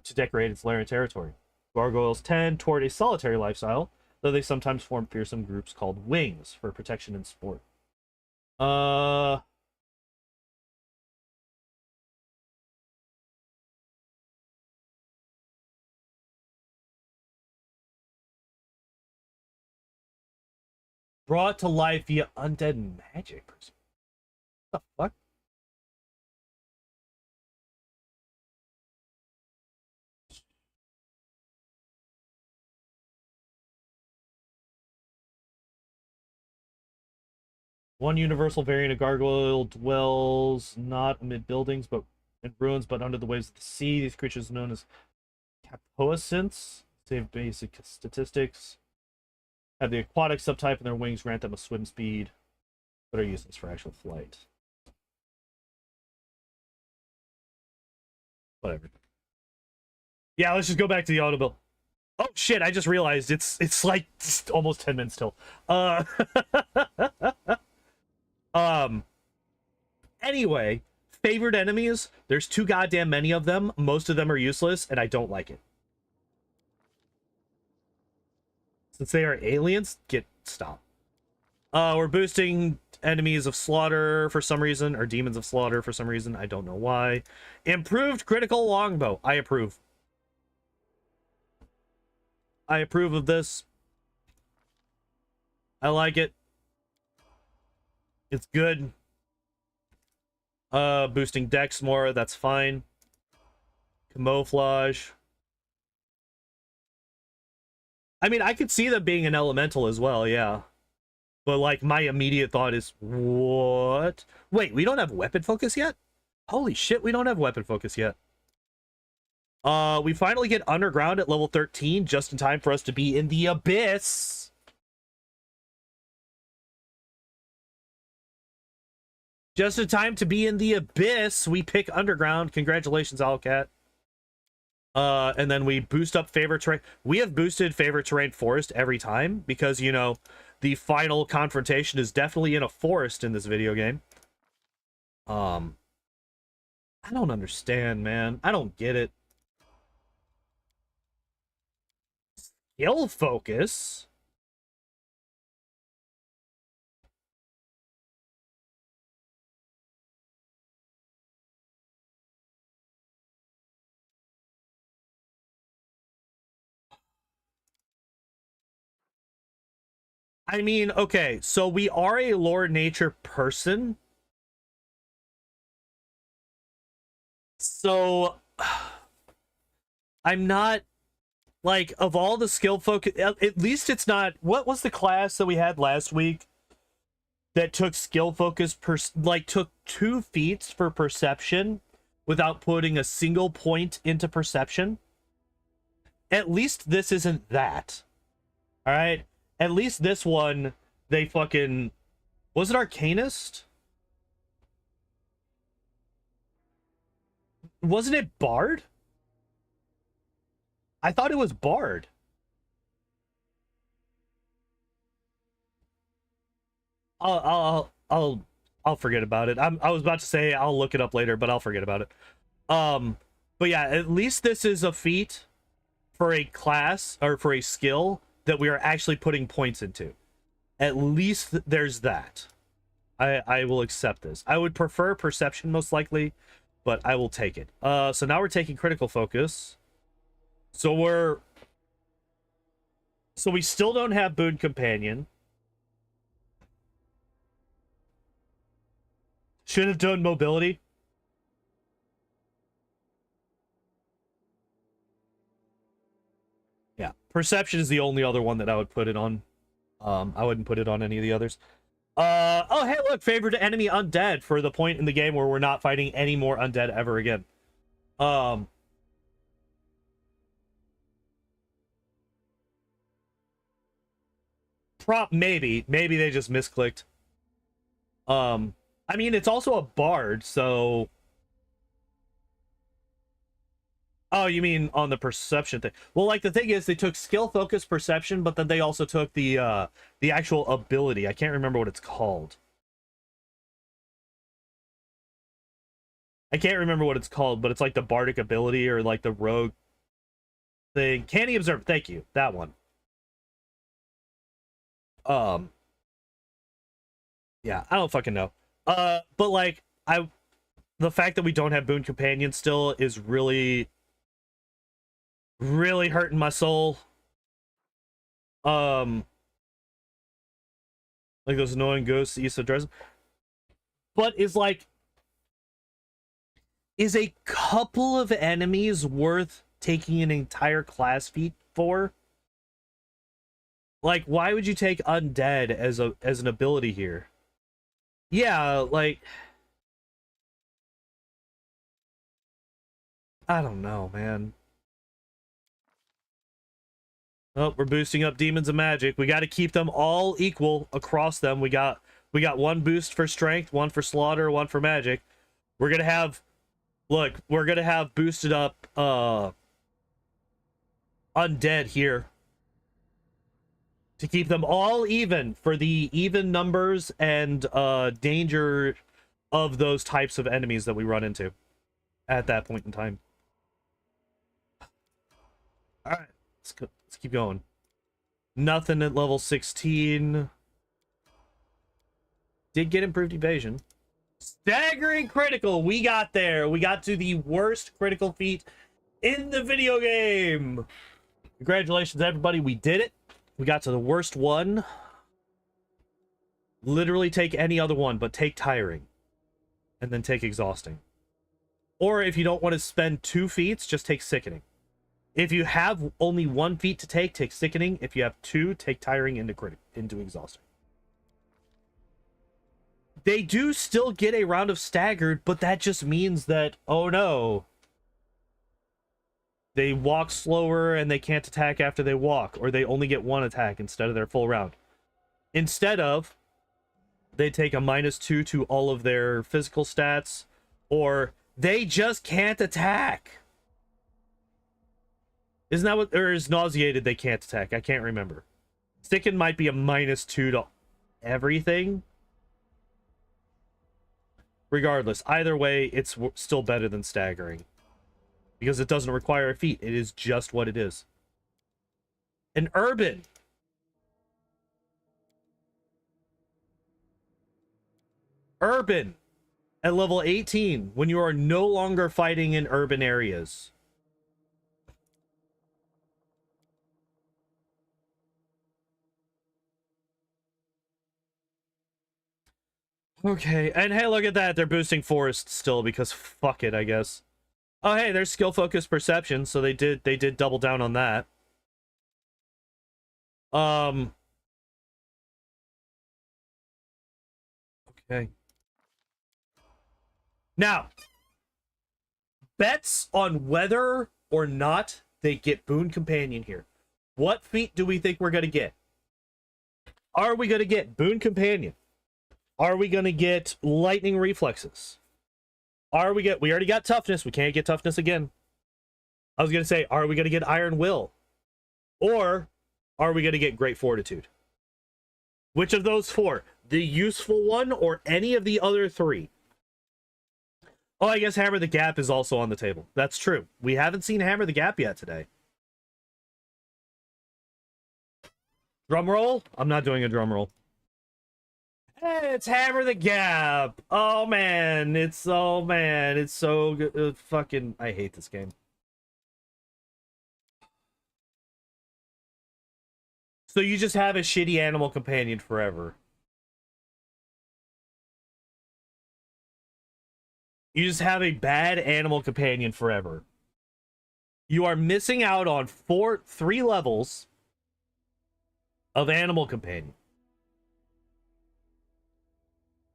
to decorate its lair and territory. Gargoyles tend toward a solitary lifestyle, though they sometimes form fearsome groups called wings for protection and sport. Brought to life via undead magic. What the fuck? One universal variant of gargoyle dwells not amid buildings, but in ruins, but under the waves of the sea. These creatures are known as capoescents. Save basic statistics. Have the aquatic subtype, and their wings grant them a swim speed, but are useless for actual flight. Whatever. Yeah, let's just go back to the Autobuild. Oh shit! I just realized it's like almost 10 minutes till. Anyway, favorite enemies. There's too goddamn many of them. Most of them are useless, and I don't like it. Since they are aliens, stop. We're boosting enemies of slaughter for some reason, or demons of slaughter for some reason. I don't know why. Improved critical longbow. I approve. I approve of this. I like it. It's good. Boosting dex more, that's fine. Camouflage. I mean, I could see them being an elemental as well, yeah. But, like, my immediate thought is, what? Wait, we don't have weapon focus yet? Holy shit, we don't have weapon focus yet. We finally get underground at level 13, just in time for us to be in the abyss. Just in time to be in the abyss, we pick underground. Congratulations, Owlcat. And then we boost up favorite terrain. We have boosted favorite terrain forest every time because, you know, the final confrontation is definitely in a forest in this video game. I don't understand, man. I don't get it. Skill focus? I mean, okay, so we are a lore nature person. So I'm not like, of all the skill focus, at least it's not, what was the class that we had last week that took skill focus like took 2 feats for perception without putting a single point into perception? At least this isn't that. All right, at least this one, they fucking, was it Arcanist? Wasn't it Bard? I thought it was Bard. I'll forget about it. I was about to say I'll look it up later, but I'll forget about it. But yeah, at least this is a feat for a class or for a skill that we are actually putting points into. At least there's that. I will accept this. I would prefer perception most likely, but I will take it. So now we're taking critical focus. So we still don't have Boon Companion. Should have done mobility. Yeah, perception is the only other one that I would put it on. I wouldn't put it on any of the others. Oh, hey, look, favorite enemy undead for the point in the game where we're not fighting any more undead ever again. Maybe they just misclicked. I mean, it's also a bard, so... Oh, you mean on the perception thing? Well, like, the thing is, they took skill, focus, perception, but then they also took the actual ability. I can't remember what it's called. I can't remember what it's called, but it's like the bardic ability or like the rogue thing. Canny Observe, thank you. That one. Yeah, I don't fucking know. But like, the fact that we don't have Boon Companion still is really hurting my soul. Like those annoying ghosts used to address. But is like, is a couple of enemies worth taking an entire class feat for? Like, why would you take undead as an ability here? Yeah, like, I don't know, man. Oh, we're boosting up demons and magic. We got to keep them all equal across them. We got 1 boost for strength, 1 for slaughter, 1 for magic. We're gonna have, look, we're gonna have boosted up undead here to keep them all even for the even numbers and danger of those types of enemies that we run into at that point in time. All right, let's keep going. Nothing at level 16. Did get improved evasion. Staggering critical. We got there. We got to the worst critical feat in the video game. Congratulations, everybody. We did it. We got to the worst one. Literally take any other one, but take tiring. And then take exhausting. Or if you don't want to spend 2 feats, just take sickening. If you have only 1 feat to take sickening. If you have 2, take tiring into exhausting. They do still get a round of staggered, but that just means that, oh no, they walk slower and they can't attack after they walk, or they only get 1 attack instead of their full round. Instead of they take a -2 to all of their physical stats, or they just can't attack. Isn't that what, or is nauseated they can't attack? I can't remember. Sickened might be a -2 to everything. Regardless, either way, it's still better than staggering. Because it doesn't require a feat. It is just what it is. An urban. Urban. At level 18, when you are no longer fighting in urban areas. Okay, and hey, look at that. They're boosting forest still because fuck it, I guess. Oh, hey, there's skill focused perception, so they did double down on that. Okay. Now, bets on whether or not they get Boon Companion here. What feat do we think we're going to get? Are we going to get Boon Companion? Are we going to get Lightning Reflexes? We already got Toughness. We can't get Toughness again. I was going to say, are we going to get Iron Will? Or are we going to get Great Fortitude? Which of those four? The useful one or any of the other three? Oh, I guess Hammer the Gap is also on the table. That's true. We haven't seen Hammer the Gap yet today. Drum roll? I'm not doing a drum roll. Hey, it's Hammer the Gap. Oh man, it's so good. Fucking, I hate this game. So you just have a shitty animal companion forever. You just have a bad animal companion forever. You are missing out on 3 levels of animal companion.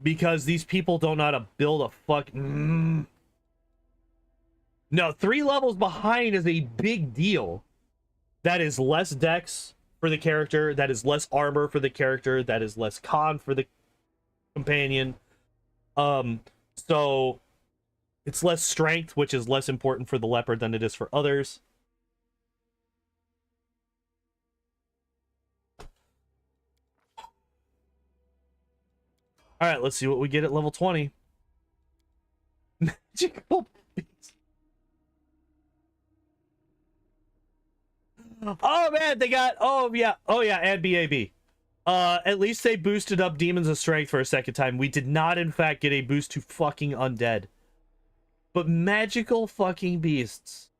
Because these people don't know how to build a fuck. No, 3 levels behind is a big deal. That is less dex for the character. That is less armor for the character. That is less con for the companion. So it's less strength, which is less important for the leopard than it is for others. All right, let's see what we get at level 20. Magical beast. Oh man, they got oh yeah, and BAB. At least they boosted up Demons of Strength for a second time. We did not in fact get a boost to fucking undead. But magical fucking beasts.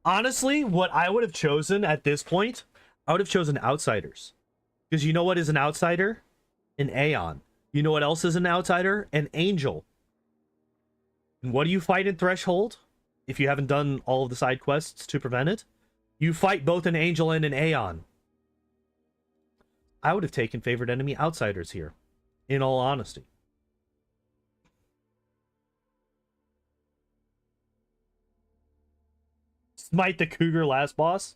Honestly, what I would have chosen at this point, I would have chosen Outsiders. Because you know what is an outsider? An Aeon. You know what else is an outsider? An Angel. And what do you fight in Threshold? If you haven't done all of the side quests to prevent it, you fight both an Angel and an Aeon. I would have taken Favorite Enemy Outsiders here, in all honesty. Smite the Cougar last boss?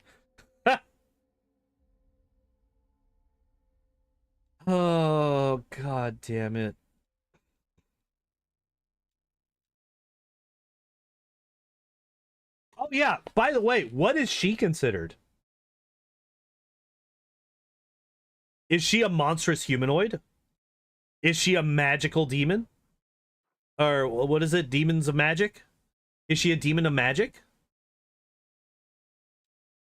Oh, god damn it. Oh, yeah. By the way, what is she considered? Is she a monstrous humanoid? Is she a magical demon? Or what is it? Demons of magic? Is she a demon of magic?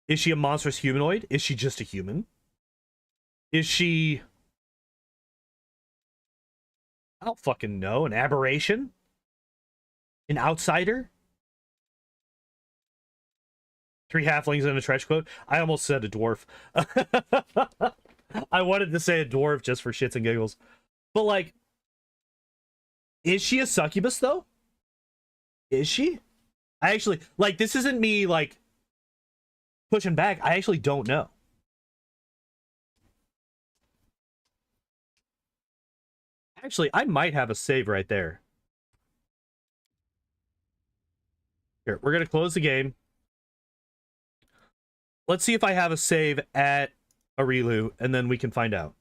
Is she a monstrous humanoid? Is she just a human? Is she... I don't fucking know. An aberration? An outsider? 3 halflings and a trench coat? I almost said a dwarf. I wanted to say a dwarf just for shits and giggles. But, like, is she a succubus, though? Is she? I actually, like, this isn't me, like, pushing back. I actually don't know. Actually, I might have a save right there. Here, we're going to close the game. Let's see if I have a save at a Relu, and then we can find out.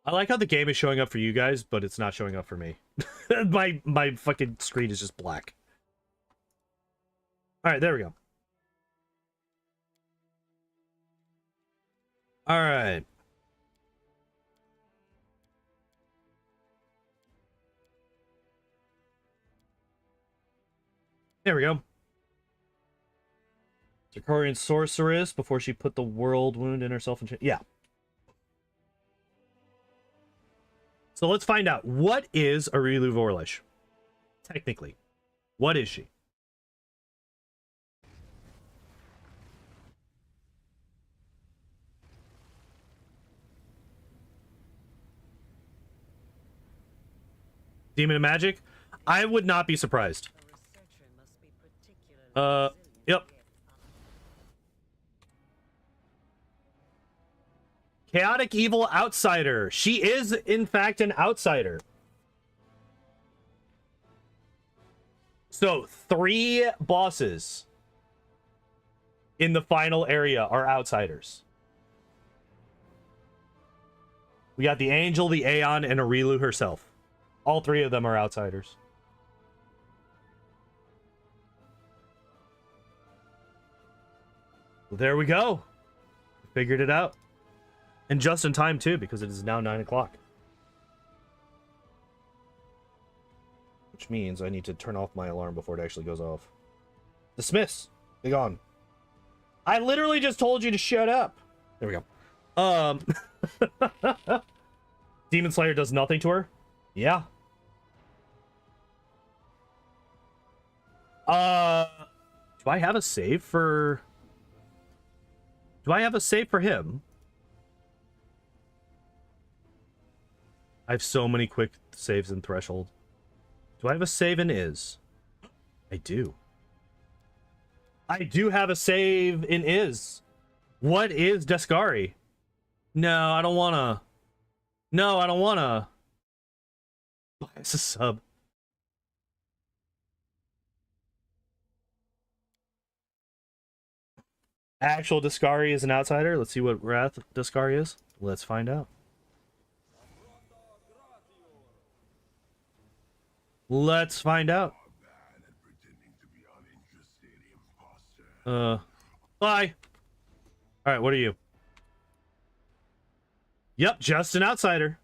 I like how the game is showing up for you guys, but it's not showing up for me. my fucking screen is just black. All right, there we go. All right. There we go. Dracorian sorceress before she put the world wound in herself and yeah. So let's find out, what is Arilu Vorlish? Technically, what is she? Demon of Magic? I would not be surprised. Yep. Chaotic Evil Outsider. She is, in fact, an outsider. So, 3 bosses in the final area are outsiders. We got the Angel, the Aeon, and Arilu herself. All 3 of them are outsiders. Well, there we go. Figured it out. And just in time, too, because it is now 9 o'clock. Which means I need to turn off my alarm before it actually goes off. Dismiss. Be gone. I literally just told you to shut up. There we go. Demon Slayer does nothing to her? Yeah. Do I have a save for... Do I have a save for him? I have so many quick saves in Threshold. Do I have a save in Is? I do. I do have a save in Is. What is Deskari? No, I don't wanna. No, I don't wanna. It's a sub. Actual Deskari is an outsider. Let's see what Wrath Deskari is. Let's find out. Let's find out. Bye. Alright, what are you? Yep, just an outsider.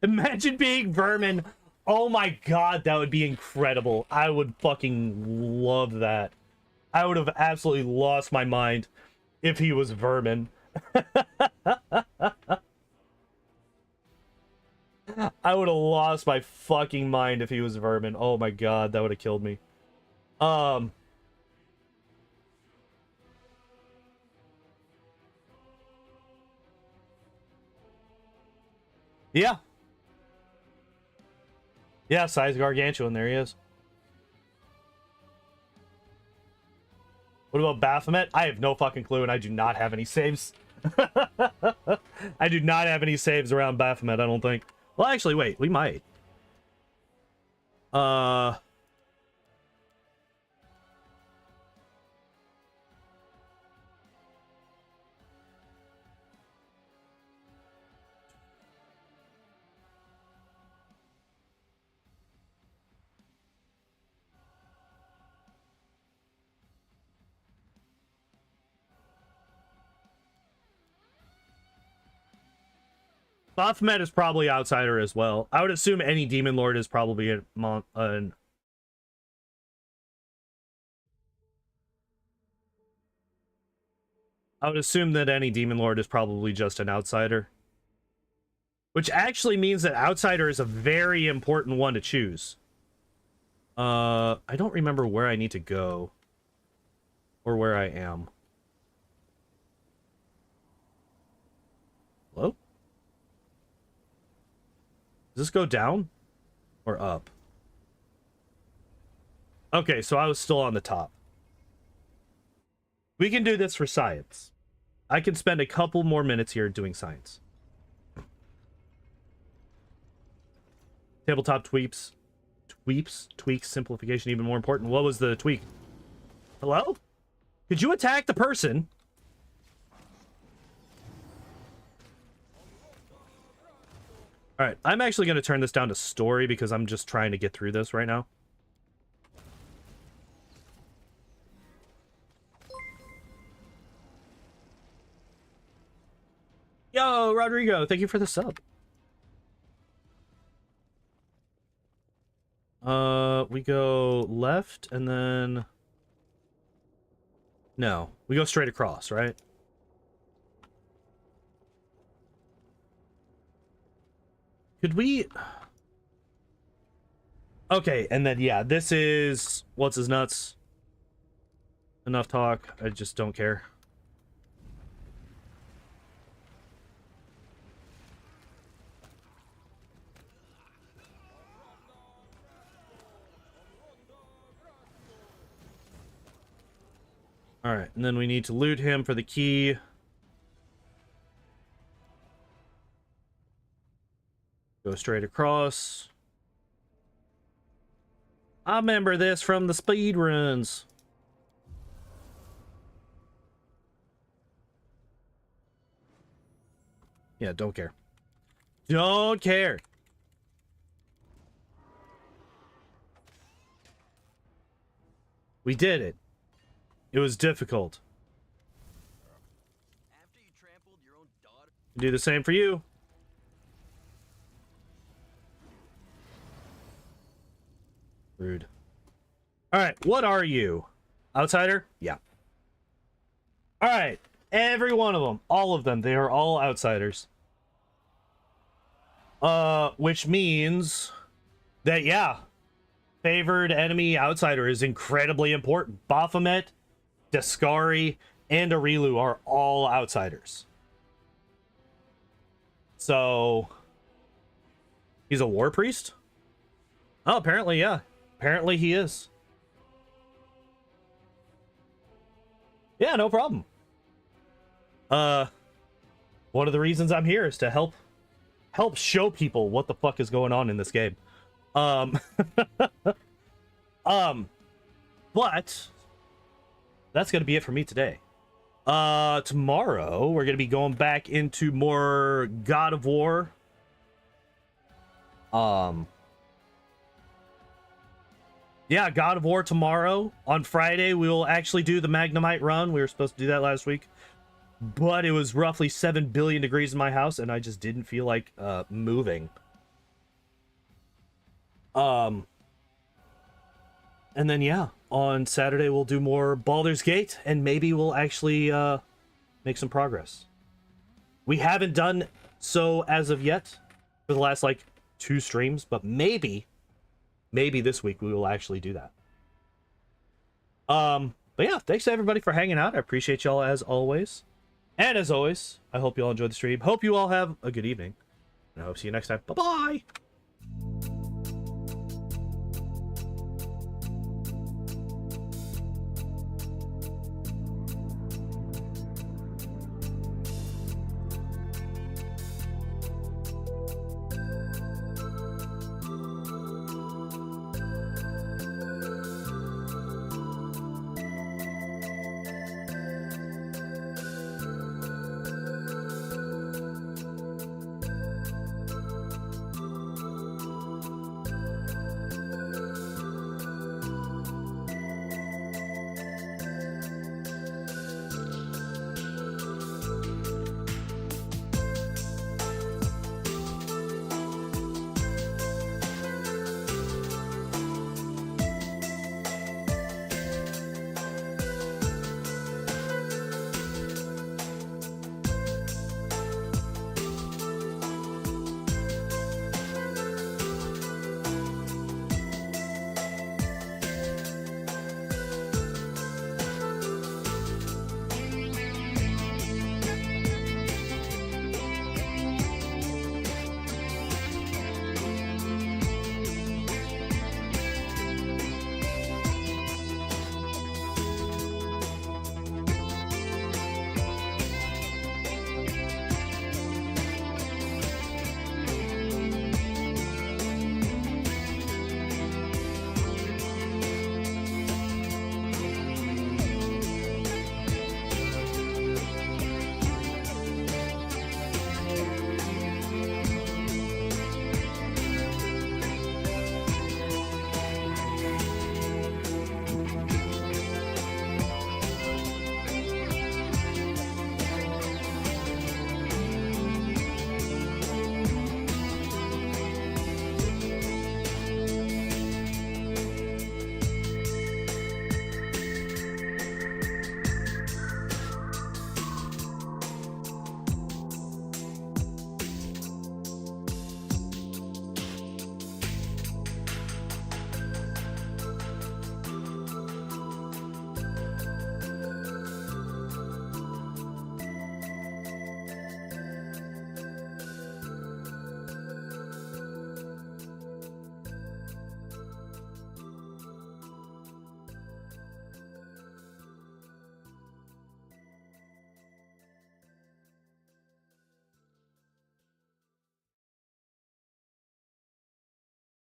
Imagine being Vermin. Oh my god, that would be incredible. I would fucking love that. I would have absolutely lost my mind if he was Vermin. I would have lost my fucking mind if he was Vermin. Oh my god, that would have killed me. Yeah. Yeah, size gargantuan, there he is. What about Baphomet? I have no fucking clue, and I do not have any saves. I do not have any saves around Baphomet, I don't think. Well, actually, wait, we might. Baphomet is probably outsider as well. I would assume any Demon Lord is probably an I would assume that any Demon Lord is probably just an outsider. Which actually means that outsider is a very important one to choose. I don't remember where I need to go. Or where I am. Hello? Does this go down? Or up? Okay, so I was still on the top. We can do this for science. I can spend a couple more minutes here doing science. Tabletop tweaks simplification even more important. What was the tweak? Hello? Could you attack the person? All right, I'm actually going to turn this down to story because I'm just trying to get through this right now. Yo, Rodrigo, thank you for the sub. We go left and then... No, we go straight across, right? Could we... Okay, and then, yeah, this is... What's his nuts? Enough talk. I just don't care. Alright, and then we need to loot him for the key. Go straight across. I remember this from the speed runs. Yeah, don't care. Don't care. We did it. It was difficult. After you trampled your own daughter. Do the same for you. Rude. Alright, what are you? Outsider? Yeah. Alright, every one of them. All of them. They are all outsiders. Which means that, yeah, favored enemy outsider is incredibly important. Baphomet, Daskari, and Arilu are all outsiders. So, he's a war priest? Oh, apparently, yeah. Apparently he is. Yeah, no problem. One of the reasons I'm here is to help show people what the fuck is going on in this game. But that's gonna be it for me today. Tomorrow we're gonna be going back into more God of War. Yeah, God of War tomorrow. On Friday we will actually do the Magnemite run. We were supposed to do that last week, but it was roughly 7 billion degrees in my house and I just didn't feel like moving. And then, yeah, on Saturday we'll do more Baldur's Gate, and maybe we'll actually make some progress. We haven't done so as of yet for the last, like, 2 streams, but maybe this week we will actually do that. But yeah, thanks to everybody for hanging out. I appreciate y'all as always. And as always, I hope you all enjoyed the stream. Hope you all have a good evening. And I hope to see you next time. Bye-bye!